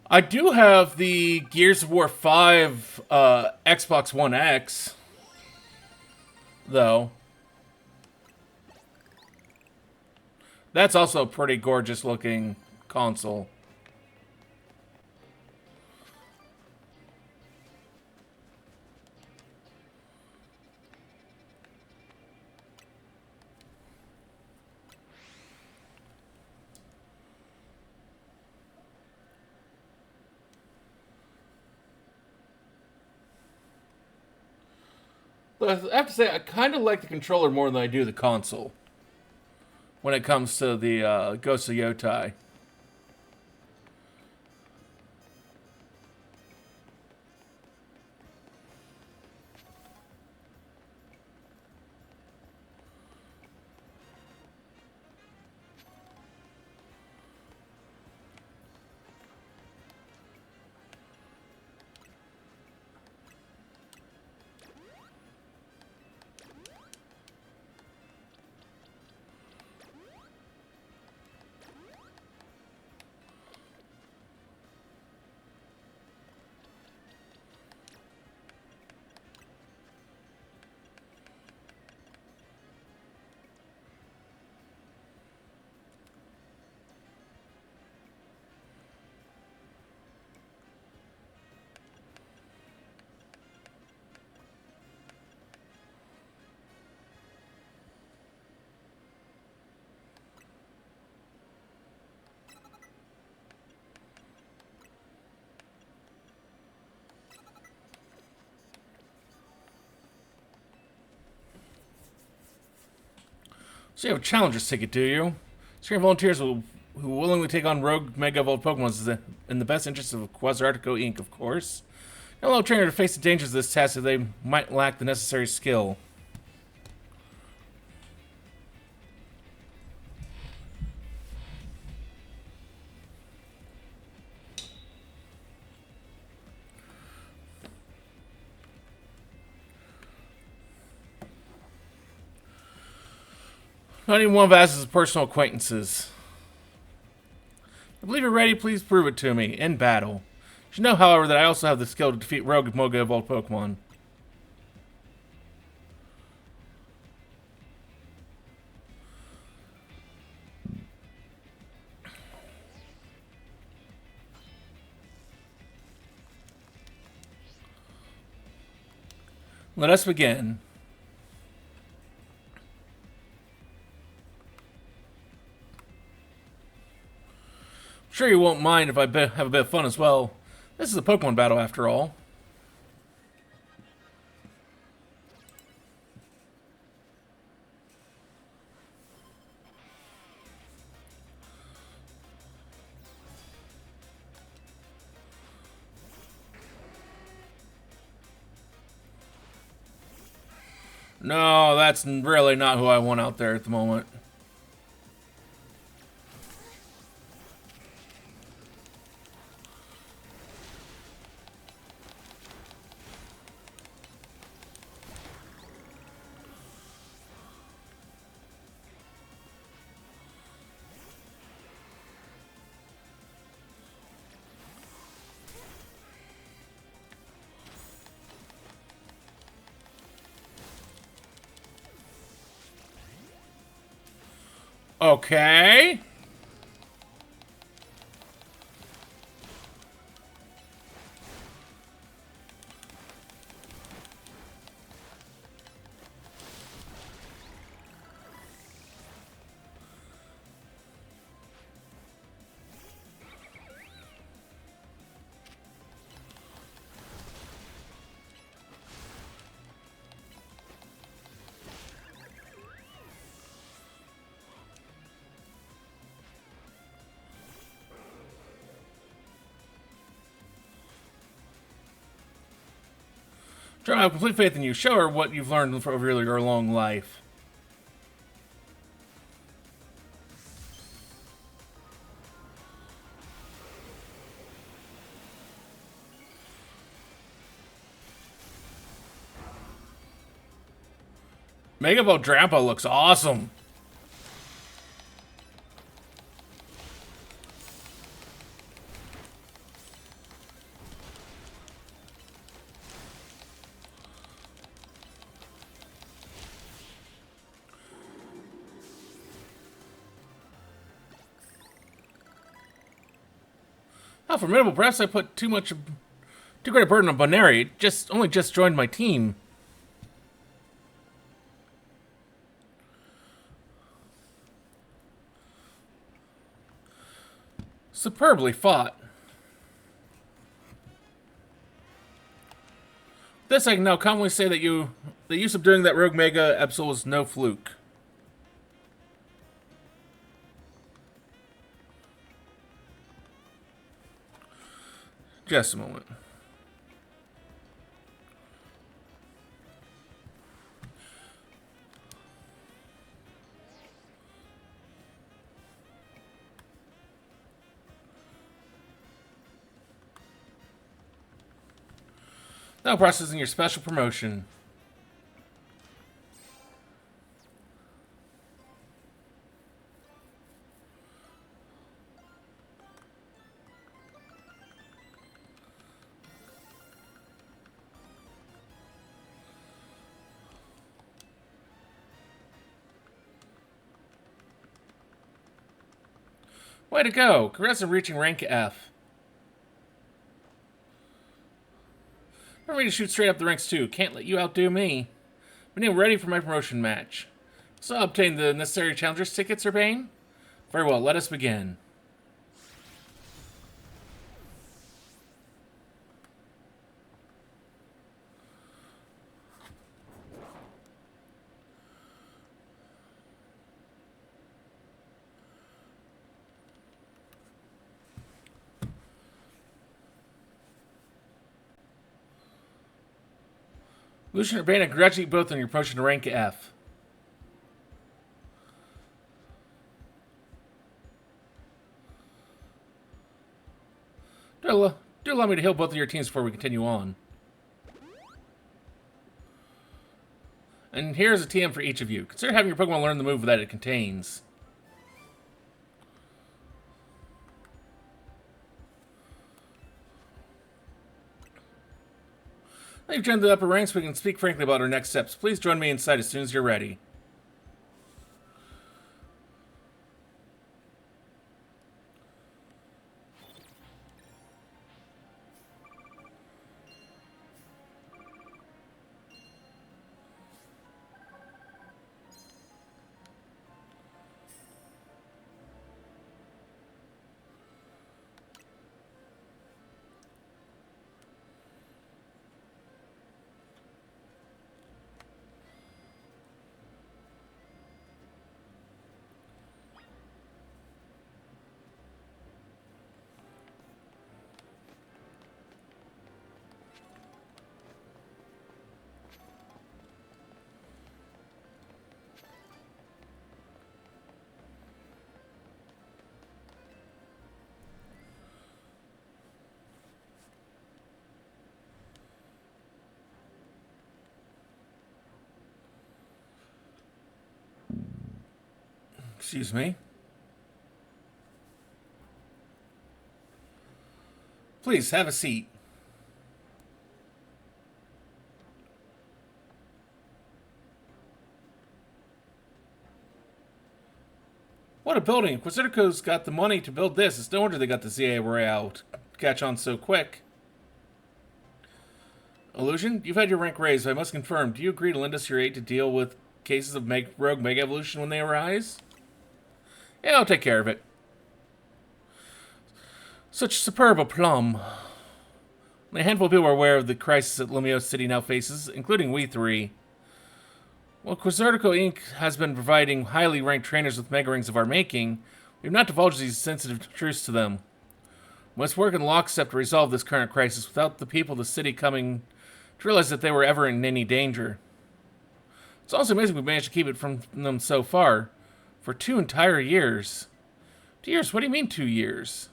I do have the Gears of War 5 Xbox One X, though. That's also a pretty gorgeous looking console. But I have to say, I kind of like the controller more than I do the console when it comes to the Ghost of Yotai. So you have a challenger's ticket, do you? Screen volunteers who willingly take on rogue Mega Evolved Pokemon in the best interest of Quasartico Inc., of course. Don't allow a trainer to face the dangers of this task if they might lack the necessary skill. Not even one of Az's personal acquaintances. I believe you're ready. Please prove it to me in battle. You should know, however, that I also have the skill to defeat rogue Mega Evolved Pokemon. Let us begin. I'm sure you won't mind if I have a bit of fun as well. This is a Pokemon battle, after all. No, that's really not who I want out there at the moment. Okay. John, I have complete faith in you. Show her what you've learned over your long life. Mega Ball Drampa looks awesome. How formidable. Perhaps I put too great a burden on Boneri. Only just joined my team. Superbly fought. This I can now commonly say that you subduing that rogue Mega Absol was no fluke. Just a moment. Now processing your special promotion. Way to go! Congrats on reaching rank F. I'm ready to shoot straight up the ranks too. Can't let you outdo me. I'm now ready for my promotion match. So I obtained the necessary challengers tickets, Urbane? Very well, let us begin. Lucian and Urbane, I congratulate you both on your promotion to rank F. Do allow me to heal both of your teams before we continue on. And here's a TM for each of you. Consider having your Pokemon learn the move that it contains. Now you've joined the upper ranks, we can speak frankly about our next steps. Please join me inside as soon as you're ready. Excuse me. Please, have a seat. What a building. If Quizzica's got the money to build this, it's no wonder they got the ZA Royale to catch on so quick. Illusion, you've had your rank raised, but I must confirm, do you agree to lend us your aid to deal with cases of rogue Mega Evolution when they arise? Yeah, I'll take care of it. Such superb aplomb. A handful of people are aware of the crisis that Lumiose City now faces, including we three. While Quizzica Inc. has been providing highly ranked trainers with Mega Rings of our making, we have not divulged these sensitive truths to them. We must work in lockstep to resolve this current crisis without the people of the city coming to realize that they were ever in any danger. It's also amazing we managed to keep it from them so far. For 2 entire years. 2 years? What do you mean 2 years?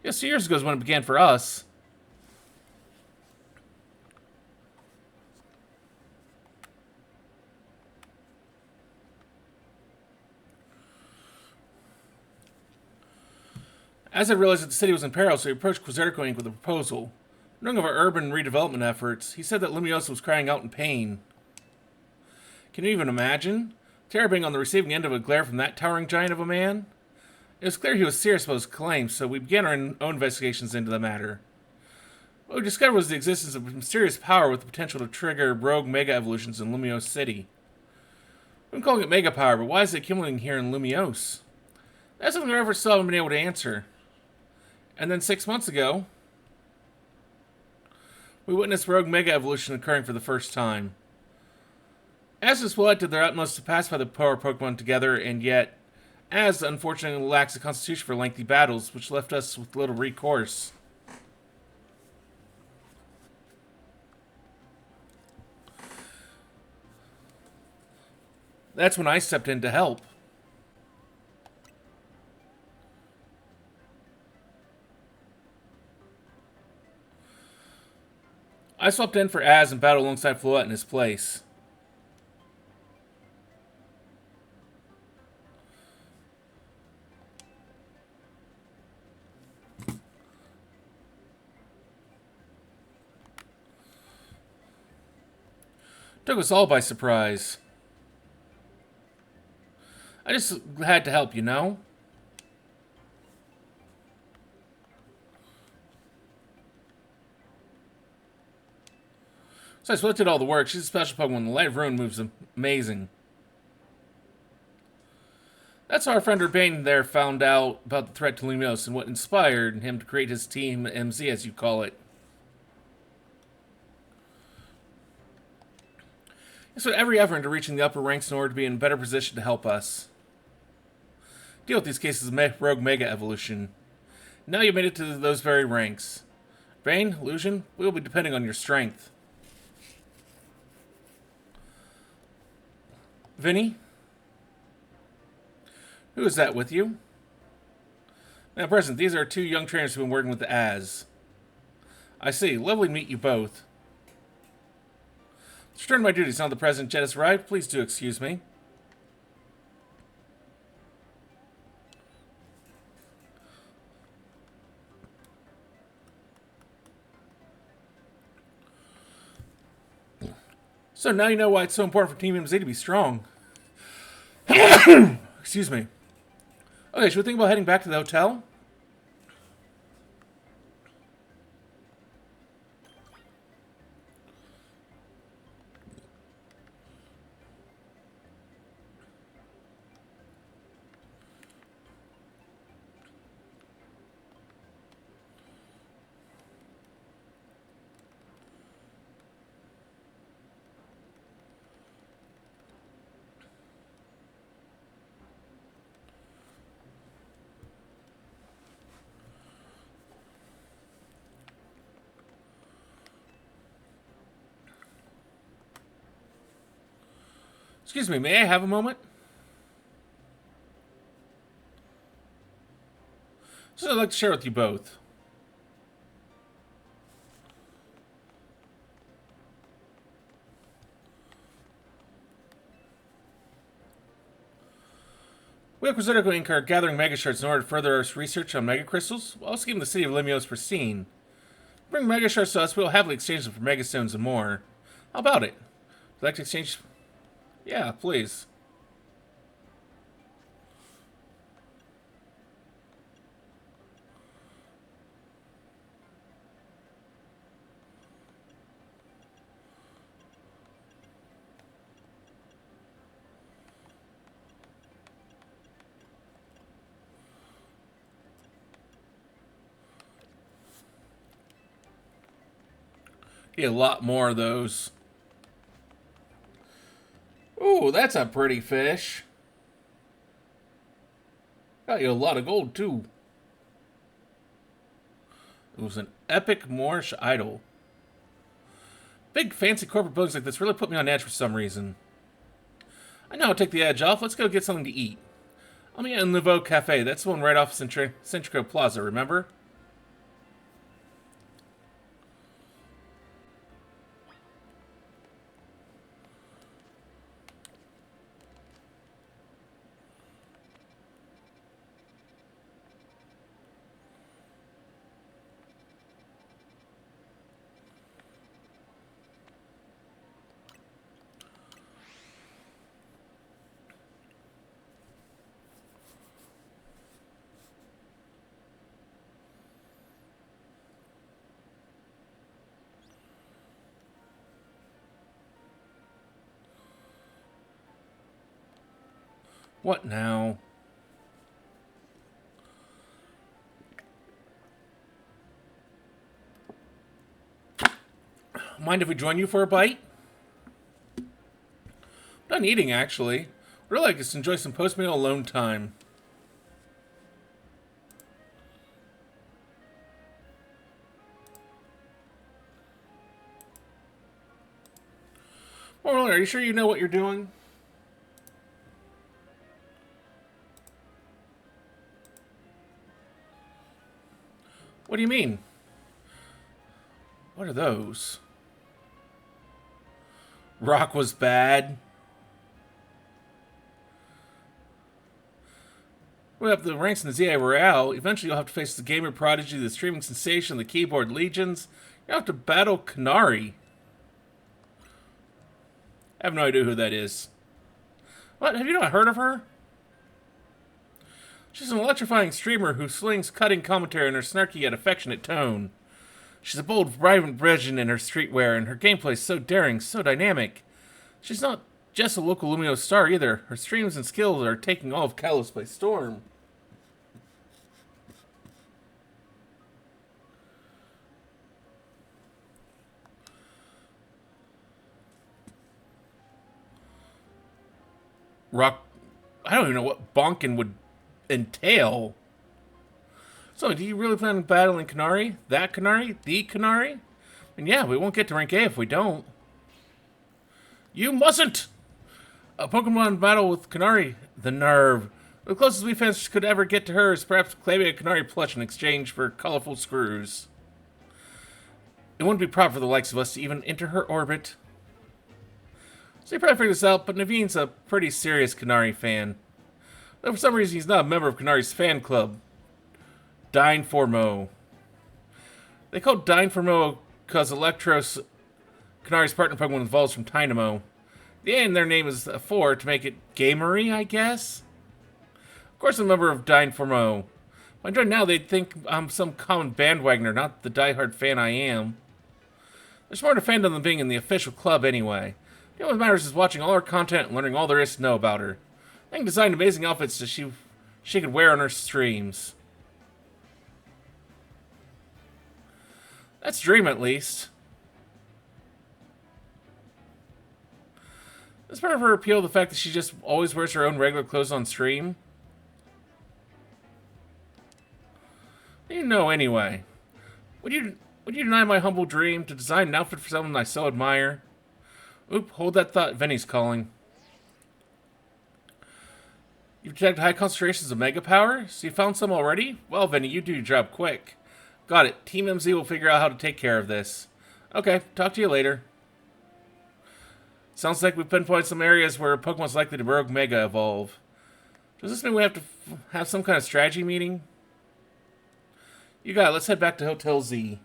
Yes, 2 years ago is when it began for us. As I realized that the city was in peril, so we approached Quizzica Inc. with a proposal. Knowing of our urban redevelopment efforts, he said that Lumiose was crying out in pain. Can you even imagine? Terra being on the receiving end of a glare from that towering giant of a man? It was clear he was serious about his claims, so we began our own investigations into the matter. What we discovered was the existence of a mysterious power with the potential to trigger rogue Mega Evolutions in Lumiose City. We've been calling it Mega Power, but why is it accumulating here in Lumiose? That's something I ever still haven't been able to answer. And then 6 months ago, we witnessed rogue Mega Evolution occurring for the first time. Az will did their utmost to pacify the power Pokemon together, and yet, Az unfortunately lacks a constitution for lengthy battles, which left us with little recourse. That's when I stepped in to help. I swapped in for Az and battled alongside Floette in his place. Took us all by surprise. I just had to help, you know? So I Floette did all the work. She's a special Pokemon. The Light of Ruin moves amazing. That's how our friend Urbane there found out about the threat to Lumiose and what inspired him to create his team MZ, as you call it. He put every effort into reaching the upper ranks in order to be in a better position to help us deal with these cases of rogue Mega Evolution. Now you've made it to those very ranks. Vayne, Illusion, we will be depending on your strength. Vinny? Who is that with you? Now, present, these are 2 young trainers who've been working with Az. I see. Lovely to meet you both. Let's return to my duties. Now the President Jet has arrived. Please do excuse me. So now you know why it's so important for Team MZ to be strong. Excuse me. Okay, should we think about heading back to the hotel? Excuse me, may I have a moment? So I'd like to share with you both. We at Quizzica Inc. are gathering Mega Shards in order to further our research on Mega Crystals, while also keeping the city of Lumiose pristine. Bring Mega Shards to us, we will happily exchange them for Mega Stones and more. How about it? Would you like to exchange? Yeah, please. Get a lot more of those. Ooh, that's a pretty fish. Got you a lot of gold, too. It was an epic Moorish idol. Big fancy corporate buildings like this really put me on edge for some reason. I know I'll take the edge off. Let's go get something to eat. I'll meet you in Nouveau Cafe. That's the one right off Centrico Plaza, remember? What now? Mind if we join you for a bite? Done eating, actually. Really like to enjoy some post-meal alone time. Well, are you sure you know what you're doing? What do you mean? What are those? Rock was bad. Way up the ranks in the ZA Royale, eventually you'll have to face the gamer prodigy, the streaming sensation, the keyboard legions. You'll have to battle Canary. I have no idea who that is. What? Have you not heard of her? She's an electrifying streamer who slings cutting commentary in her snarky yet affectionate tone. She's a bold, vibrant vision in her streetwear, and her gameplay is so daring, so dynamic. She's not just a local Lumiose star either. Her streams and skills are taking all of Kalos by storm. Rock... I don't even know what bonkin' would entail. So, do you really plan on battling Canary? That Canary? The Canary? And yeah, we won't get to rank A if we don't. You mustn't! A Pokemon battle with Canary. The nerve. The closest we fans could ever get to her is perhaps claiming a Canary plush in exchange for colorful screws. It wouldn't be proper for the likes of us to even enter her orbit. So you probably figured this out, but Naveen's a pretty serious Canary fan. Though for some reason he's not a member of Canary's fan club. Dine for Mo. They call Dine for Mo because Electros, Canary's partner Pokemon, evolves from Dynamo. The A in their name is a 4 to make it gamery, I guess? Of course I'm a member of Dine for Mo. If I join now, they'd think I'm some common bandwagoner, not the diehard fan I am. There's more to fandom than being in the official club anyway. The only matters is watching all her content and learning all there is to know about her. I can design amazing outfits that she could wear on her streams. That's dream, at least. Does part of her appeal the fact that she just always wears her own regular clothes on stream? You know, anyway. Would you deny my humble dream to design an outfit for someone I so admire? Oop, hold that thought. Vinny's calling. You've detected high concentrations of mega power? So you found some already? Well, Vinny, you do your job quick. Got it. Team MZ will figure out how to take care of this. Okay, talk to you later. Sounds like we've pinpointed some areas where Pokemon's likely to rogue Mega Evolve. Does this mean we have to have some kind of strategy meeting? You got it. Let's head back to Hotel Z.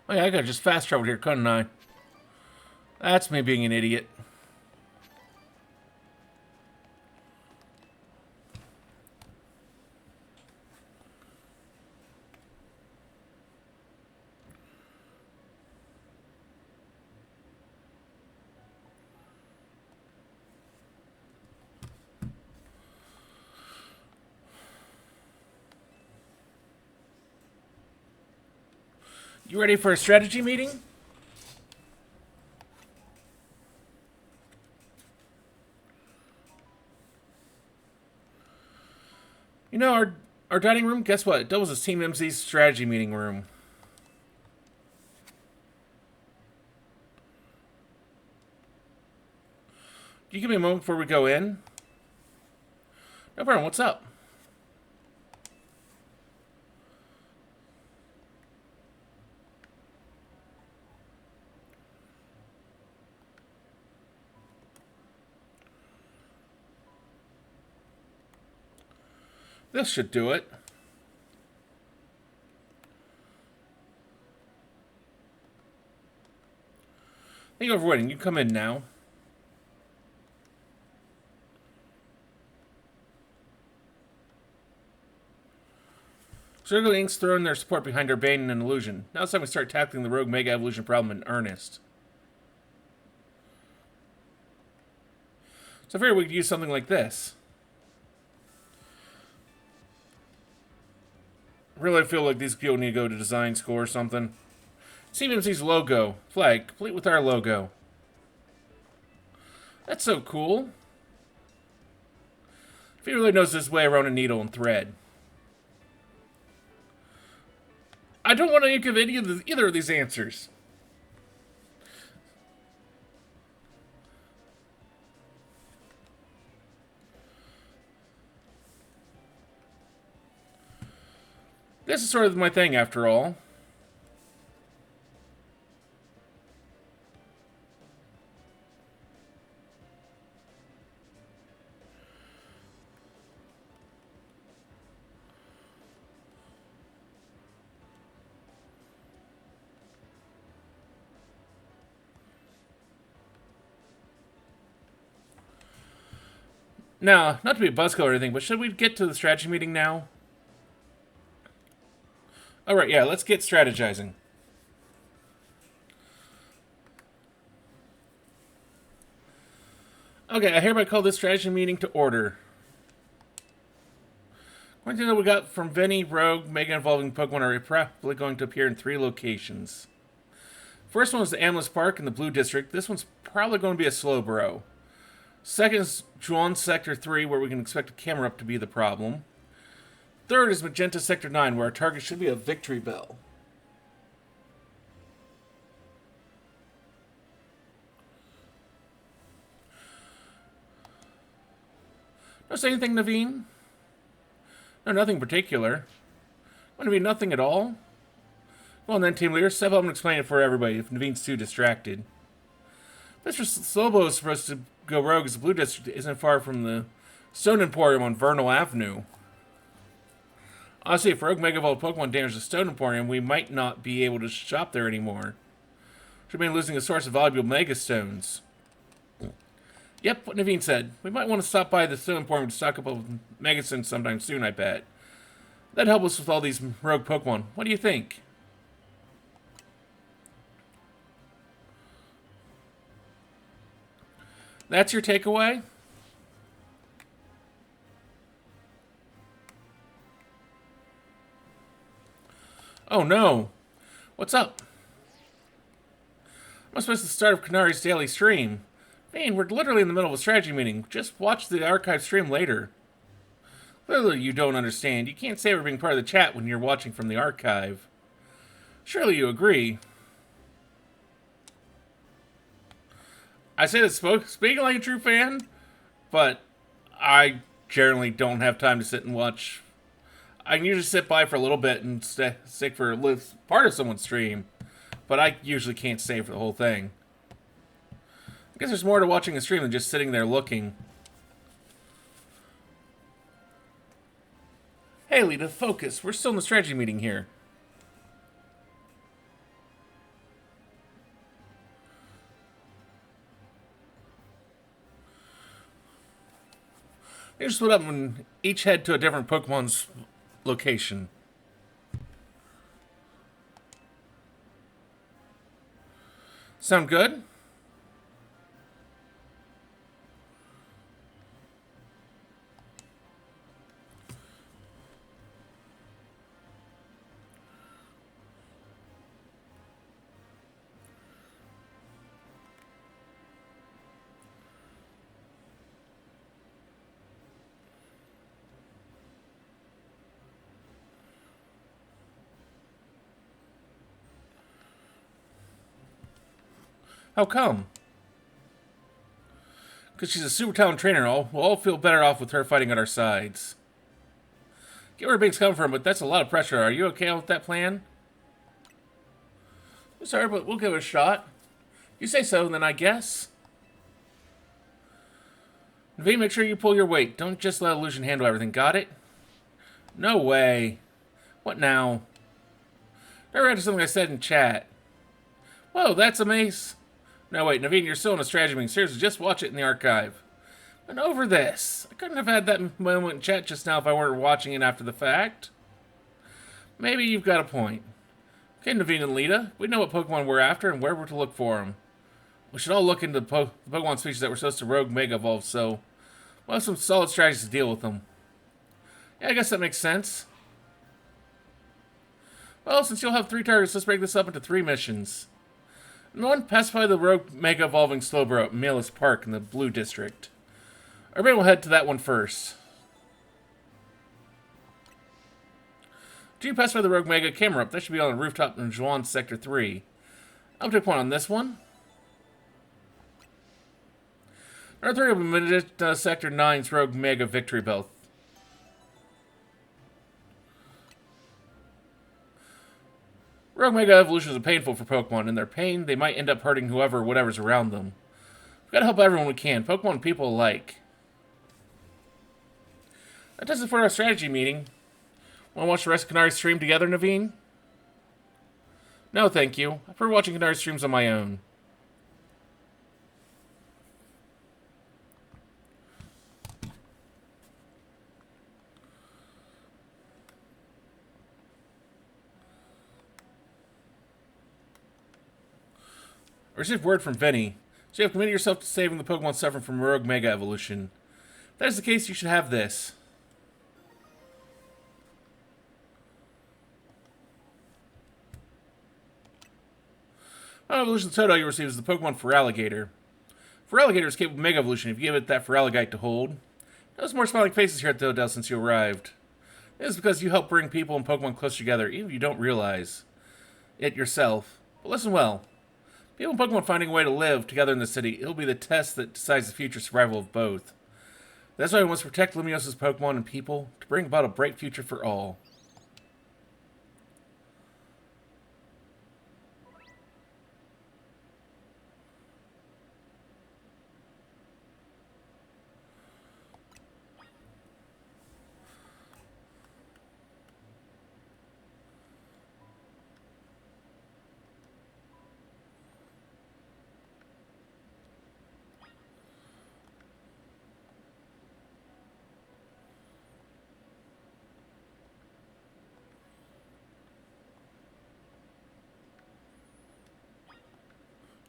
Oh yeah, I could've just fast traveled here, couldn't I? That's me being an idiot. You ready for a strategy meeting? You know, our dining room, guess what? It doubles as Team MC's strategy meeting room. Can you give me a moment before we go in? No problem, what's up? This should do it. Thank you for waiting. You come in now. Circle Inc.'s throwing their support behind Urbane and Illusion. Now it's time we start tackling the rogue Mega Evolution problem in earnest. So I figured we could use something like this. Really feel like these people need to go to design school or something. CMC's logo. Flag, complete with our logo. That's so cool. If he really knows his way around a needle and thread. I don't want to give any of either of these answers. This is sort of my thing, after all. Now, not to be a buzzkill or anything, but should we get to the strategy meeting now? Alright, yeah, let's get strategizing. Okay, I hereby call this strategy meeting to order. One thing that we got from Vinny, Rogue, Mega involving Pokemon are probably going to appear in 3 locations. First one is the Amethyst Park in the Blue District. This one's probably going to be a Slowbro. Second is Juan Sector 3, where we can expect a camera up to be the problem. Third is Magenta Sector 9, where our target should be a Victory Bell. Notice anything, Naveen? No, nothing particular. Want to be nothing at all? Well, then, Team Leader, step up and explain it for everybody if Naveen's too distracted. Mr. Slobo is supposed to go rogue as the Blue District isn't far from the Stone Emporium on Vernal Avenue. Honestly, if Rogue Mega Evolved Pokemon damage the Stone Emporium, we might not be able to shop there anymore. Should mean losing a source of valuable Mega Stones. Yep, what Naveen said. We might want to stop by the Stone Emporium to stock up on Mega Stones sometime soon, I bet. That'd help us with all these rogue Pokemon. What do you think? That's your takeaway? Oh no. What's up? I'm supposed to start of Canari's daily stream. Man, we're literally in the middle of a strategy meeting. Just watch the archive stream later. Clearly you don't understand. You can't say we're being part of the chat when you're watching from the archive. Surely you agree. I say this speaking like a true fan, but I generally don't have time to sit and watch. I can usually sit by for a little bit and stick for part of someone's stream, but I usually can't stay for the whole thing. I guess there's more to watching a stream than just sitting there looking. Hey, Lita, focus. We're still in the strategy meeting here. You just split up and each head to a different Pokemon's location. Sound good? How come? Because she's a super talented trainer, we'll all feel better off with her fighting at our sides. Get where Big's coming from, but that's a lot of pressure. Are you okay with that plan? Sorry, but we'll give it a shot. You say so, then I guess. V, make sure you pull your weight. Don't just let Illusion handle everything. Got it? No way. What now? I read something I said in chat. Whoa, that's a mace. No, wait, Naveen, you're still in a strategy meeting. Seriously, just watch it in the archive. And over this. I couldn't have had that moment in chat just now if I weren't watching it after the fact. Maybe you've got a point. Okay, Naveen and Lita, we know what Pokemon we're after and where we're to look for them. We should all look into the Pokemon species that were supposed to rogue Mega Evolve, so we'll have some solid strategies to deal with them. Yeah, I guess that makes sense. Well, since you'll have 3 targets, let's break this up into 3 missions. Number 1, pacify the rogue Mega Evolving Slowbro at Millis Park in the Blue District. Everybody will head to that one first. 2, pacify the rogue Mega Camera up. That should be on the rooftop in Juan Sector 3. I'll take point on this one. Number 3 will be Sector 9's rogue Mega Victory Bell. Rogue Mega Evolutions are painful for Pokemon. In their pain, they might end up hurting whoever or whatever's around them. We've got to help everyone we can, Pokemon and people alike. That does it for our strategy meeting. Want to watch the rest of Kanari's stream together, Naveen? No, thank you. I prefer watching Kanari's streams on my own. I received word from Vinny. So you have committed yourself to saving the Pokemon suffering from rogue Mega Evolution. If that is the case, you should have this. Evolution Toto you receive is the Pokemon Feraligatr. Feraligatr is capable of Mega Evolution if you give it that Feraligatr to hold. Notice more smiling faces here at the hotel since you arrived. This is because you help bring people and Pokemon closer together, even if you don't realize it yourself. But listen well. People and Pokemon finding a way to live together in the city, it'll be the test that decides the future survival of both. That's why we must protect Lumiose's Pokemon and people, to bring about a bright future for all.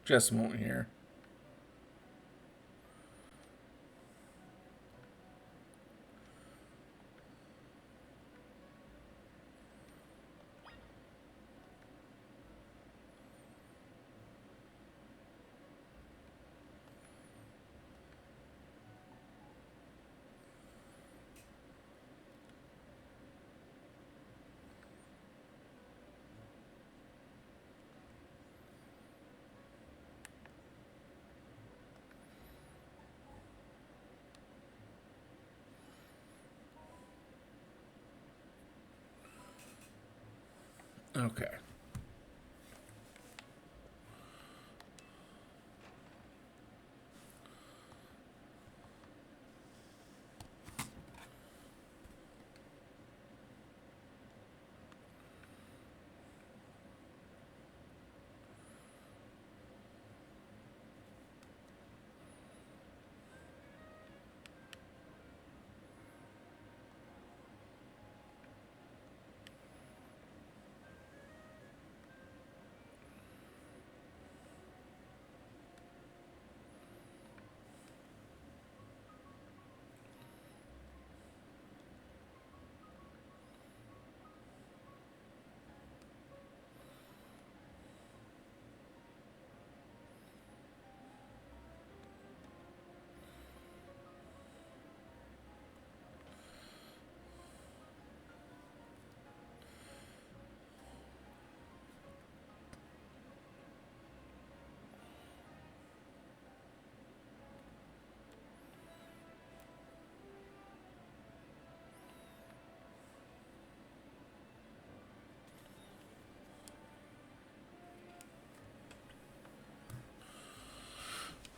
Just a moment here. Okay.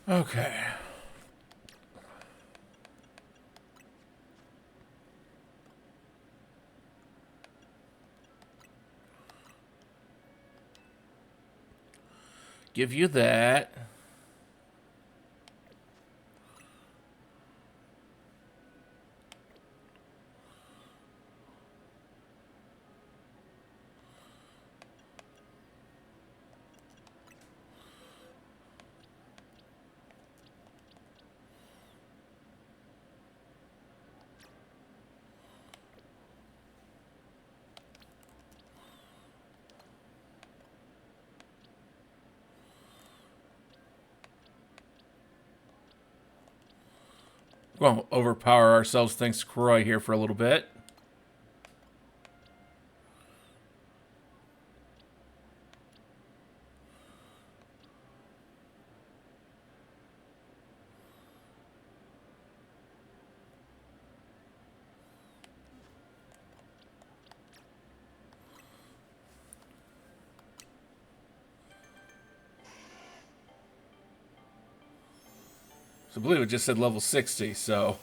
Okay. Give you that. We're going to overpower ourselves thanks to Croy here for a little bit. So I believe it just said level 60, so...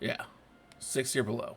Yeah. 60 or below.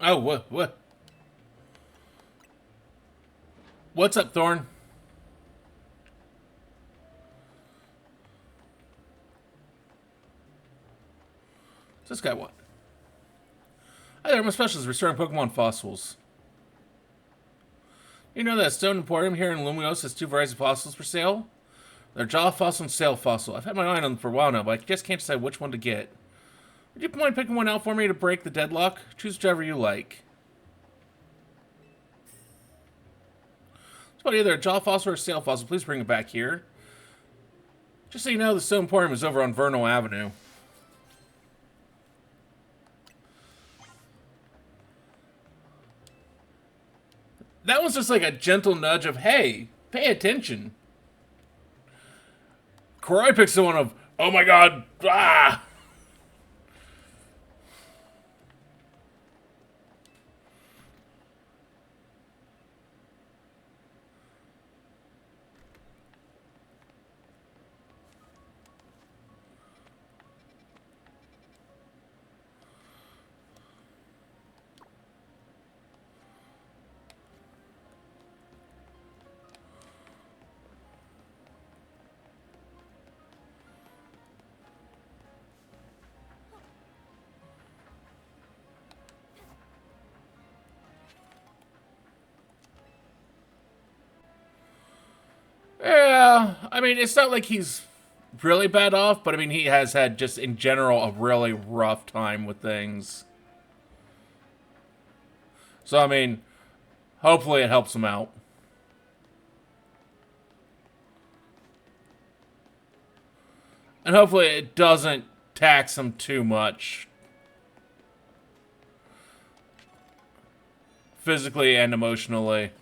Oh, what? What's up, Thorn? What's this guy want? Hi there, my specialist restoring Pokemon fossils. You know that Stone Emporium here in Lumiose has two varieties of fossils for sale? They're Jaw Fossil and Sail Fossil. I've had my eye on them for a while now, but I just can't decide which one to get. Would you mind picking one out for me to break the deadlock? Choose whichever you like. It's about either a Jaw Fossil or a Sail Fossil. Please bring it back here. Just so you know, the Stone Emporium is over on Vernal Avenue. That was just like a gentle nudge of, hey, pay attention. Karai picks the one of, oh my god, ah! Yeah, I mean, it's not like he's really bad off, but I mean, he has had just in general a really rough time with things. So, I mean, hopefully it helps him out. And hopefully it doesn't tax him too much. Physically and emotionally.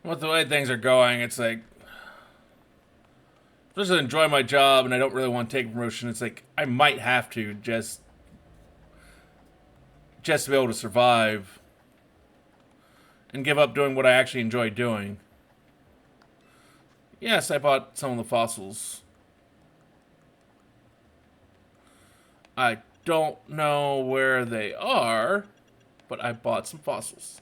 With the way things are going, it's like, just to enjoy my job and I don't really want to take a promotion, it's like, I might have to just to be able to survive and give up doing what I actually enjoy doing. Yes, I bought some of the fossils. I don't know where they are, but I bought some fossils.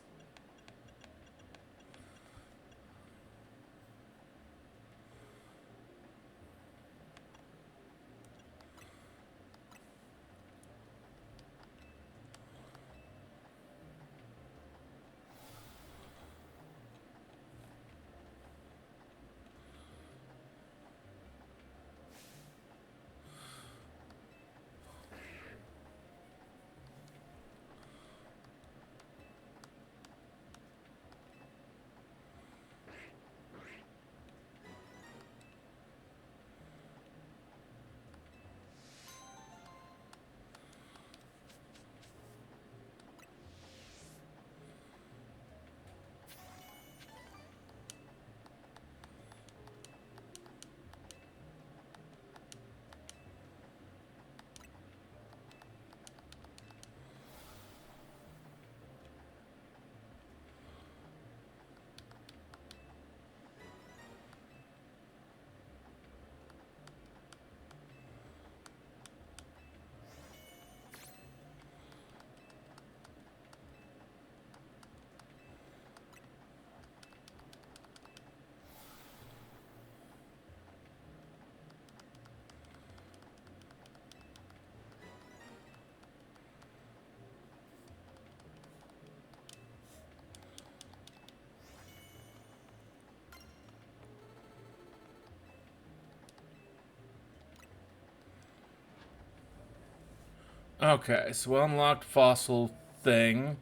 Okay, so we unlocked fossil thing.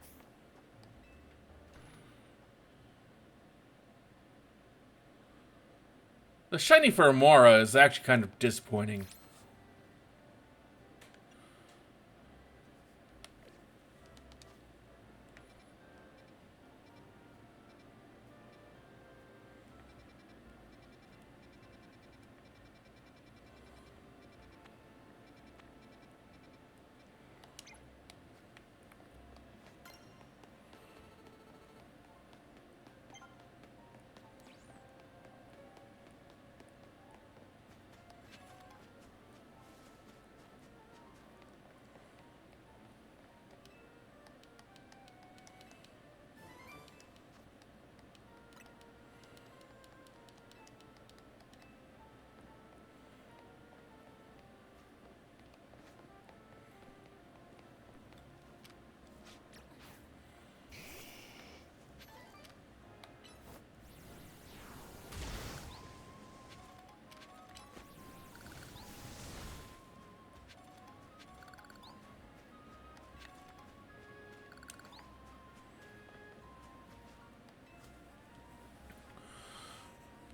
The shiny for Amora is actually kind of disappointing.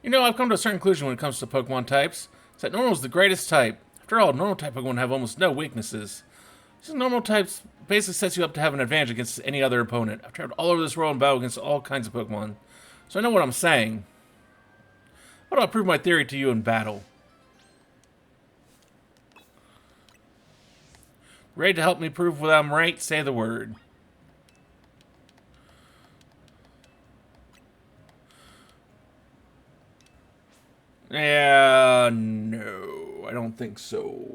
You know, I've come to a certain conclusion when it comes to Pokemon types. It's that normal is the greatest type. After all, normal type Pokemon have almost no weaknesses. These normal types basically sets you up to have an advantage against any other opponent. I've traveled all over this world and battled against all kinds of Pokemon, so I know what I'm saying. How do I prove my theory to you in battle? Ready to help me prove that I'm right? Say the word. Yeah, no, I don't think so.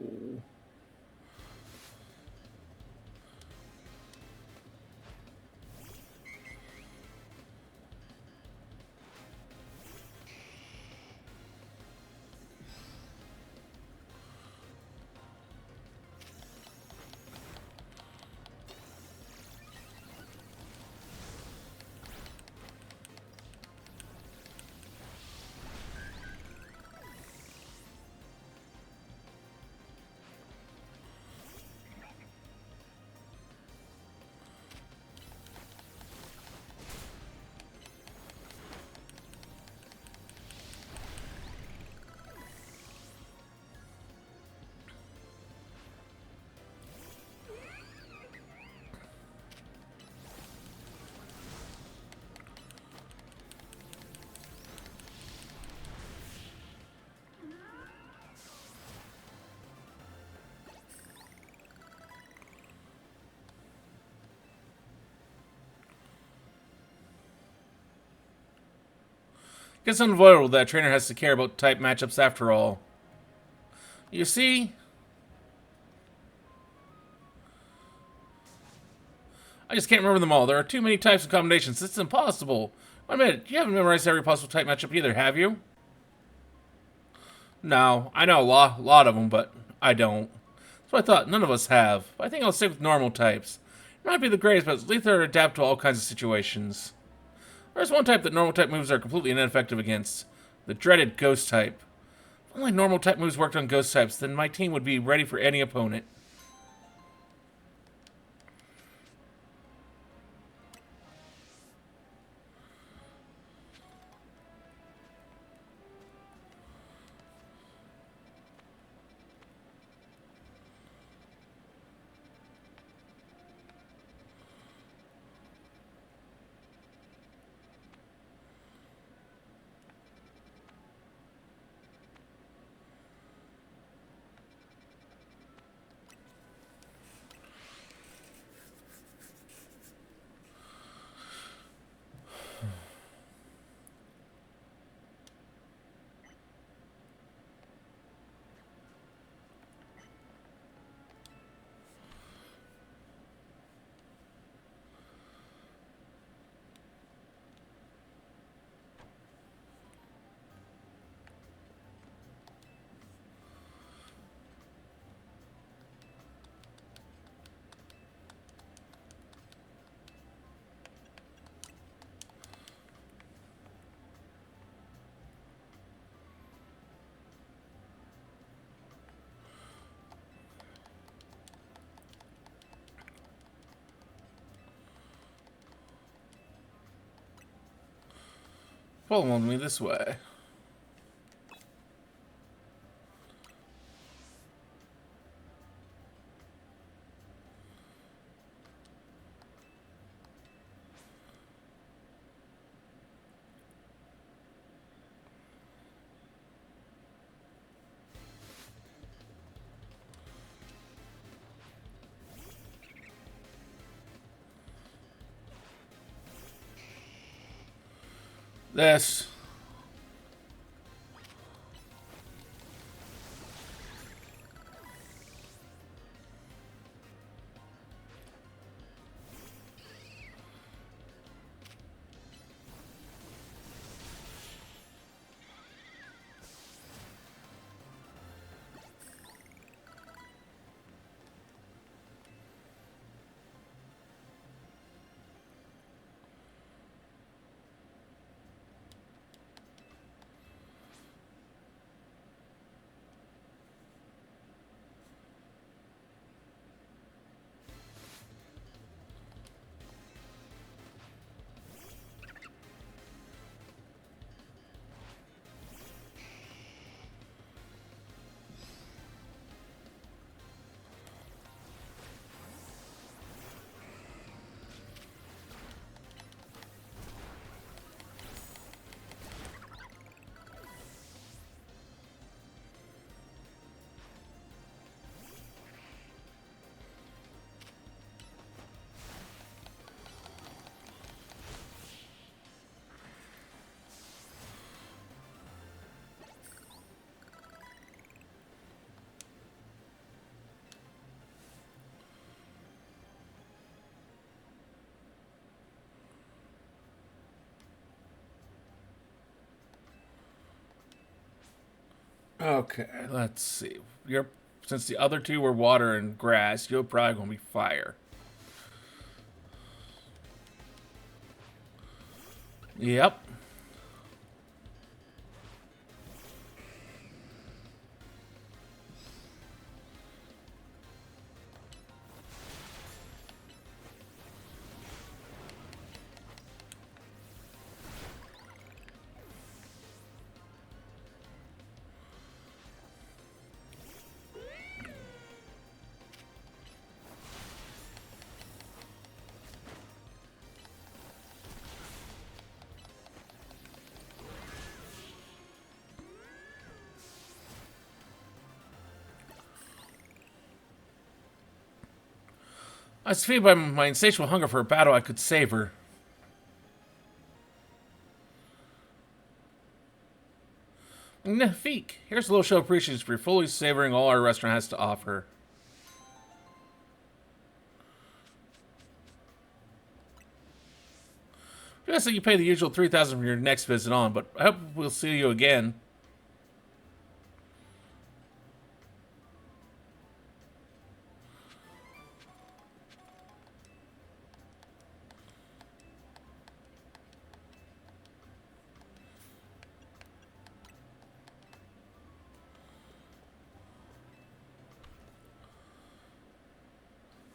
It's unavoidable that a trainer has to care about type matchups after all. You see, I just can't remember them all. There are too many types of combinations. It's impossible. Wait a minute, you haven't memorized every possible type matchup either, have you? No, I know a lot of them, but I don't. So I thought none of us have. I think I'll stick with normal types. It might be the greatest, but it's lethal to adapt to all kinds of situations. There's one type that normal type moves are completely ineffective against. The dreaded ghost type. If only normal type moves worked on ghost types, then my team would be ready for any opponent. Follow me this way. This. Okay, let's see. You're since the other two were water and grass, you're probably gonna be fire. Yep. I was feed by my insatiable hunger for a battle I could savor. Nafik, here's a little show of appreciation for fully savoring all our restaurant has to offer. Just that you pay the usual 3,000 for your next visit on, but I hope we'll see you again.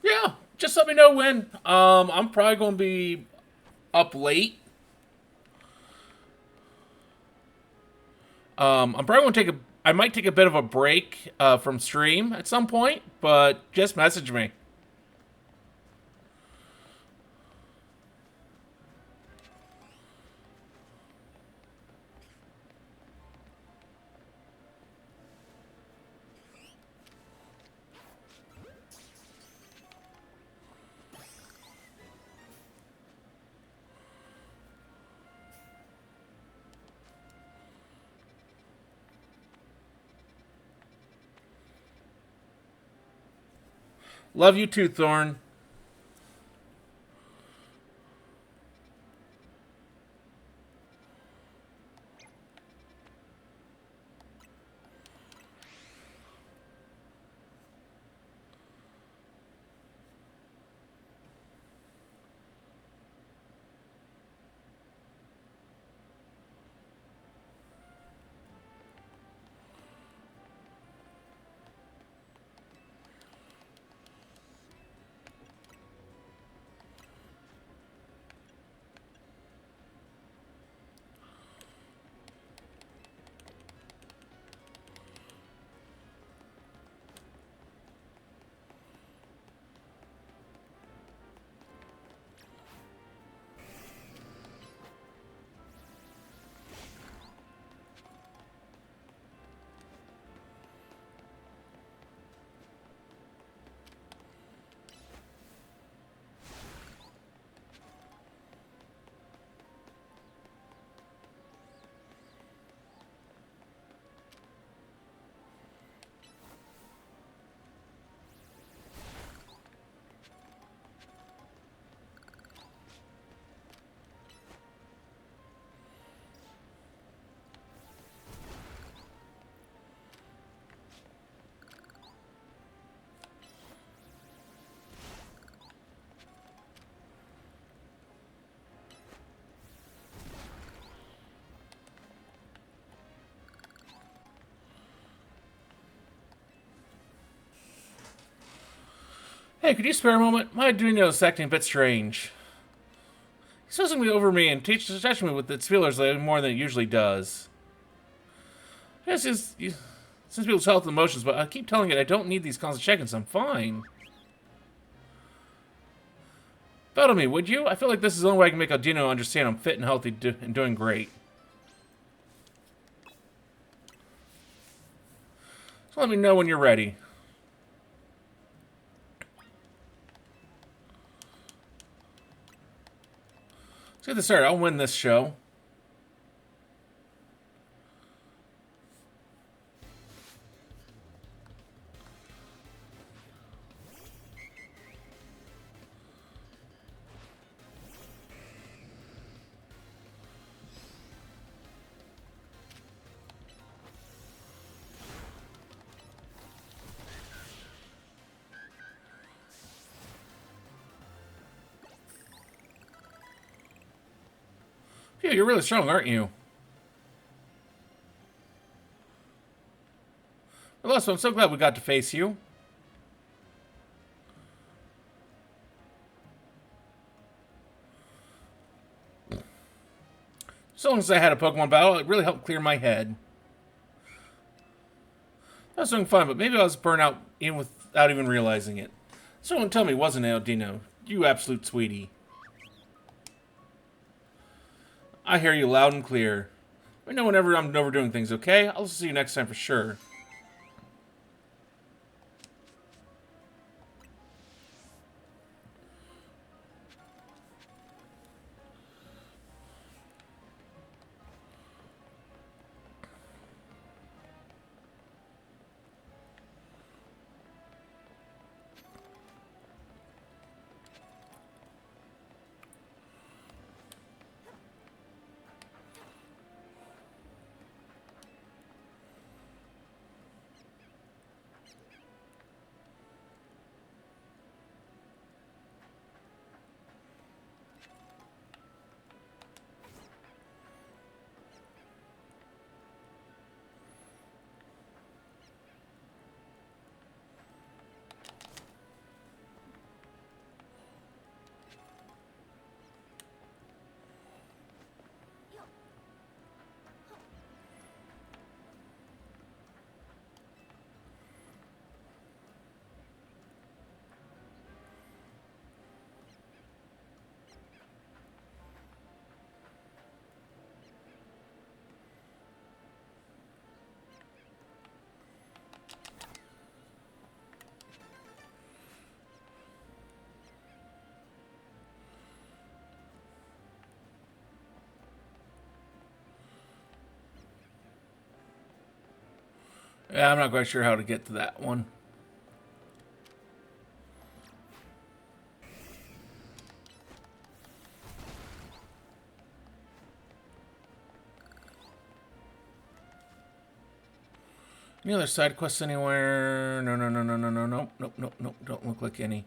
Yeah, just let me know when. I'm probably gonna be up late. I'm probably gonna take a. I might take a bit of a break from stream at some point, but just message me. Love you too, Thorn. Hey, could you spare a moment? My Adreno is acting a bit strange. He's fussing over me and touching me with its feelers like more than it usually does. Yes, since people's health and emotions, but I keep telling it I don't need these constant check-ins. I'm fine. Follow me, would you? I feel like this is the only way I can make Aldino understand I'm fit and healthy and doing great. So let me know when you're ready. Let's get this started. I'll win this show. Phew, you're really strong, aren't you? Well, I'm so glad we got to face you. So long as I had a Pokemon battle, it really helped clear my head. I was doing fine, but maybe I was burnt out even without even realizing it. Someone tell me, wasn't it, Aldino? You absolute sweetie. I hear you loud and clear. I know whenever I'm overdoing things, okay? I'll see you next time for sure. Yeah, I'm not quite sure how to get to that one. Any other side quests anywhere? No, no, no, no, no, no, nope, nope, nope, nope. Don't look like any.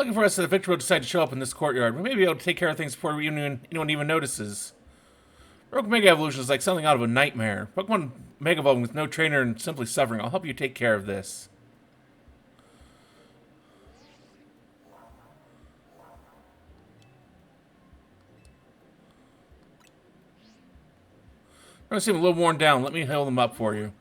Looking for us that Victor will decide to show up in this courtyard. We may be able to take care of things before anyone even notices. Rogue Mega Evolution is like something out of a nightmare. Pokemon Mega Evolving with no trainer and simply suffering. I'll help you take care of this. I'm gonna seem a little worn down. Let me heal them up for you.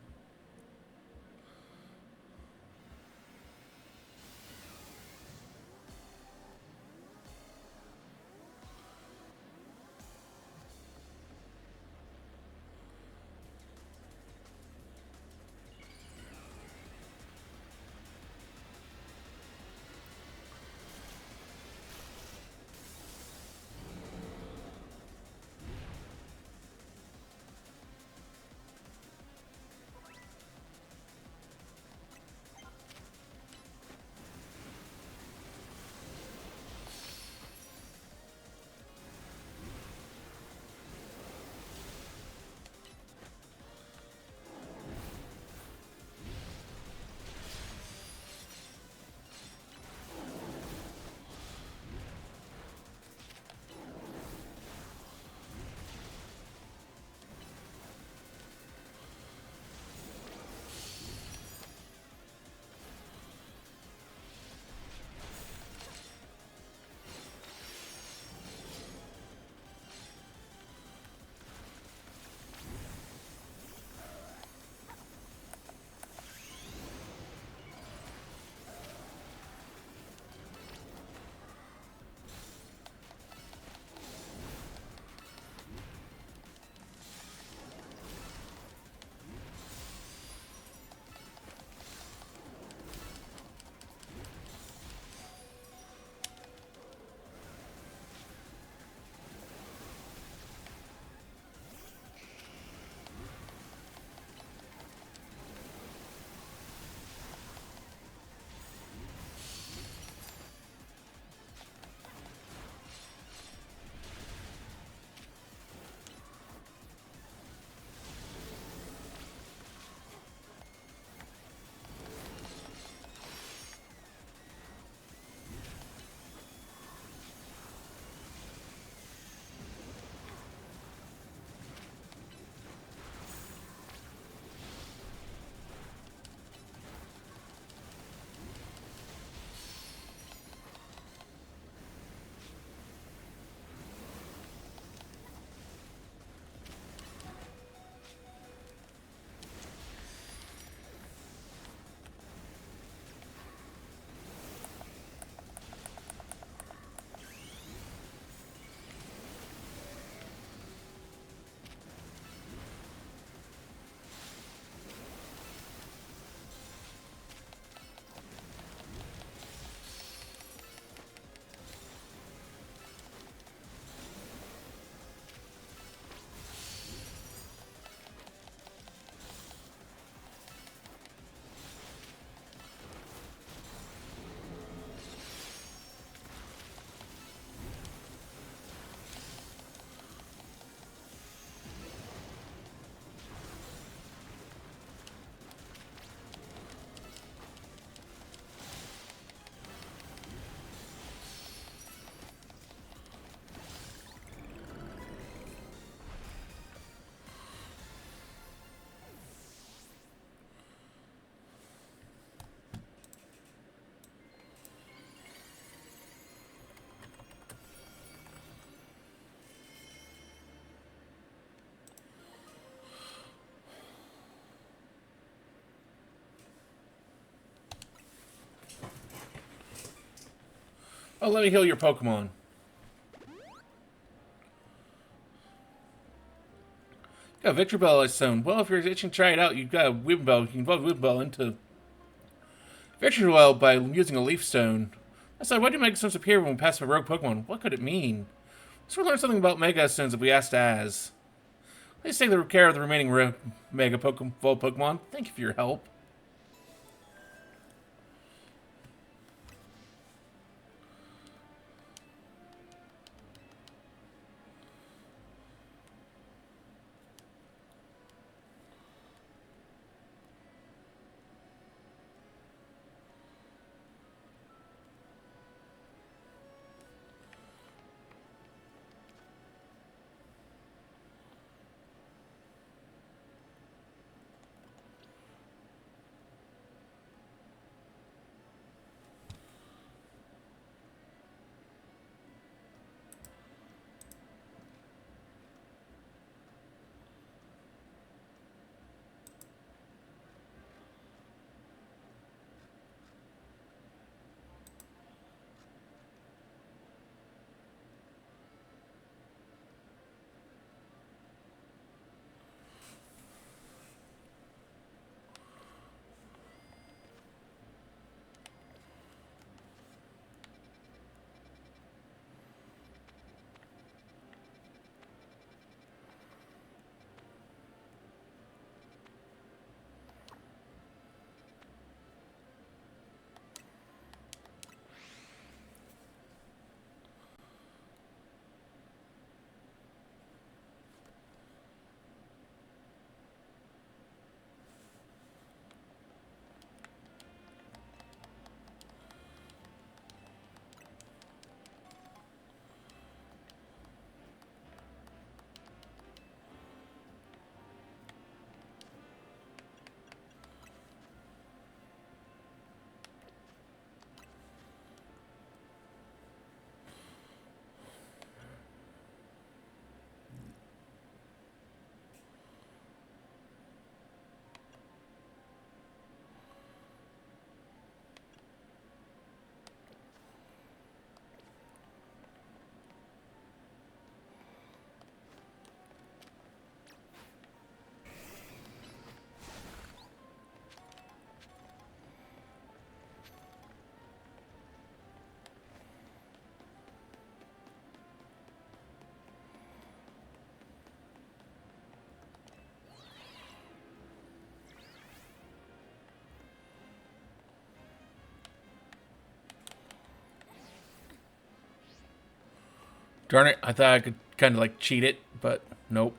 Oh, let me heal your Pokemon. Got Victor Bell I sown. Well, if you're itching to try it out, you've got a Weepinbell. You can evolve Weepinbell into Victor Well by using a Leaf Stone. I said, why do Mega Stones appear when we pass a rogue Pokemon? What could it mean? Let's learn something about Mega Stones if we asked Az. Please take the care of the remaining Mega Pokemon. Thank you for your help. Darn it, I thought I could kind of like cheat it, but nope.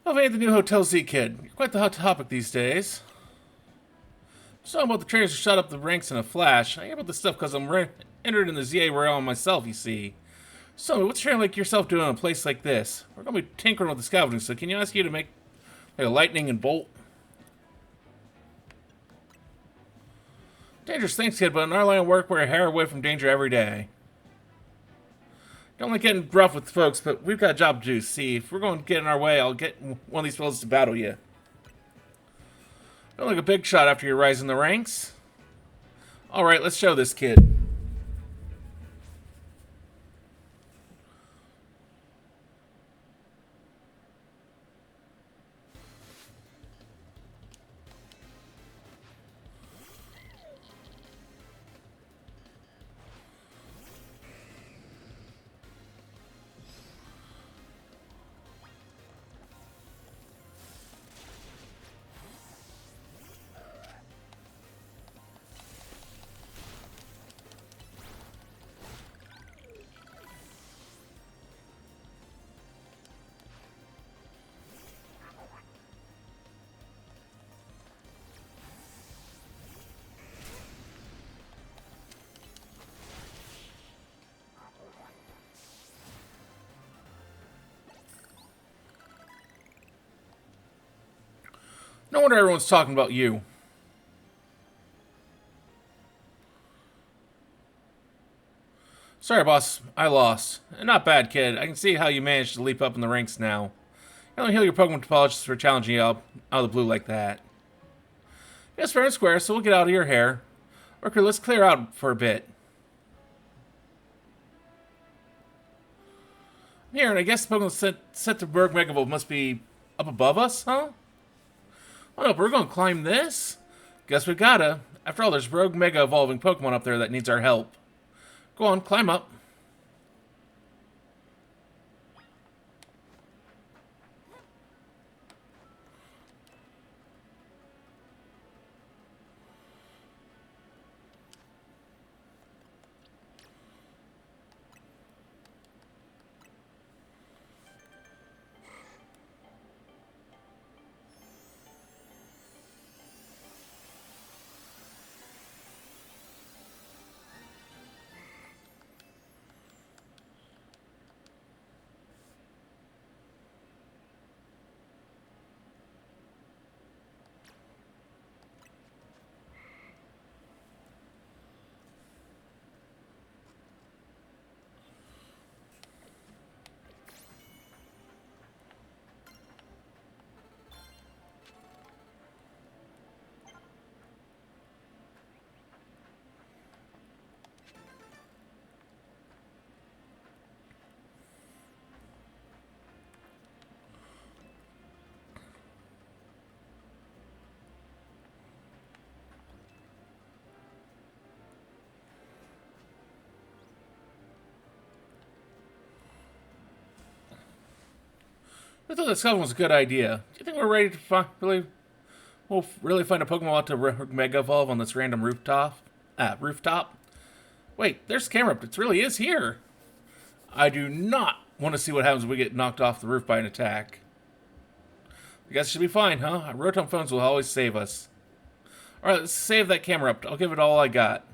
Oh, hey, the new Hotel Z kid. You're quite the hot topic these days. So about the trainers who shot up the ranks in a flash. I hear about this stuff because I'm entered in the ZA realm myself, you see. So, what's a trainer like yourself doing in a place like this? We're going to be tinkering with the scavenging, so can you ask you to make like a lightning and bolt? Dangerous things, kid, but in our line of work, we're a hair away from danger every day. Don't like getting rough with folks, but we've got a job to do. See, if we're going to get in our way, I'll get one of these fellas to battle you. Don't like a big shot after you rise in the ranks. Alright, let's show this kid. No wonder everyone's talking about you. Sorry, boss. I lost. Not bad, kid. I can see how you managed to leap up in the ranks now. You don't heal your Pokemon topologists for challenging you out of the blue like that. Yes, fair and square, so we'll get out of your hair. Okay, let's clear out for a bit. Here, and I guess the Pokemon set to Berg Megavolt must be up above us, huh? Oh no, we're gonna climb this? Guess we gotta. After all, there's rogue mega evolving Pokemon up there that needs our help. Go on, climb up. I thought that scouting was a good idea. Do you think we're ready to we'll really find a Pokemon out to Mega Evolve on this random rooftop? Rooftop? Wait, there's the camera. It really is here. I do not want to see what happens when we get knocked off the roof by an attack. I guess it should be fine, huh? Rotom phones will always save us. Alright, let's save that camera up. I'll give it all I got.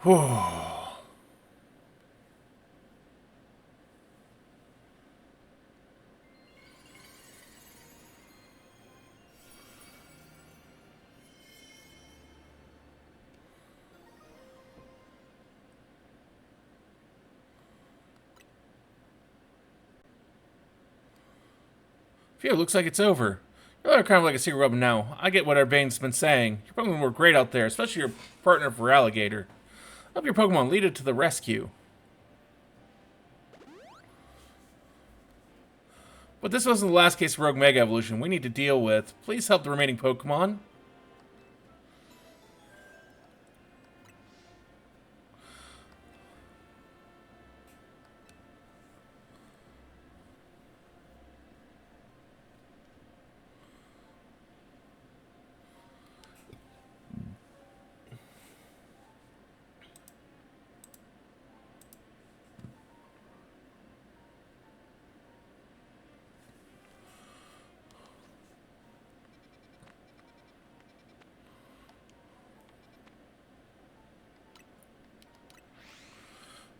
Phew, looks like it's over. You're kind of like a secret weapon now. I get what Urbane's been saying. Your Pokemon were great out there, especially your partner for Alligator. Help your Pokemon lead it to the rescue. But this wasn't the last case of Rogue Mega Evolution we need to deal with. Please help the remaining Pokemon.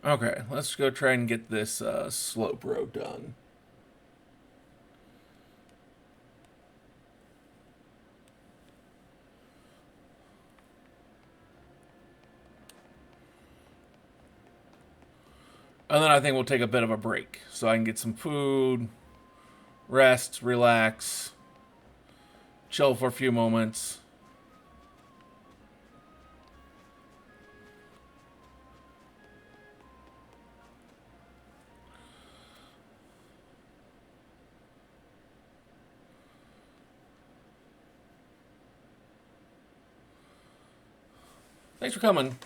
Okay, let's go try and get this Slowbro done. And then I think we'll take a bit of a break. So I can get some food, rest, relax, chill for a few moments. Thanks for coming.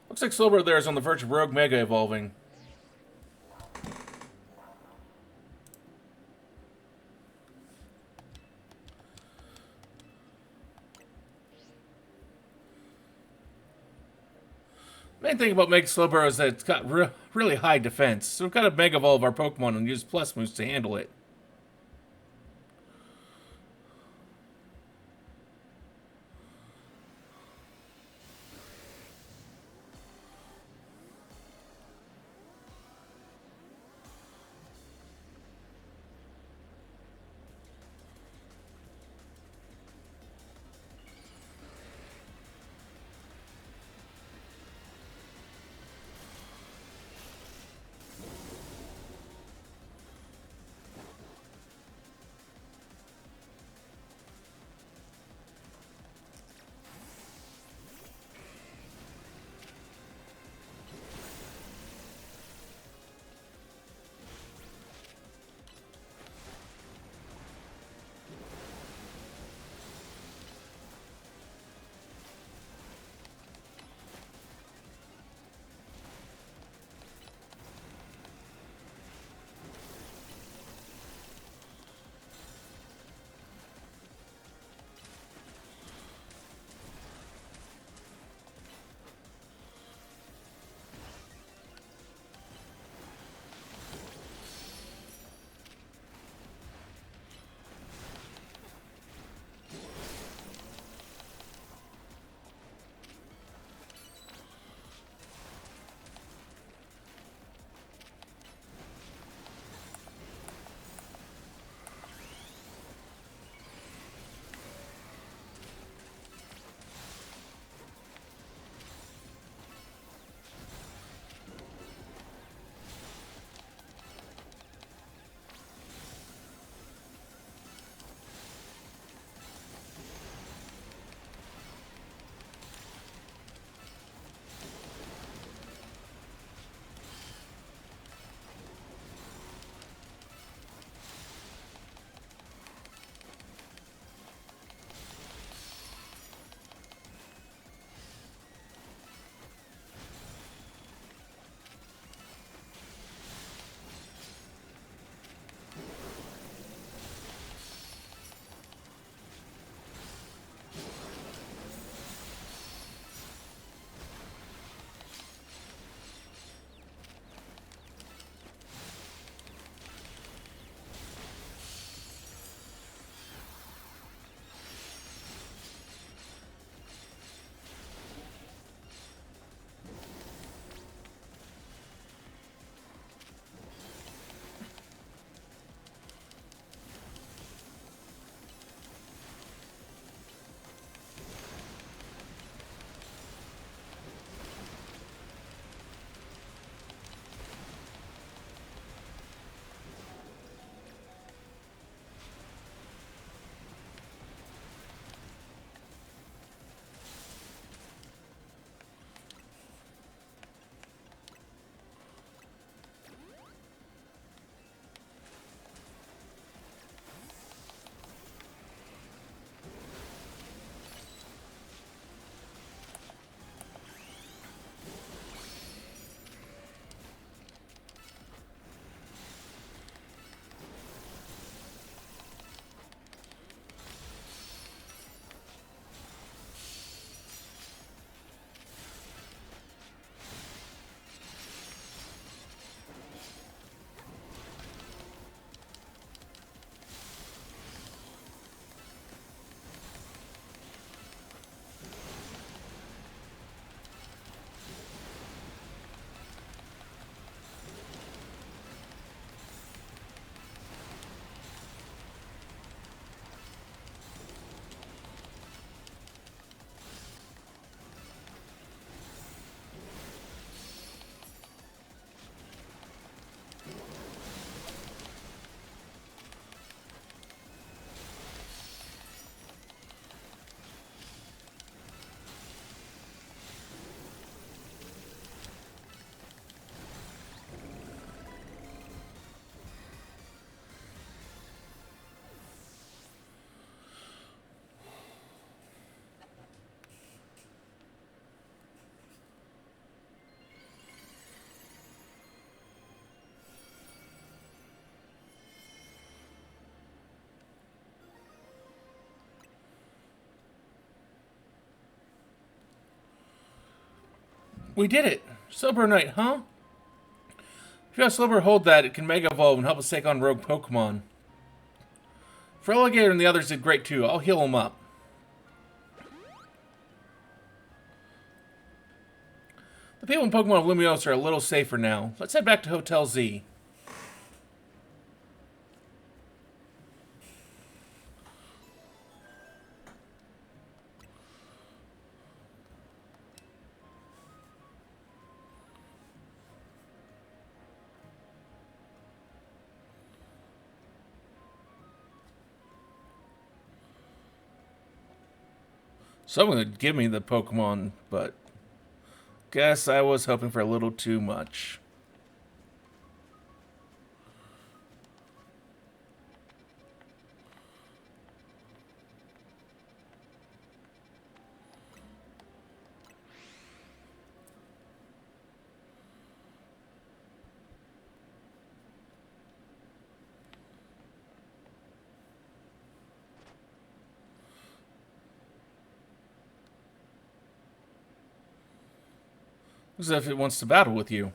Looks like Slowbro there is on the verge of Rogue Mega evolving. Main thing about Mega Slowbro is that it's got really high defense, so we've got to Mega Evolve our Pokemon and use Plus moves to handle it. We did it! Silver Knight, huh? If you have Silver hold that, it can Mega Evolve and help us take on rogue Pokemon. Feraligatr and the others did great too. I'll heal them up. The people in Pokemon of Lumiose are a little safer now. Let's head back to Hotel Z. Someone would give me the Pokemon, but guess I was hoping for a little too much. As if it wants to battle with you.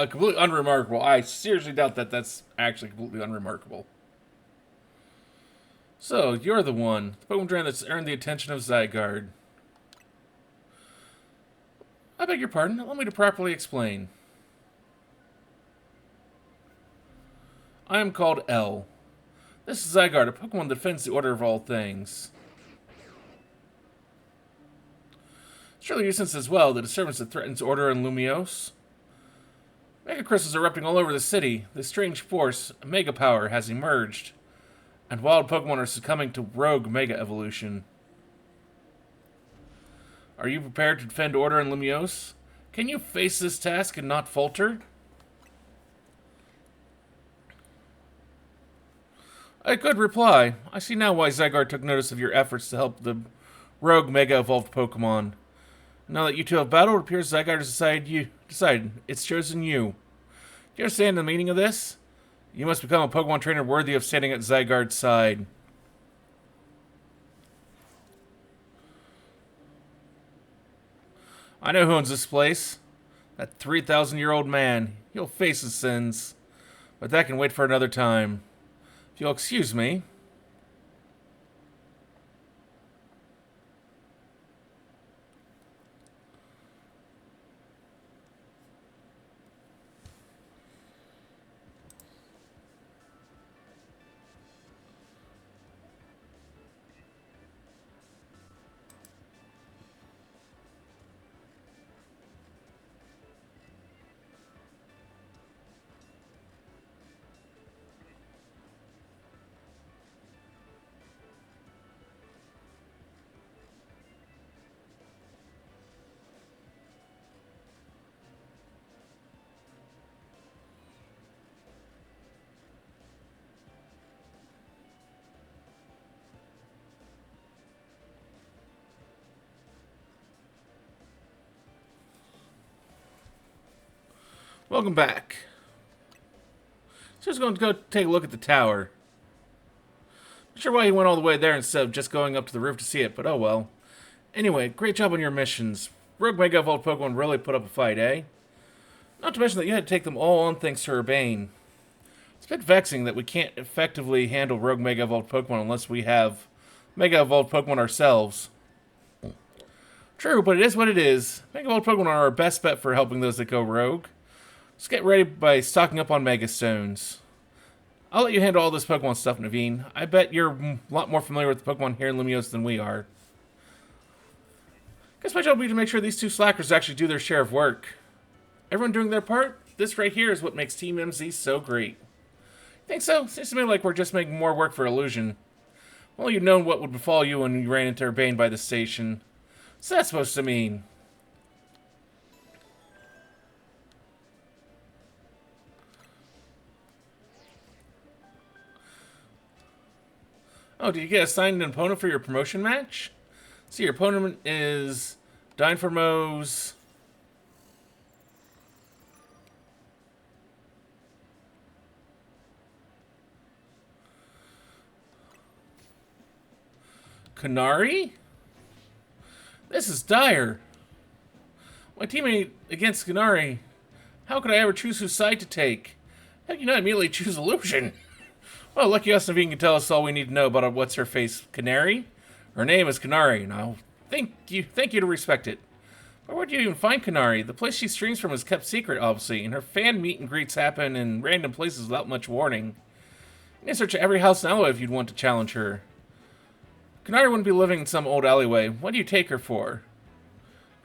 Completely unremarkable. I seriously doubt that that's actually completely unremarkable. So, you're the one. The Pokemon trainer that's earned the attention of Zygarde. I beg your pardon. Allow me to properly explain. I am called L. This is Zygarde, a Pokemon that defends the order of all things. Surely you sense as well the disturbance that threatens order in Lumiose. Mega crystals erupting all over the city. This strange force, Mega Power, has emerged, and wild Pokemon are succumbing to rogue Mega Evolution. Are you prepared to defend order in Lumiose? Can you face this task and not falter? A good reply. I see now why Zygarde took notice of your efforts to help the rogue Mega Evolved Pokemon. Now that you two have battled, it appears Zygarde has decided it's chosen you. Do you understand the meaning of this? You must become a Pokemon trainer worthy of standing at Zygarde's side. I know who owns this place. That 3,000-year-old man. He'll face his sins. But that can wait for another time. If you'll excuse me. Welcome back. Just going to go take a look at the tower. Not sure why he went all the way there instead of just going up to the roof to see it, but oh well. Anyway, great job on your missions. Rogue Mega Evolved Pokemon really put up a fight, eh? Not to mention that you had to take them all on thanks to Urbane. It's a bit vexing that we can't effectively handle Rogue Mega Evolved Pokemon unless we have Mega Evolved Pokemon ourselves. True, but it is what it is. Mega Evolved Pokemon are our best bet for helping those that go rogue. Let's get ready by stocking up on Mega Stones. I'll let you handle all this Pokemon stuff, Naveen. I bet you're a lot more familiar with the Pokemon here in Lumiose than we are. Guess my job will be to make sure these two slackers actually do their share of work. Everyone doing their part? This right here is what makes Team MZ so great. Think so? Seems to me like we're just making more work for Illusion. Well, you'd known what would befall you when you ran into Urbane by the station. What's that supposed to mean? Oh, did you get assigned an opponent for your promotion match? See, your opponent is Dynformose. Kanari? This is dire. My teammate against Kanari. How could I ever choose whose side to take? How can you not immediately choose Illusion? Well, lucky us, Naveen can tell us all we need to know about what's her face, Canary. Her name is Kanari, and I'll thank you to respect it. But where do you even find Kanari? The place she streams from is kept secret, obviously, and her fan meet and greets happen in random places without much warning. You need to search every house in alleyway if you'd want to challenge her. Kanari wouldn't be living in some old alleyway. What do you take her for?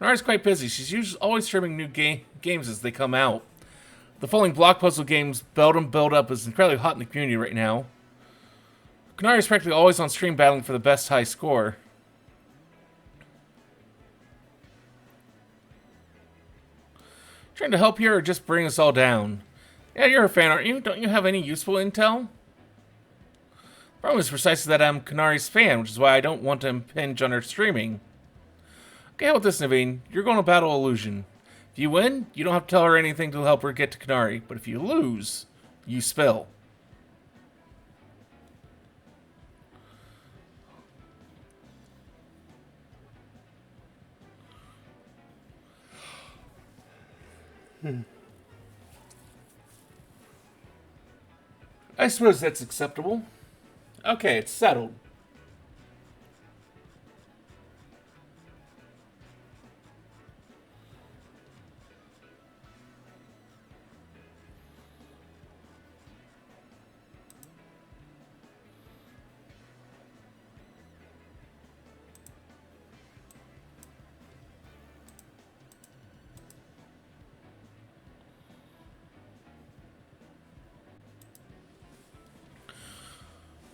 Kanari's quite busy. She's usually always streaming new games as they come out. The falling block puzzle games Build 'em Build Up is incredibly hot in the community right now. Kanari is practically always on stream battling for the best high score. Trying to help here or just bring us all down? Yeah, you're a fan, aren't you? Don't you have any useful intel? The problem is precisely that I'm Kanari's fan, which is why I don't want to impinge on her streaming. Okay, how about this, Naveen? You're going to battle Illusion. If you win, you don't have to tell her anything to help her get to Kanari. But if you lose, you spill. I suppose that's acceptable. Okay, it's settled.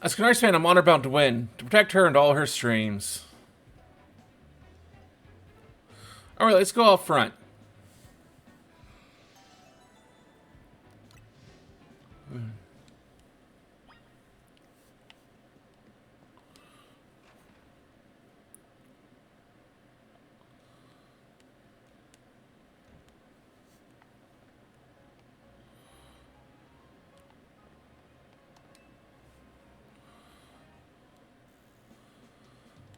As Kanari's fan, I'm honor bound to win, to protect her and all her streams. Alright, let's go out front.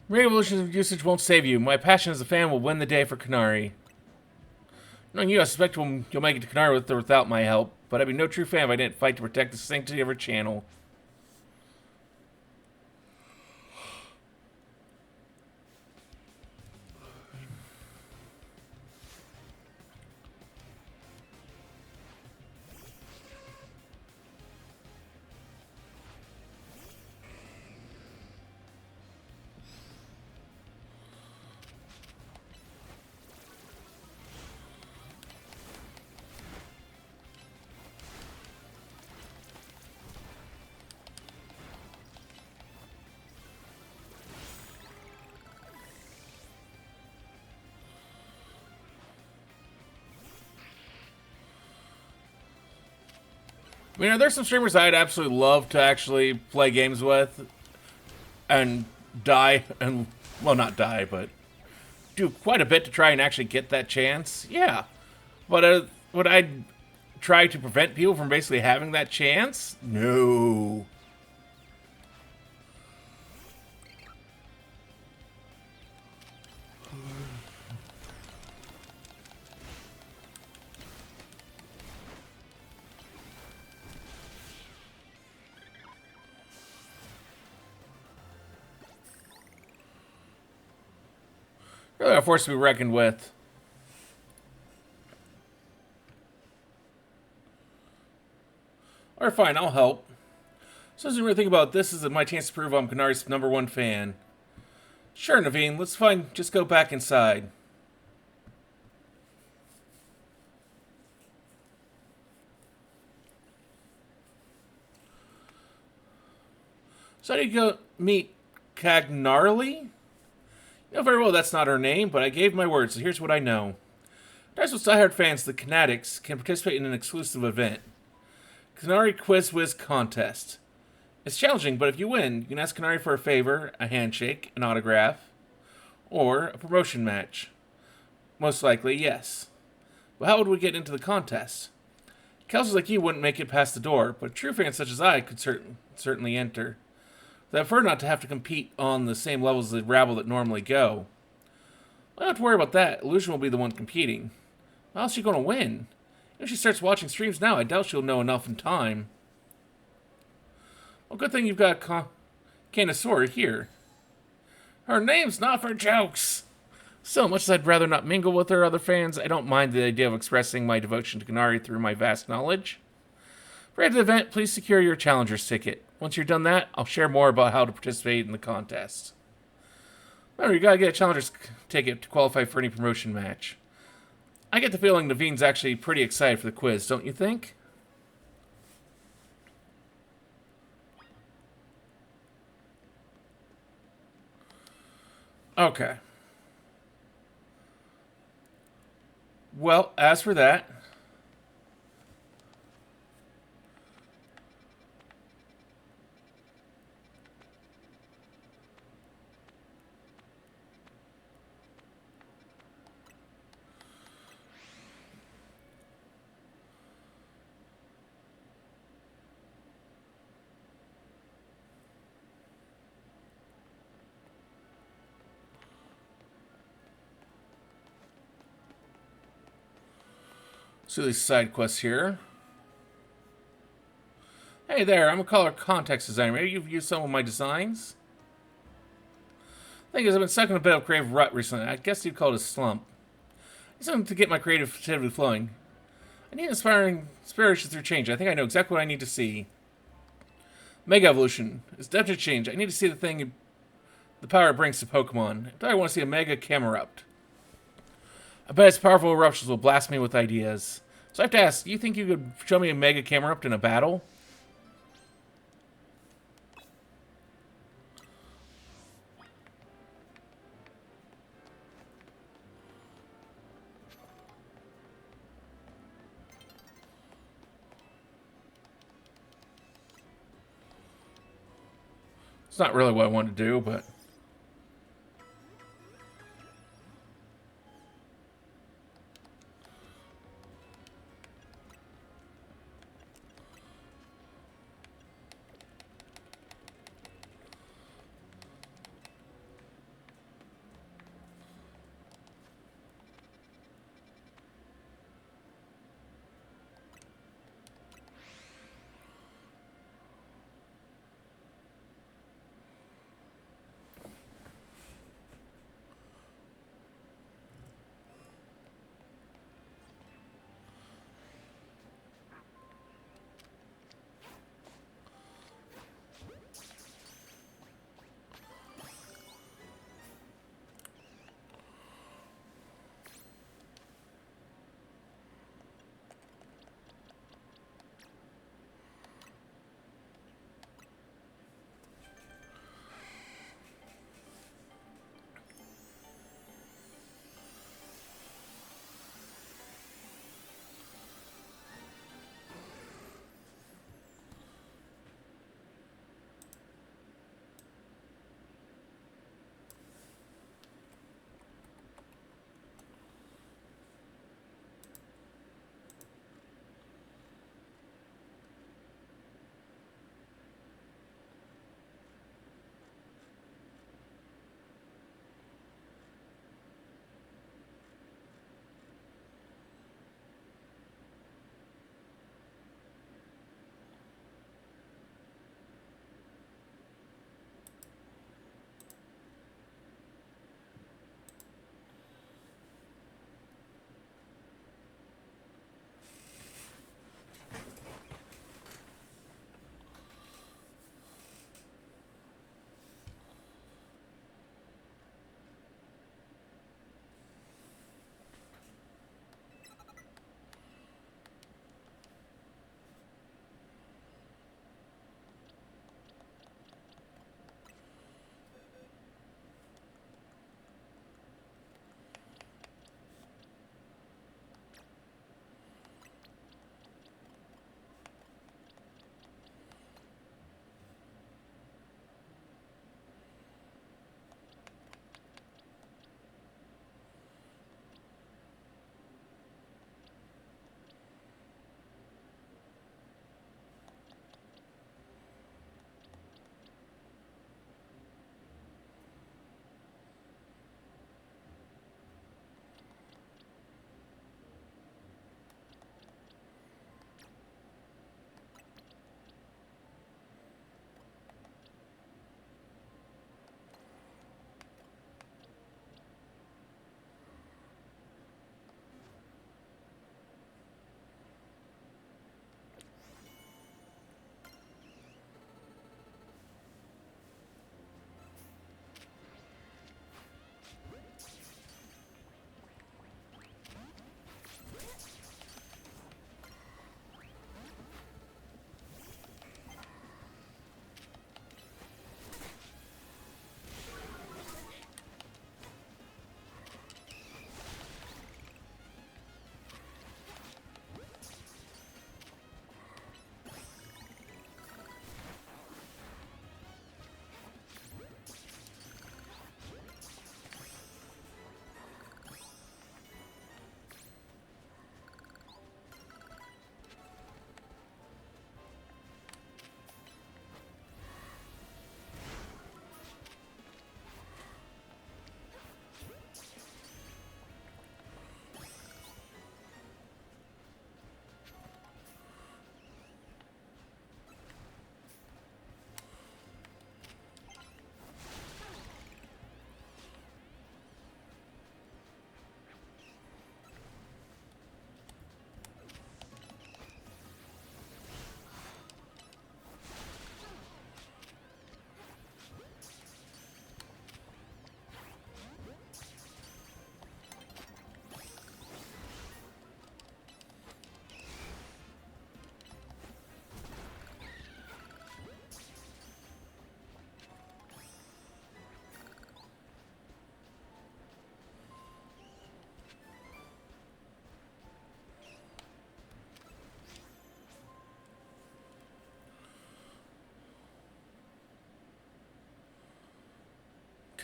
Revolution usage won't save you. My passion as a fan will win the day for Kanari. Knowing you, I suspect you'll make it to Kanari with or without my help, but I'd be no true fan if I didn't fight to protect the sanctity of her channel. You know, there's some streamers I'd absolutely love to actually play games with and die, and, well, not die, but do quite a bit to try and actually get that chance. Yeah. But would I try to prevent people from basically having that chance? No. Really a force to be reckoned with. Alright, fine, I'll help. So as you really think about this, is my chance to prove I'm Kanari's #1 fan. Sure, Naveen, let's just go back inside. So how do you go meet Cagnarly? You know very well that's not her name, but I gave my word, so here's what I know. That's what diehard fans, the Canatics, can participate in an exclusive event. Canary Quiz Whiz Contest. It's challenging, but if you win, you can ask Canary for a favor, a handshake, an autograph, or a promotion match. Most likely, yes. But how would we get into the contest? Counselors like you wouldn't make it past the door, but true fans such as I could certainly enter. I prefer not to have to compete on the same levels as the rabble that normally go. I don't have to worry about that. Illusion will be the one competing. How else is she going to win? If she starts watching streams now, I doubt she'll know enough in time. Well, good thing you've got Canosaur here. Her name's not for jokes. So much as I'd rather not mingle with her other fans, I don't mind the idea of expressing my devotion to Canary through my vast knowledge. For the event, please secure your challenger's ticket. Once you're done that, I'll share more about how to participate in the contest. Remember, you gotta get a challenger's ticket to qualify for any promotion match. I get the feeling Naveen's actually pretty excited for the quiz, don't you think? Okay. Well, as for that, let's do these side quests here. Hey there, I'm a color context designer. Maybe you've used some of my designs? Thing is, I've been stuck in a bit of creative rut recently. I guess you'd call it a slump. I need something to get my creativity flowing. I need inspiration through change. I think I know exactly what I need to see. Mega Evolution. It's definitely change. I need to see the power it brings to Pokemon. I want to see a Mega Camerupt. I bet its powerful eruptions will blast me with ideas. So I have to ask, do you think you could show me a Mega Camerupt in a battle? It's not really what I want to do, but...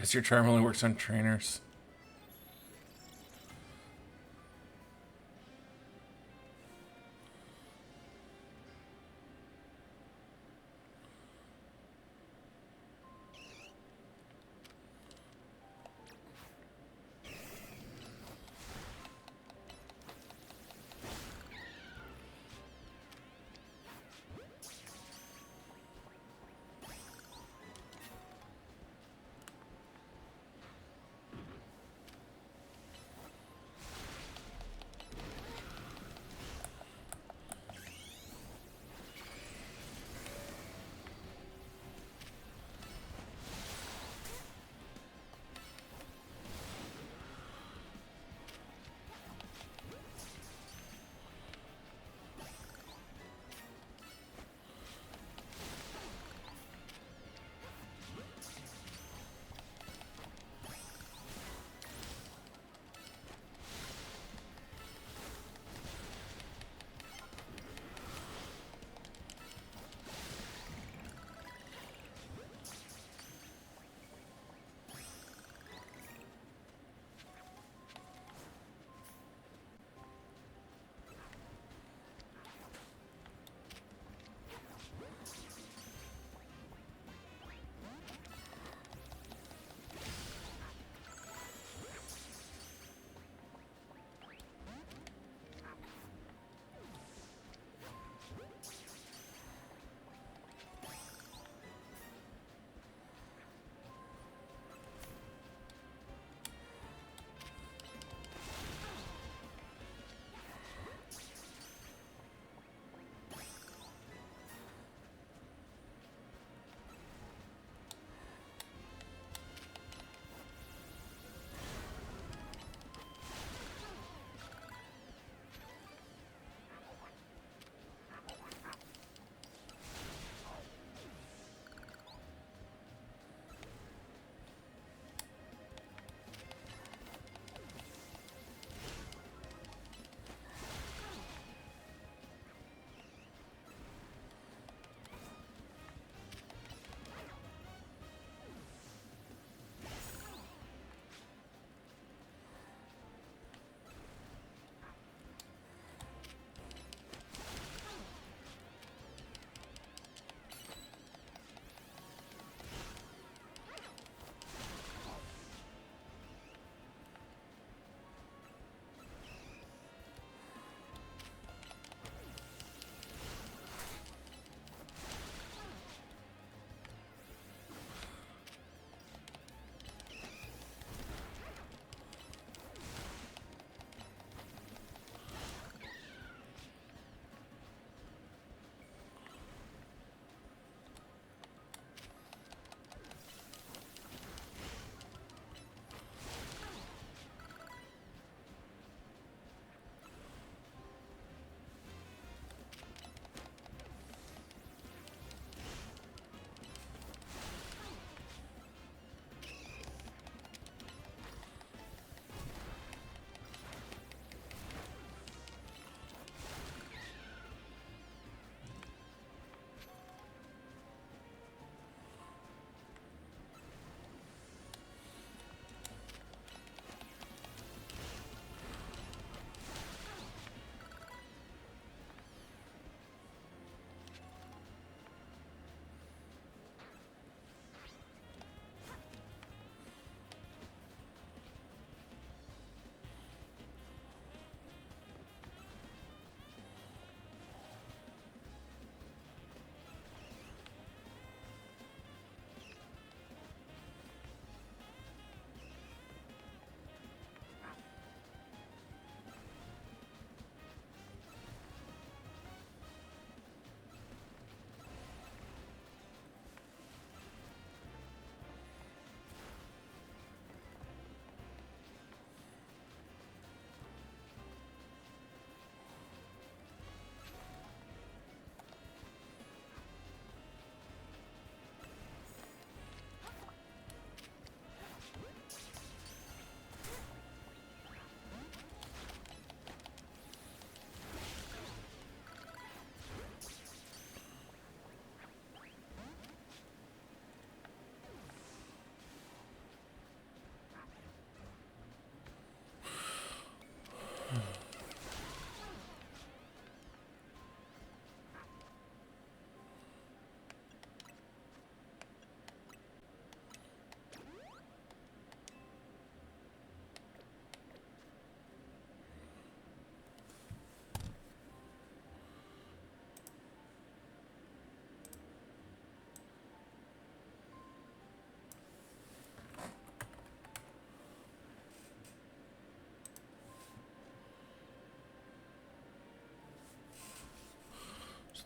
Because your charm only works on trainers.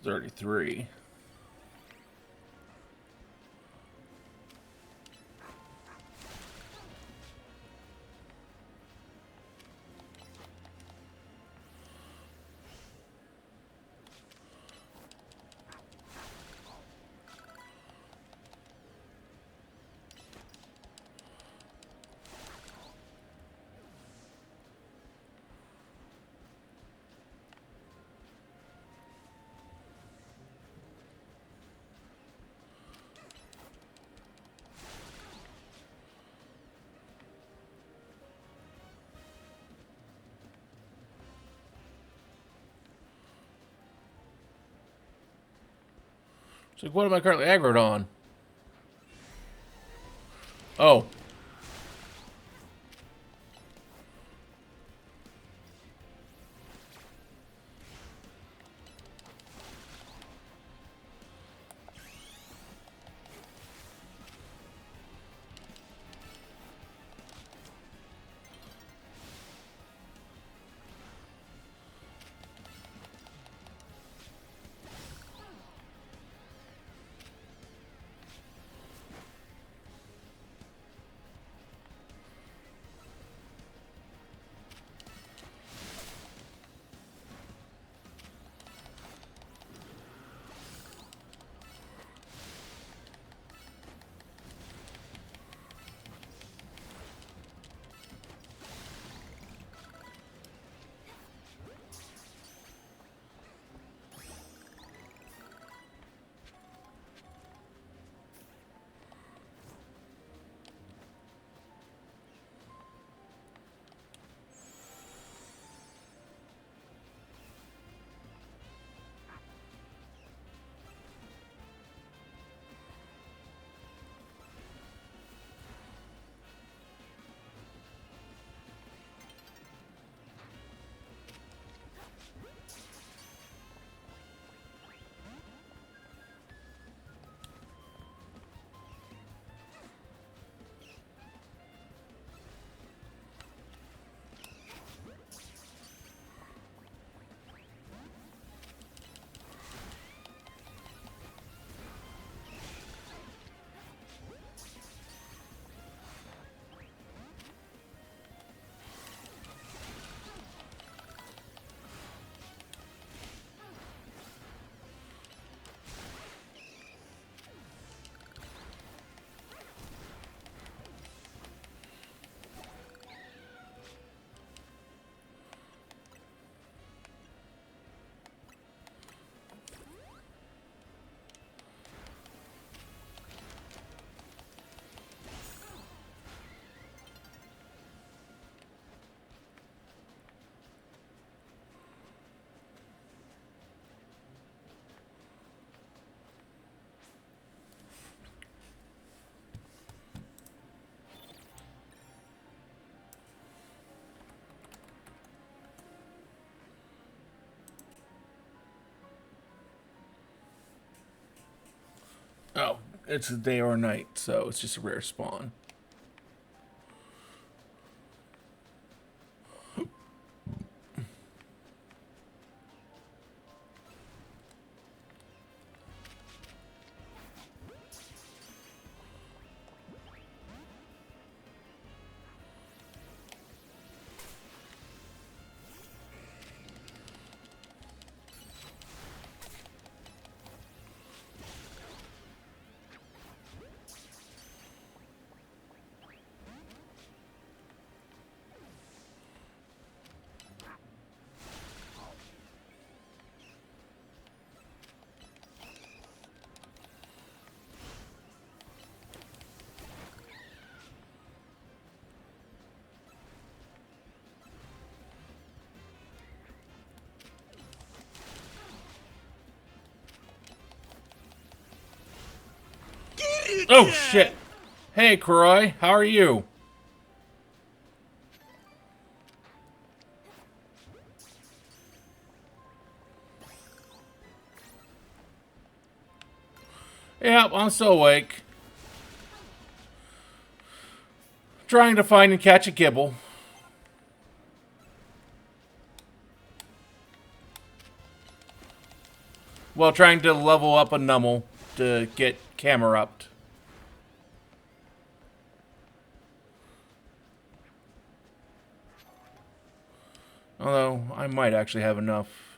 33. So what am I currently aggroed on? Oh. Oh, it's a day or a night, so it's just a rare spawn. Oh, shit. Hey, Kroy, how are you? Yeah, I'm still awake. Trying to find and catch a kibble. while trying to level up a Nummel to get camera upped. Although, I might actually have enough.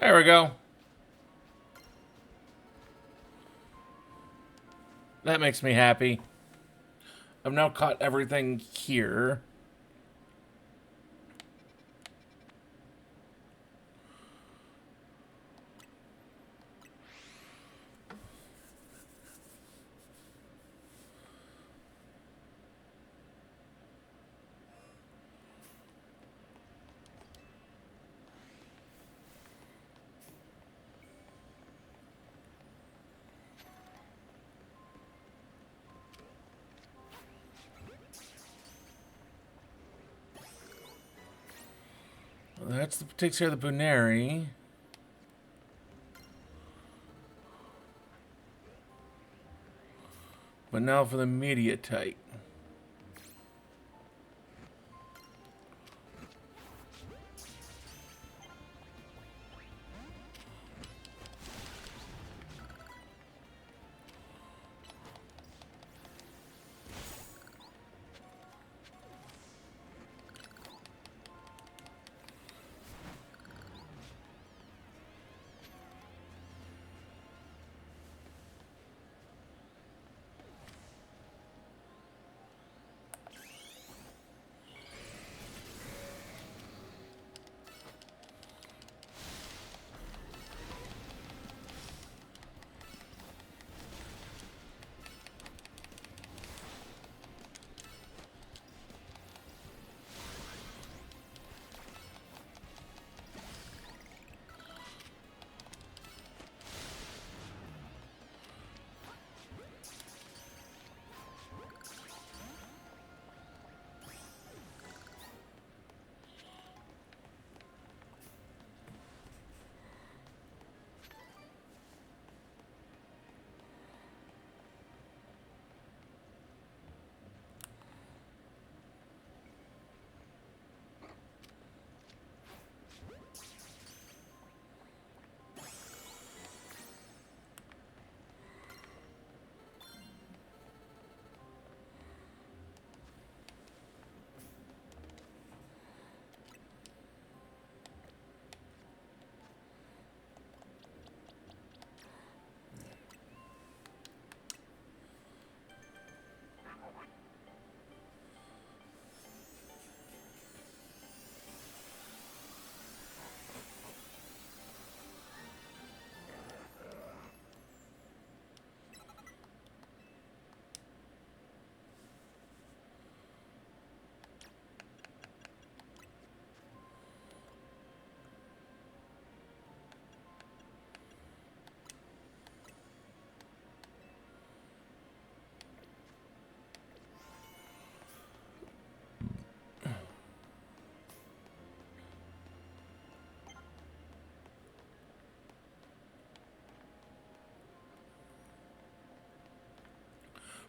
There we go. That makes me happy. I've now caught everything here. Takes care of the Buneri. But now for the Mediatite.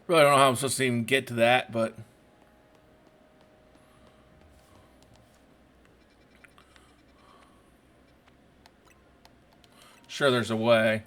Really don't know how I'm supposed to even get to that, but sure there's a way.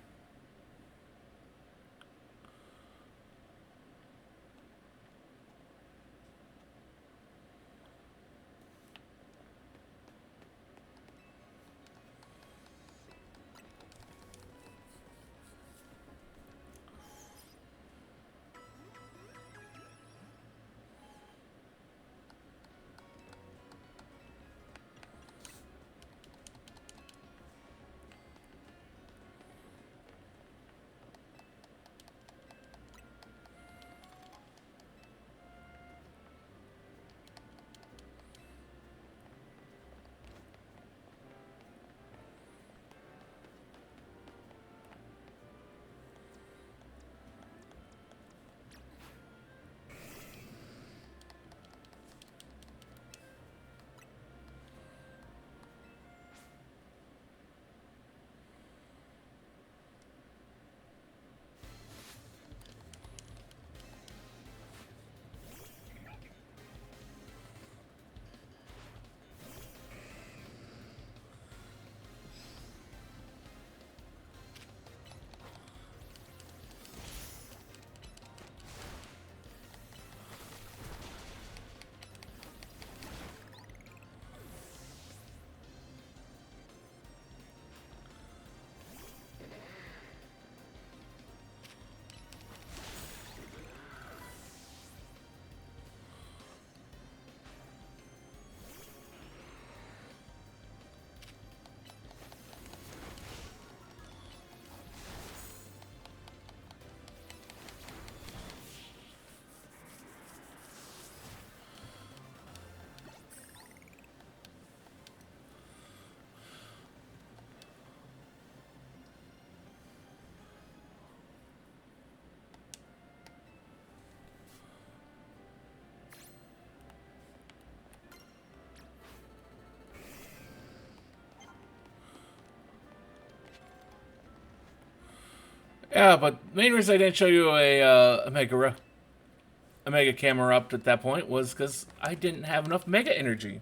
Yeah, but the main reason I didn't show you a mega camera up at that point was because I didn't have enough mega energy.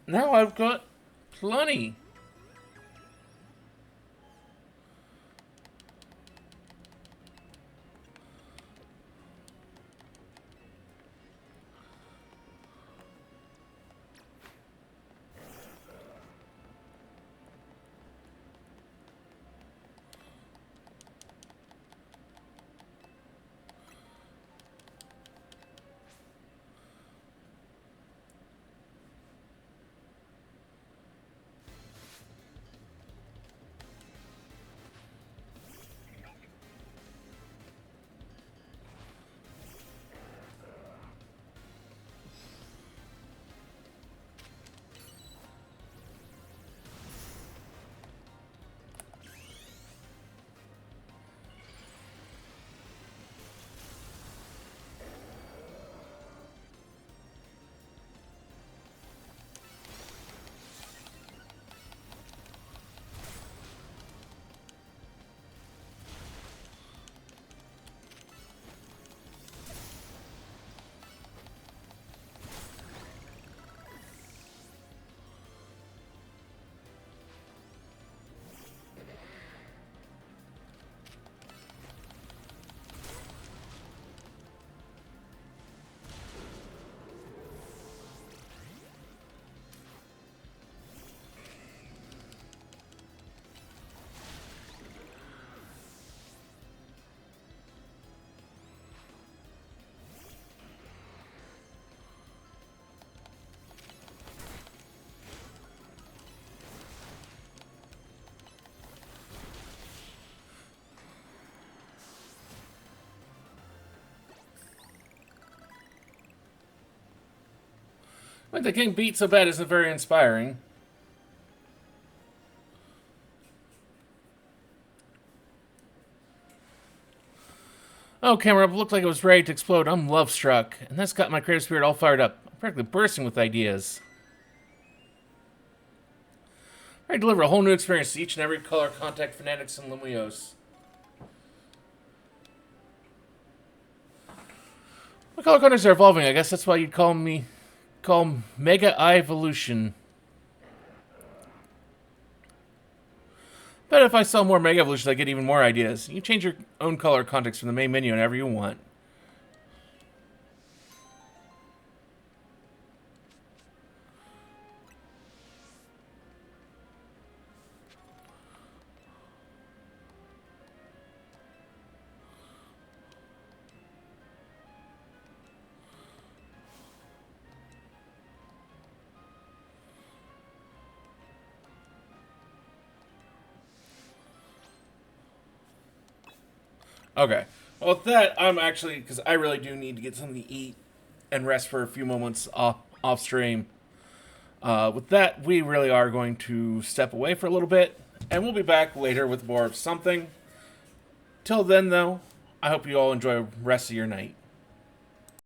Now I've got plenty. But the king beat so bad isn't very inspiring. Oh, camera looked like it was ready to explode. I'm love struck, and that's got my creative spirit all fired up. I'm practically bursting with ideas. I deliver a whole new experience to each and every color contact fanatics in Lumiose. My color contacts are evolving. I guess that's why you'd call Mega Eye Evolution. But if I sell more Mega Evolutions, I get even more ideas. You change your own color context from the main menu whenever you want. Okay. Well, with that, I'm actually, because I really do need to get something to eat and rest for a few moments off stream. With that, we really are going to step away for a little bit, and we'll be back later with more of something. Till then, though, I hope you all enjoy the rest of your night.